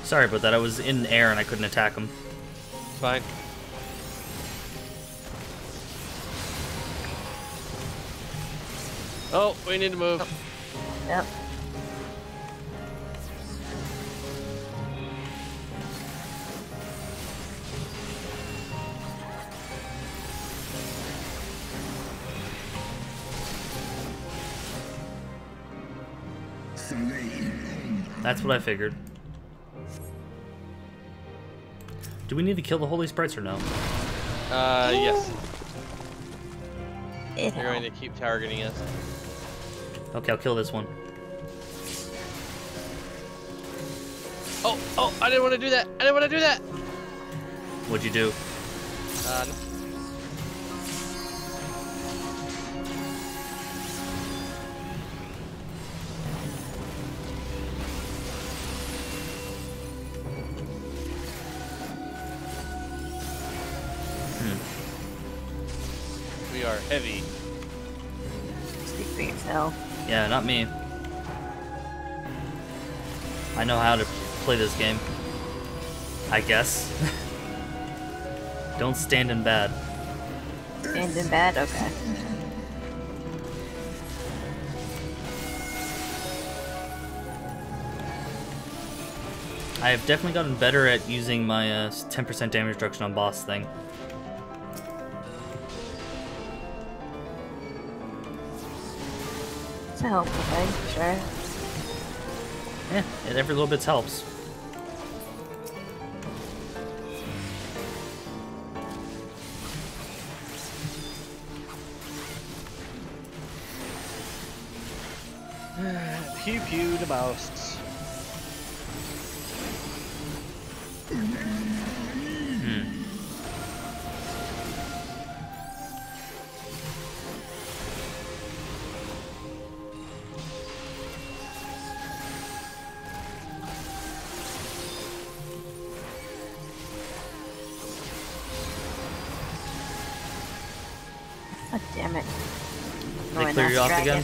Sorry about that. I was in air and I couldn't attack him. It's fine. Oh, we need to move. Yep. That's what I figured. Do we need to kill the holy sprites or no? Yes. It They're going to keep targeting us. Okay, I'll kill this one. Oh, I didn't want to do that. I didn't want to do that. What'd you do? We are heavy. Speak for yourself. Yeah, not me. I know how to play this game. I guess. Don't stand in bad. Stand in bad? Okay. I have definitely gotten better at using my 10% damage reduction on boss thing. It's a helpful thing, sure. Yeah, every little bit helps. Pew pew the mouse. God damn it. They clear you off again?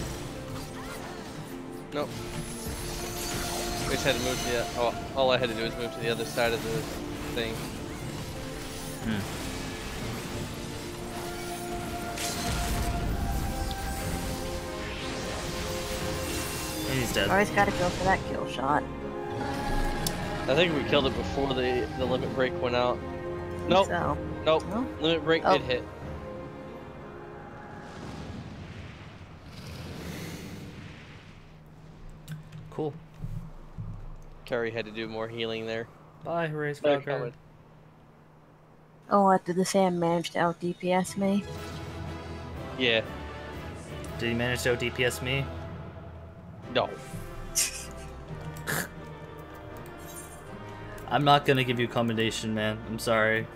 Nope. We just had to move to the. Oh, all I had to do was move to the other side of the thing. And he's dead. Always gotta go for that kill shot. I think we killed it before the limit break went out. Nope. So. Nope. No? Limit break did hit. Cool. Carrie had to do more healing there. Bye, Hoorays They're Valkyrie. coming. Oh, what, did the Sam manage to out DPS me? Yeah. Did he manage to out DPS me? No. I'm not gonna give you a commendation, man. I'm sorry.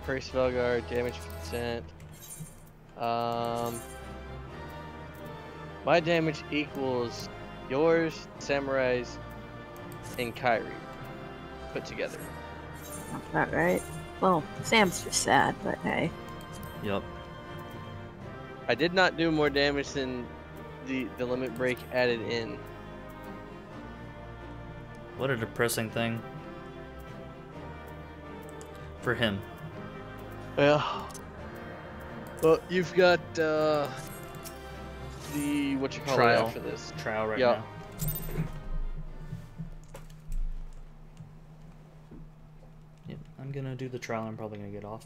Priest Velgar, damage percent. My damage equals yours, Samurai's, and Kyrie put together. That's about right. Well, Sam's just sad, but hey. Yup. I did not do more damage than the limit break added in. What a depressing thing. For him. Yeah. Well, you've got the what you call Trial. it after this Trial right yeah. now. Yep, I'm gonna do the trial. I'm probably gonna get off.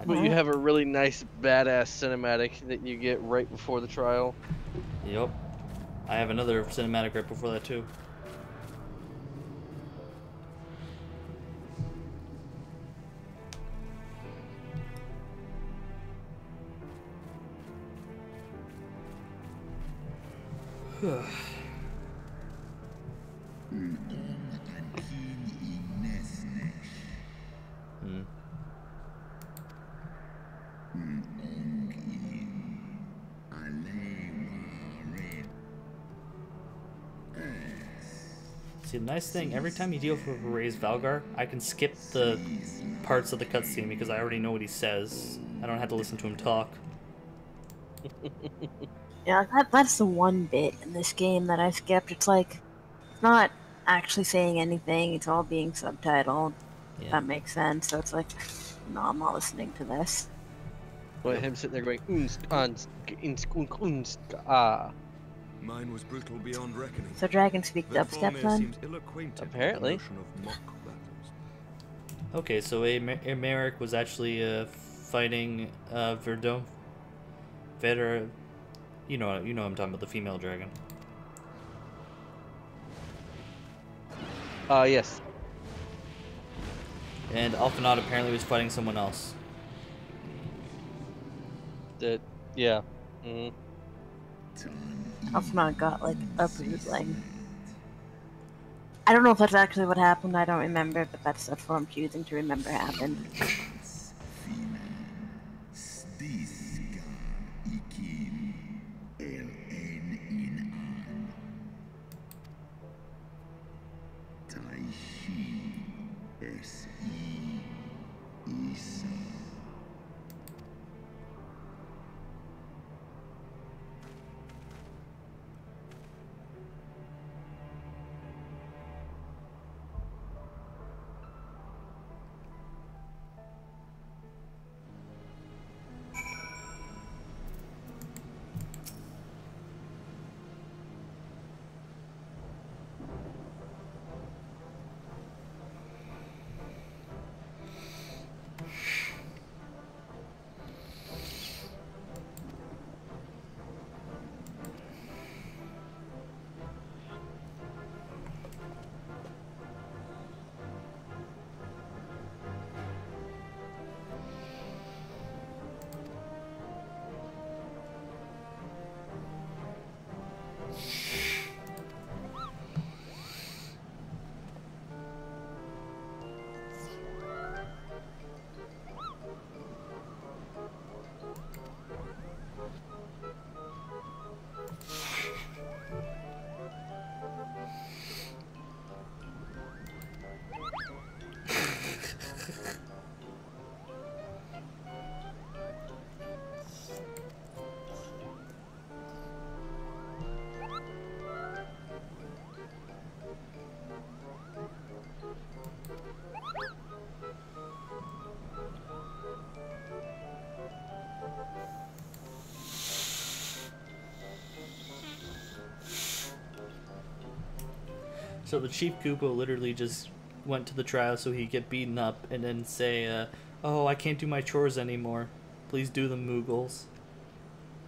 But you have a really nice, badass cinematic that you get right before the trial. Yep. I have another cinematic right before that too. See, the nice thing, every time you deal with Hoorays Valgar, I can skip the parts of the cutscene because I already know what he says. I don't have to listen to him talk. Yeah, that's the one bit in this game that I skipped. It's like, it's not actually saying anything, it's all being subtitled. Yeah. That makes sense. So it's like, no, I'm not listening to this. But him sitting there going, ah. Mine was brutal beyond reckoning. So Dragon speak Their dubstep Faulkner then? seems ill-acquainted with the Apparently. notion of mock battles. Okay, so Emeric was actually fighting Verdun. You know what I'm talking about, the female dragon. Yes. And Alphinaud apparently was fighting someone else. Yeah. Mm-hmm. Alphinaud got like a broodling. I don't know if that's actually what happened. I don't remember, but that's what I'm choosing to remember happened. So the Chief Koopa literally just went to the trial so he'd get beaten up and then say, oh, I can't do my chores anymore. Please do them, Moogles.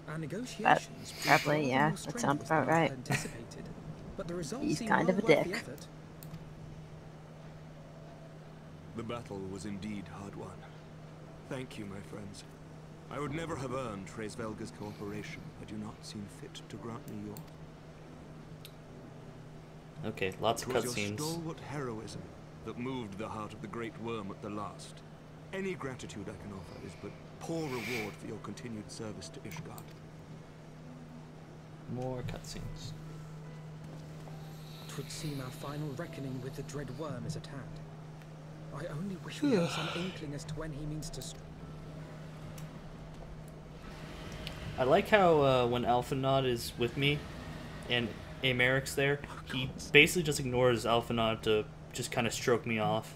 Our negotiations Probably, yeah. That sounds about right. But the results He's seem kind well of a worth the dick. effort. The battle was indeed hard won. Thank you, my friends. I would never have earned Hraesvelga's cooperation had you not seen fit to grant me yours. Okay, lots of It was your cutscenes. stalwart heroism that moved the heart of the Great Worm at the last. Any gratitude I can offer is but poor reward for your continued service to Ishgard. More cutscenes. 'Twould seem our final reckoning with the dread worm is at hand. I only wish we had some inkling as to when he means to. I like how when Alphinaud is with me and Amaric's there, he basically just ignores Alphinaud to just kind of stroke me off.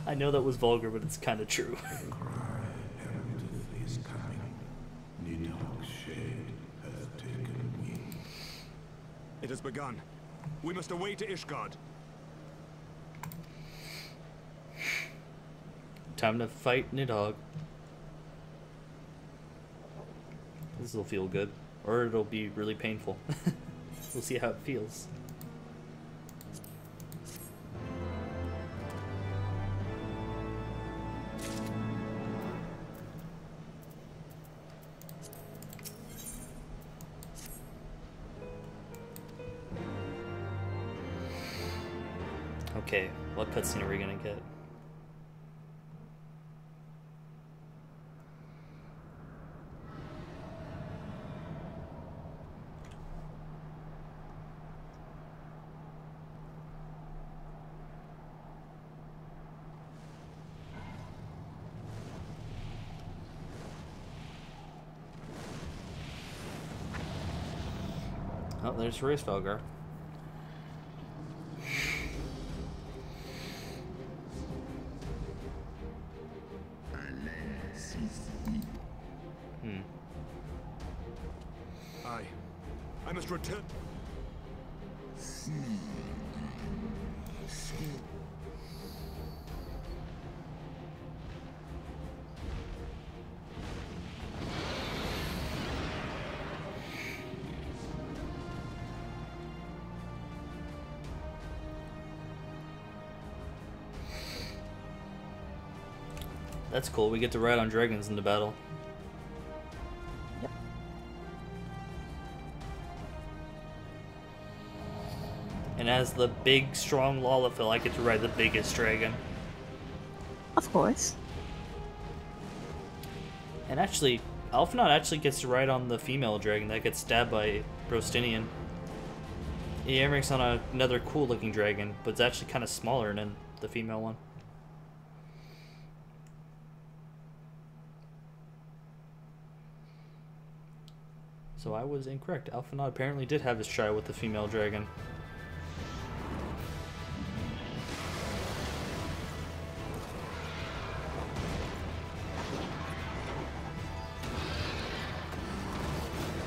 I know that was vulgar, but it's kind of true. It has begun. We must away to Ishgard. Time to fight Nidhogg. This will feel good. Or it'll be really painful. We'll see how it feels. Okay, what cutscene are we gonna get? Oh, there's Hraesvelgar. I must return. That's cool. We get to ride on dragons in the battle. Yep. And as the big, strong Lalafell, I get to ride the biggest dragon. Of course. And actually, Alphinaud actually gets to ride on the female dragon that gets stabbed by Brostinian. Emeric's on another cool-looking dragon, but it's actually kind of smaller than the female one. So I was incorrect. Alphinaud apparently did have his try with the female dragon.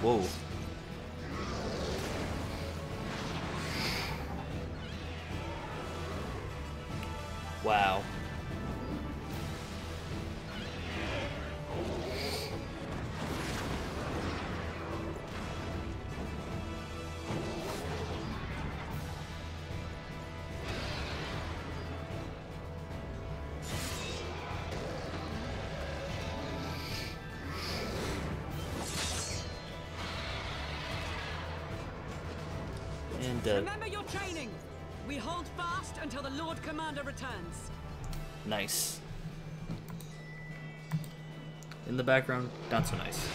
Whoa. Wow. And remember your training. We hold fast until the Lord Commander returns. Nice. In the background, not so nice.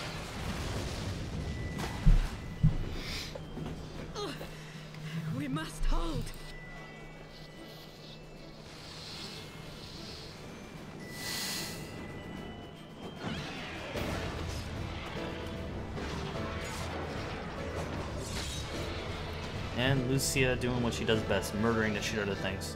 We must hold. And Lucia doing what she does best, murdering the shit out of things.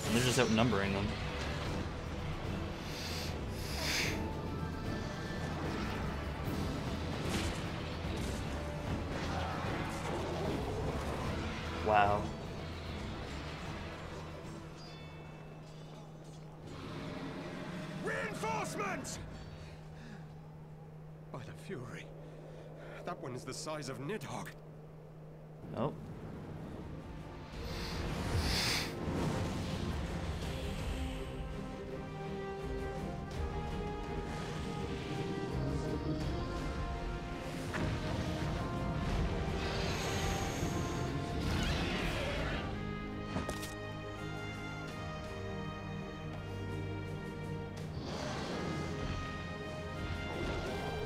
And they're just outnumbering them. Wow. Reinforcements! By the Fury. That one is the size of Nidhogg. Oh.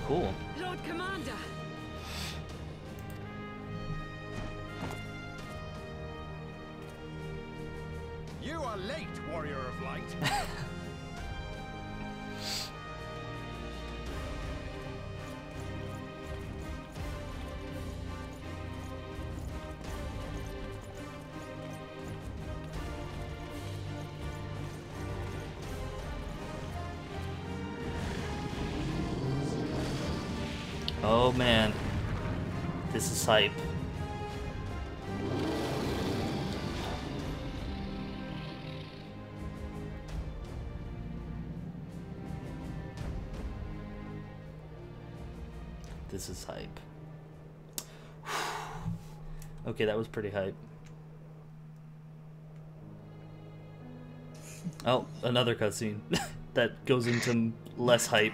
Cool. Lord Commander. You are late, Warrior of Light. Oh man. This is hype. This is hype. Okay, that was pretty hype. Oh, another cutscene that goes into less hype.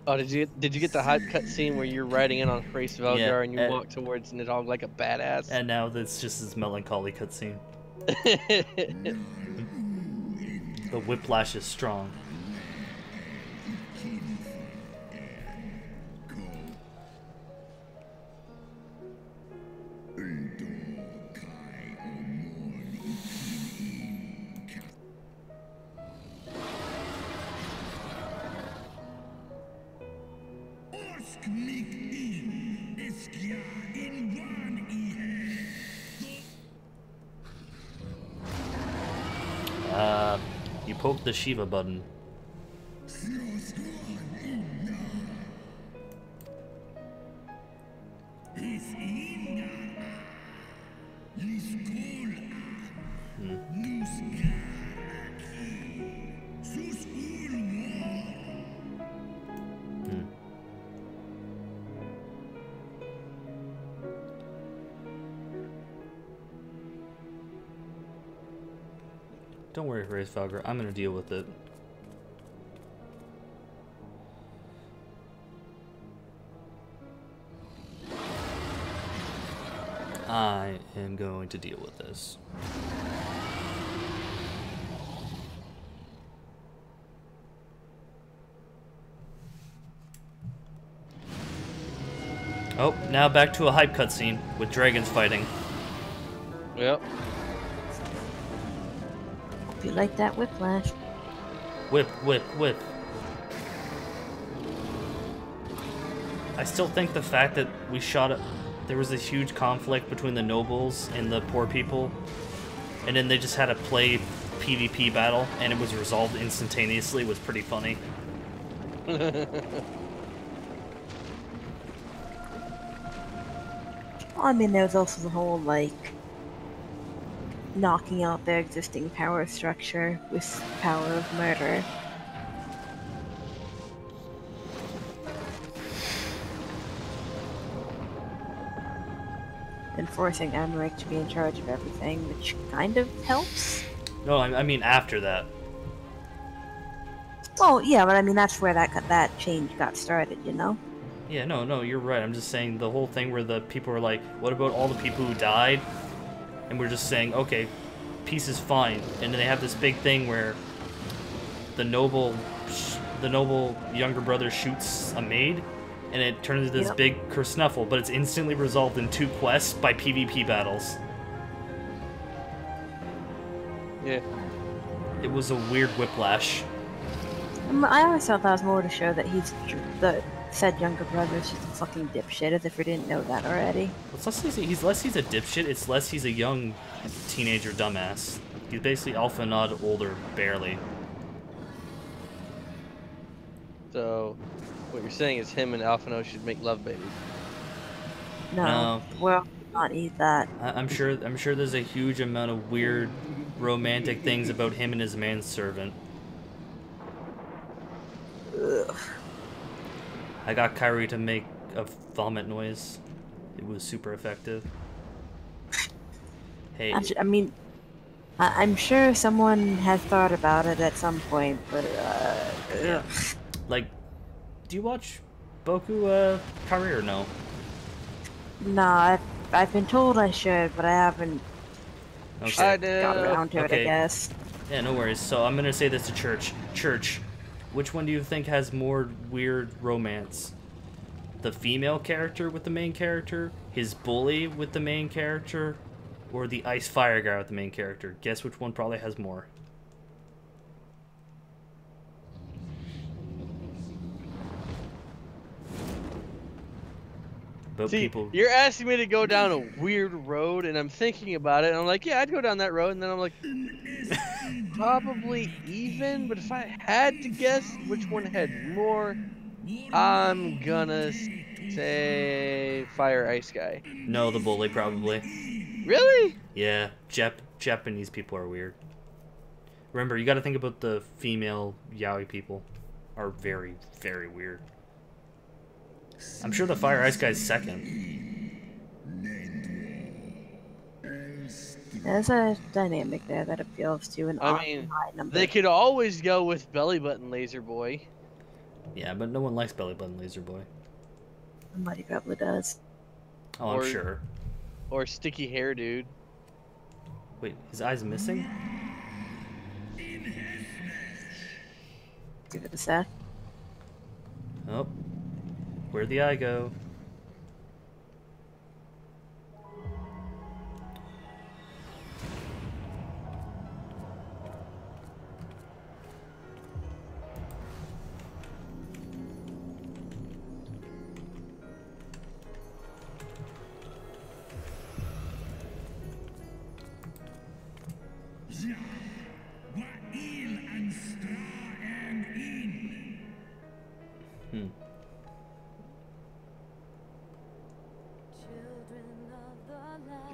Oh, did you get the hype cutscene where you're riding in on Thrace Velgar Yeah, and you walk towards Nidhogg like a badass? And now that's just this melancholy cutscene. The whiplash is strong. You poke the Shiva button. Don't worry, Race Falger. I'm gonna deal with it. I am going to deal with this. Oh, now back to a hype cutscene with dragons fighting. Yep. You like that whiplash? Whip, whip, whip. I still think the fact that we shot it, there was this huge conflict between the nobles and the poor people, and then they just had to play PvP battle, and it was resolved instantaneously, was pretty funny. I mean, there's also the whole, like, knocking out their existing power structure with power of murder. And forcing Emmerich to be in charge of everything, which kind of helps. No, I mean after that. Well, yeah, but I mean, that's where that change got started, you know? Yeah, no, you're right. I'm just saying the whole thing where the people were like, what about all the people who died? And we're just saying, okay, peace is fine. And then they have this big thing where the noble younger brother shoots a maid, and it turns into this big kersnuffle, but it's instantly resolved in 2 quests by PvP battles. Yeah. It was a weird whiplash. I always thought that was more to show that the said younger brother is just a fucking dipshit, as if we didn't know that already. It's less he's a dipshit, it's less he's a young teenager dumbass. He's basically Alpha Nod older, barely. So, what you're saying is him and Alphino should make love babies. No, well, not eat that. I'm sure there's a huge amount of weird romantic things about him and his manservant. Ugh. I got Kyrie to make a vomit noise. It was super effective. Hey. Actually, I mean, I'm sure someone has thought about it at some point, but yeah. Like, do you watch Boku Kyrie or no? Nah, I've been told I should, but I haven't. Okay. I do. Got around to it, I guess. Yeah, no worries. So I'm gonna say this to Church. Church, which one do you think has more weird romance? The female character with the main character, his bully with the main character, or the ice fire guy with the main character? Guess which one probably has more. About See, people. you're asking me to go down a weird road, and I'm thinking about it, and I'm like, yeah, I'd go down that road, and then I'm like, probably even, but if I had to guess which one had more, I'm gonna say Fire Ice Guy. No, the bully probably. Really? Yeah, Japanese people are weird. Remember, you got to think about the female yaoi people are very, very weird. I'm sure the Fire Ice Guy's second. There's a dynamic there that appeals to an high number. They could always go with Belly Button Laser Boy. Yeah, but no one likes Belly Button Laser Boy. Somebody probably does. Oh, I'm sure. Or Sticky Hair Dude. Wait, his eye's missing? Give it a sec. Oh. Where'd the eye go?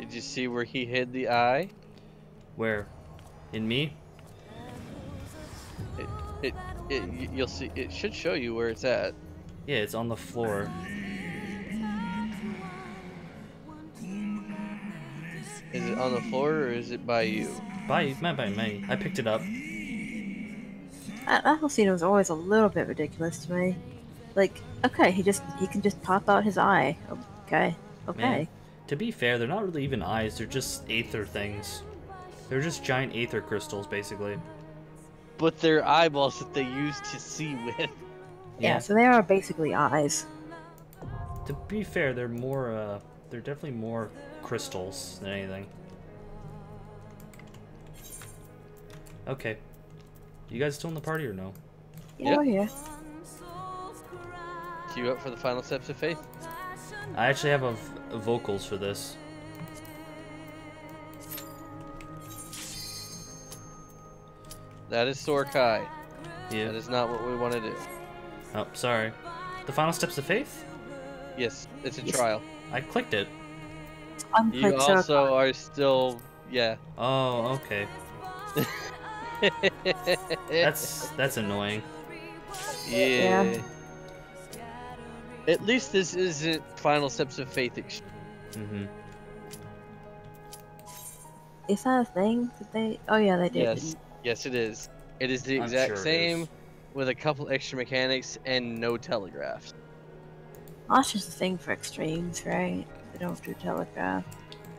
Did you see where he hid the eye? Where? In me? You'll see. It should show you where it's at. Yeah, it's on the floor. Is it on the floor or is it by you? Not by me. I picked it up. That whole scene was always a little bit ridiculous to me. Like, okay, he can just pop out his eye. Okay. Man, to be fair, they're not really even eyes, they're just aether things. They're just giant aether crystals, basically. But they're eyeballs that they use to see with. Yeah, so they are basically eyes. To be fair, they're more, they're definitely more crystals than anything. Okay. You guys still in the party or no? Yeah, we're here. Queue up for the final steps of faith. I actually have vocals for this. That is Sorkai. Yeah. That is not what we want to do. Oh, sorry. The final steps of faith? Yes, it's a trial. I clicked it. You also are still, yeah. Oh, okay. That's annoying. Yeah. At least this isn't final steps of faith. Is that a thing? Did they? Oh yeah, they did. Yes, yes, it is. It is the exact same, with a couple extra mechanics and no telegraph. That's just a thing for extremes, right? They don't do telegraph.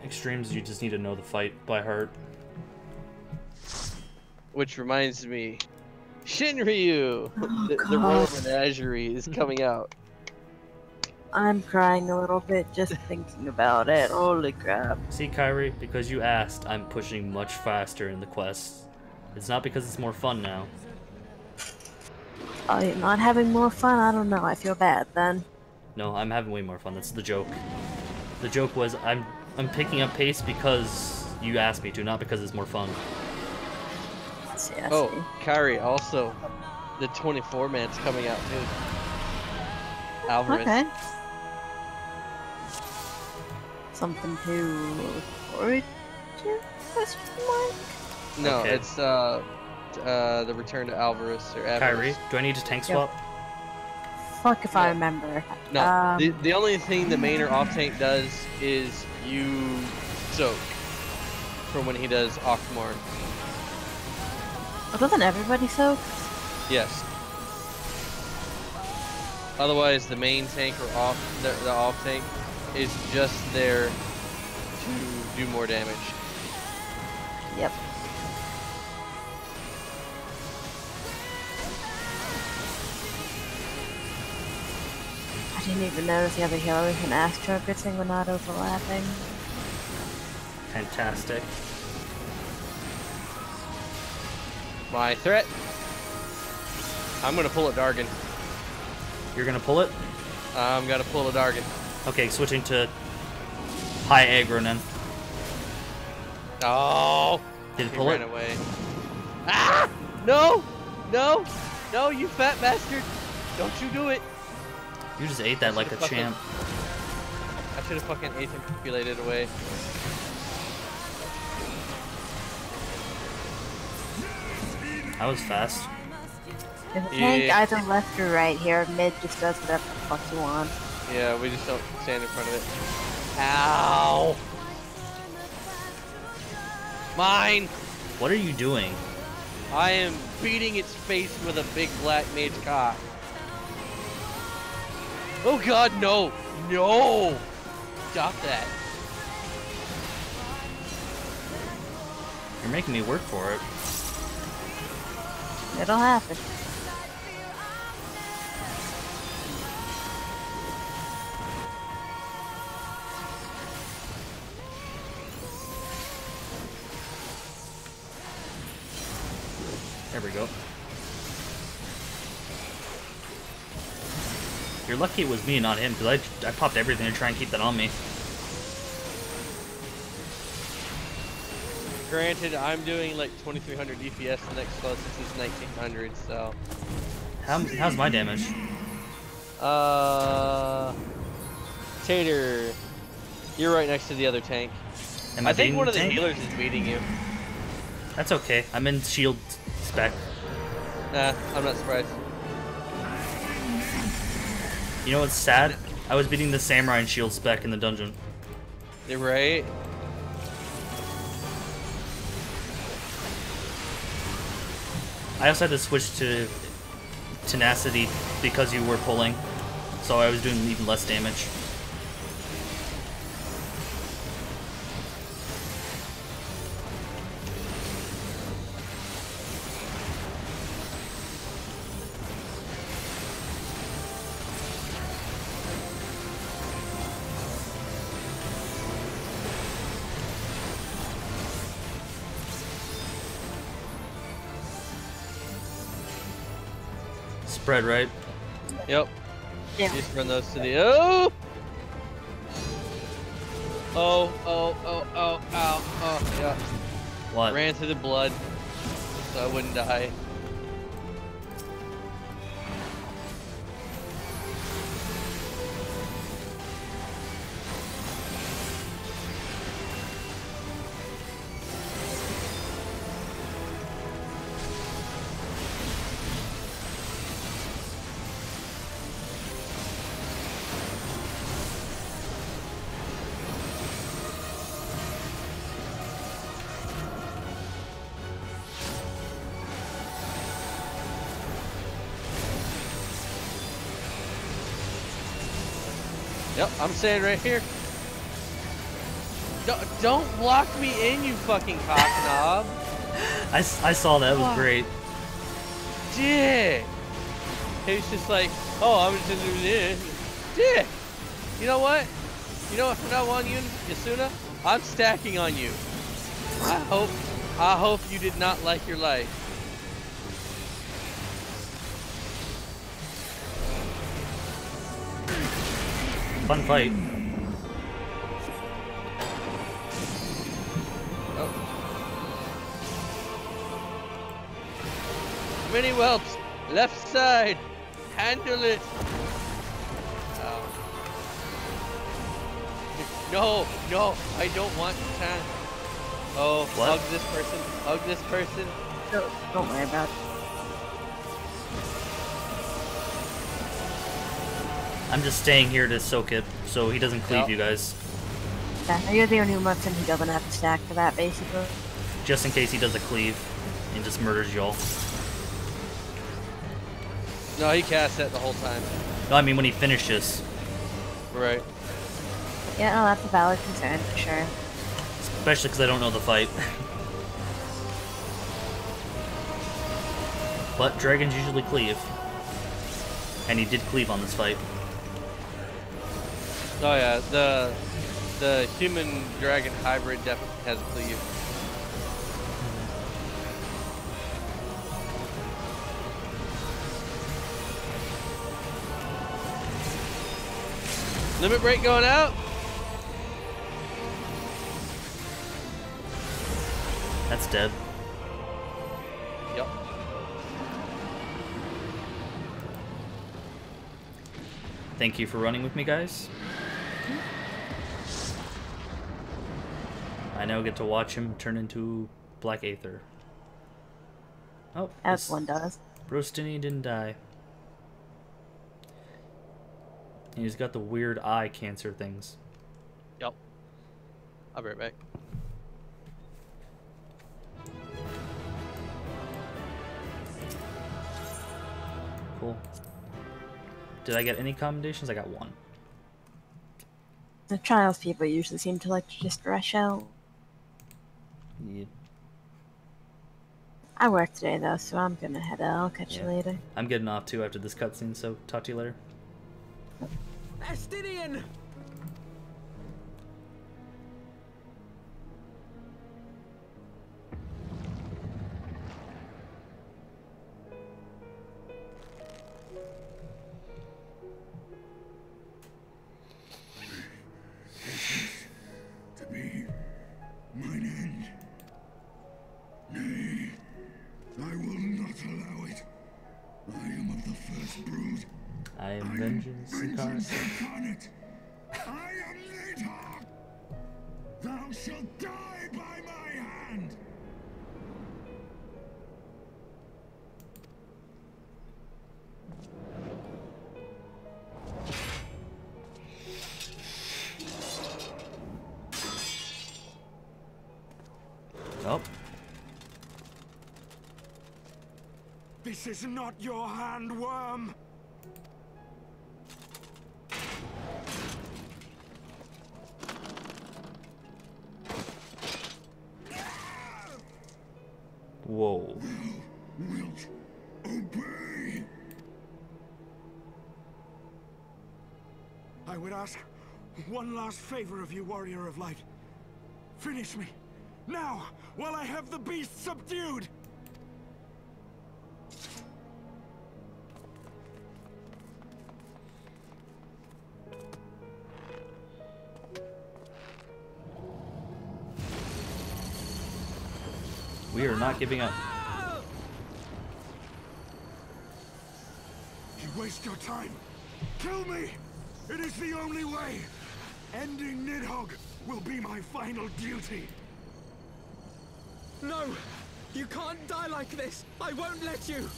Extremes, you just need to know the fight by heart. Which reminds me, Shinryu, the God. Royal Menagerie is coming out. I'm crying a little bit just thinking about it. Holy crap. See, Kyrie, because you asked, I'm pushing much faster in the quests. It's not because it's more fun now. Oh, you're not having more fun? I don't know. I feel bad then. No, I'm having way more fun. That's the joke. The joke was I'm picking up pace because you asked me to, not because it's more fun. Oh, Kyrie, also, the 24-man's coming out too. Alvarez. Okay. Something to look forward to? Question mark? No, Okay. it's the return to Alvarez or Alvarez. Kyrie, do I need to tank swap? Fuck if I remember. No, the only thing the main or off tank does is you soak from when he does Ockmorn. Oh, doesn't everybody soak? Yes. Otherwise, the main tank or the off tank is just there to do more damage. Yep. I didn't even notice the other healers and Astro Gritzing were not overlapping. Fantastic. My threat. I'm gonna pull a Dargon. You're gonna pull it? I'm gonna pull a Dargon. Okay, switching to high aggro then. Oh! Did it He pull ran it? away. Ah! No! No! No, you fat bastard! Don't you do it! You just ate that like a champ. I should have fucking manipulated away. That was fast. If a tank either left or right here, mid just does whatever the fuck you want. Yeah, we just don't stand in front of it. Ow! Mine! What are you doing? I am beating its face with a big black mage cock. Oh god, no! No! Stop that. You're making me work for it. It'll happen. There we go. You're lucky it was me, not him, because I popped everything to try and keep that on me. Granted, I'm doing like 2300 DPS, the next closest is 1900, so... How's my damage? Tater, you're right next to the other tank. I think beating one the of the tank? healers is beating you. That's okay. I'm in shield spec. Nah, I'm not surprised. You know what's sad? I was beating the samurai in shield spec in the dungeon. You're right. I also had to switch to tenacity because you were pulling, so I was doing even less damage. Spread, right? Yep. Yeah. Just run those to the oh! Oh, yeah. What? Ran through the blood so I wouldn't die. Yep, I'm staying right here. Don't block me in, you fucking cocknob. I saw that. It was great. Dick. He's just like, oh, I'm just gonna do this. Dick. You know what? You know what? From now on, Yasuna, I'm stacking on you. I hope you did not like your life. Fun fight. Oh. Mini whelps, left side, handle it. Oh. No, I don't want to. Oh, what? Hug this person. Don't worry about it. I'm just staying here to soak it so he doesn't cleave you guys. Yeah, you're the only person who doesn't have to stack for that, basically. Just in case he does a cleave and just murders y'all. No, he casts that the whole time. No, I mean when he finishes. Right. Yeah, no, that's a valid concern for sure. Especially because I don't know the fight. But dragons usually cleave. And he did cleave on this fight. Oh yeah, the human dragon hybrid definitely has a cleave. Limit break going out. That's dead. Yep. Thank you for running with me, guys. I now get to watch him turn into Black Aether. Oh, as one does. Brostini didn't die. And he's got the weird eye cancer things. Yep. I'll be right back. Cool. Did I get any commendations? I got one. The trials people usually seem to like to just rush out. Yeah. I work today though, so I'm gonna head out. I'll catch you later. I'm getting off too after this cutscene, so talk to you later. Estinian! To be mine end. Nay, I will not allow it. I am of the first brood. I am vengeance incarnate. incarnate. I am Neidhogg. Thou shalt die. Oh. This is not your hand, worm! Whoa. Wilt obey? I would ask one last favor of you, warrior of light. Finish me, now, while I have the beast subdued! We are not giving up. You waste your time. Kill me! It is the only way! Ending Nidhogg will be my final duty! No! You can't die like this! I won't let you!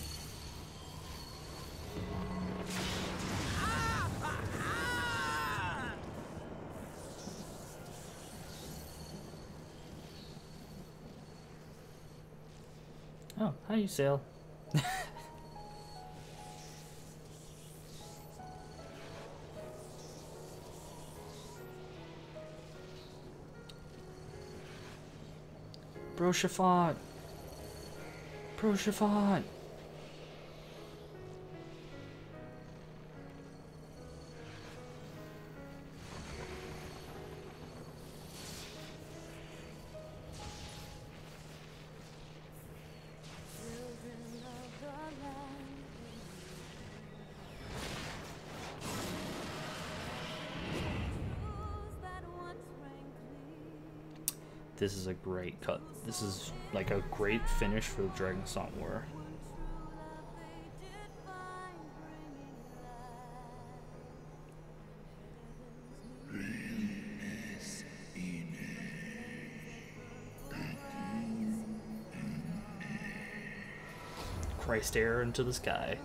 Oh, how you sail? Bro Shafat! Bro Shafat! This is a great cut. This is like a great finish for the Dragonsong War. Christ air into the sky.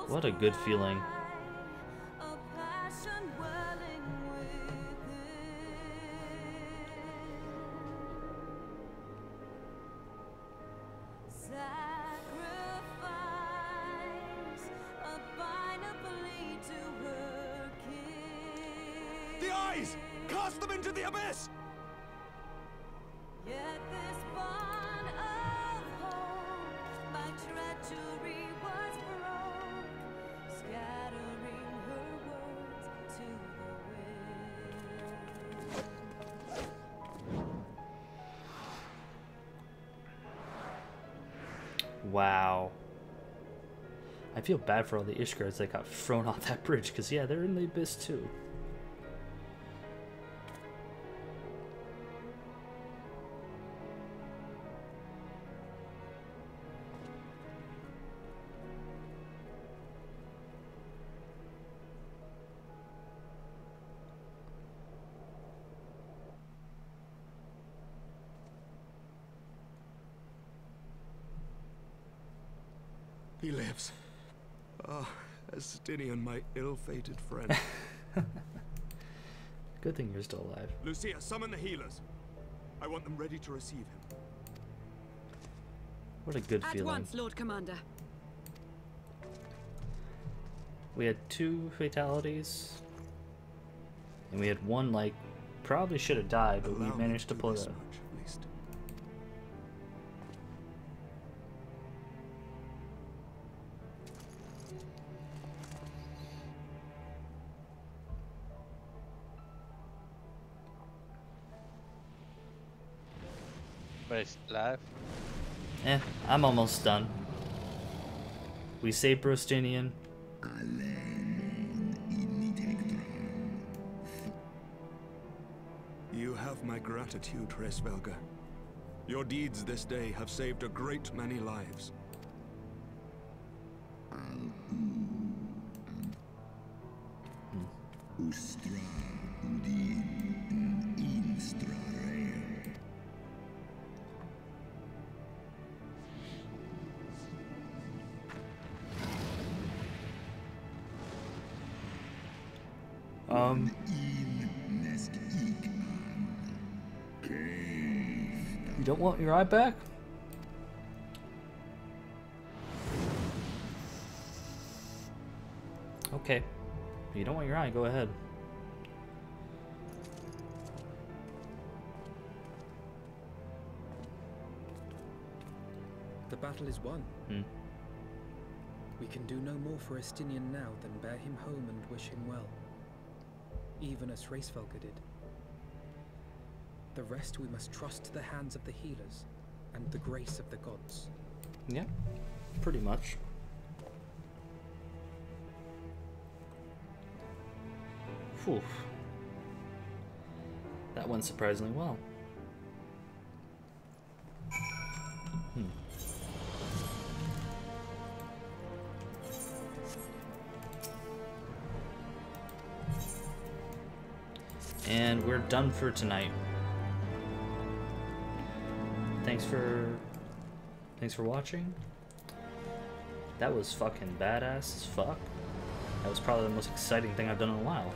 What a good feeling. The eyes! Cast them into the abyss! Wow. I feel bad for all the Ishgars that got thrown off that bridge, because yeah, they're in the abyss too. He lives. Ah, Estinian, my ill-fated friend. Good thing you're still alive. Lucia, summon the healers. I want them ready to receive him. What a good feeling. At once, Lord Commander. We had 2 fatalities. And we had one, like, probably should have died, but we managed to pull it out. Live? I'm almost done. We saved Brostinian. You have my gratitude, Resvelga. Your deeds this day have saved a great many lives. Ustra udin instra reo. You don't want your eye back? Okay. If you don't want your eye, go ahead. The battle is won. We can do no more for Estinian now than bear him home and wish him well. Even as Hraesvelgr did. The rest we must trust to the hands of the healers and the grace of the gods. Yeah, pretty much. Whew. That went surprisingly well. And we're done for tonight. Thanks for watching. That was fucking badass as fuck. That was probably the most exciting thing I've done in a while.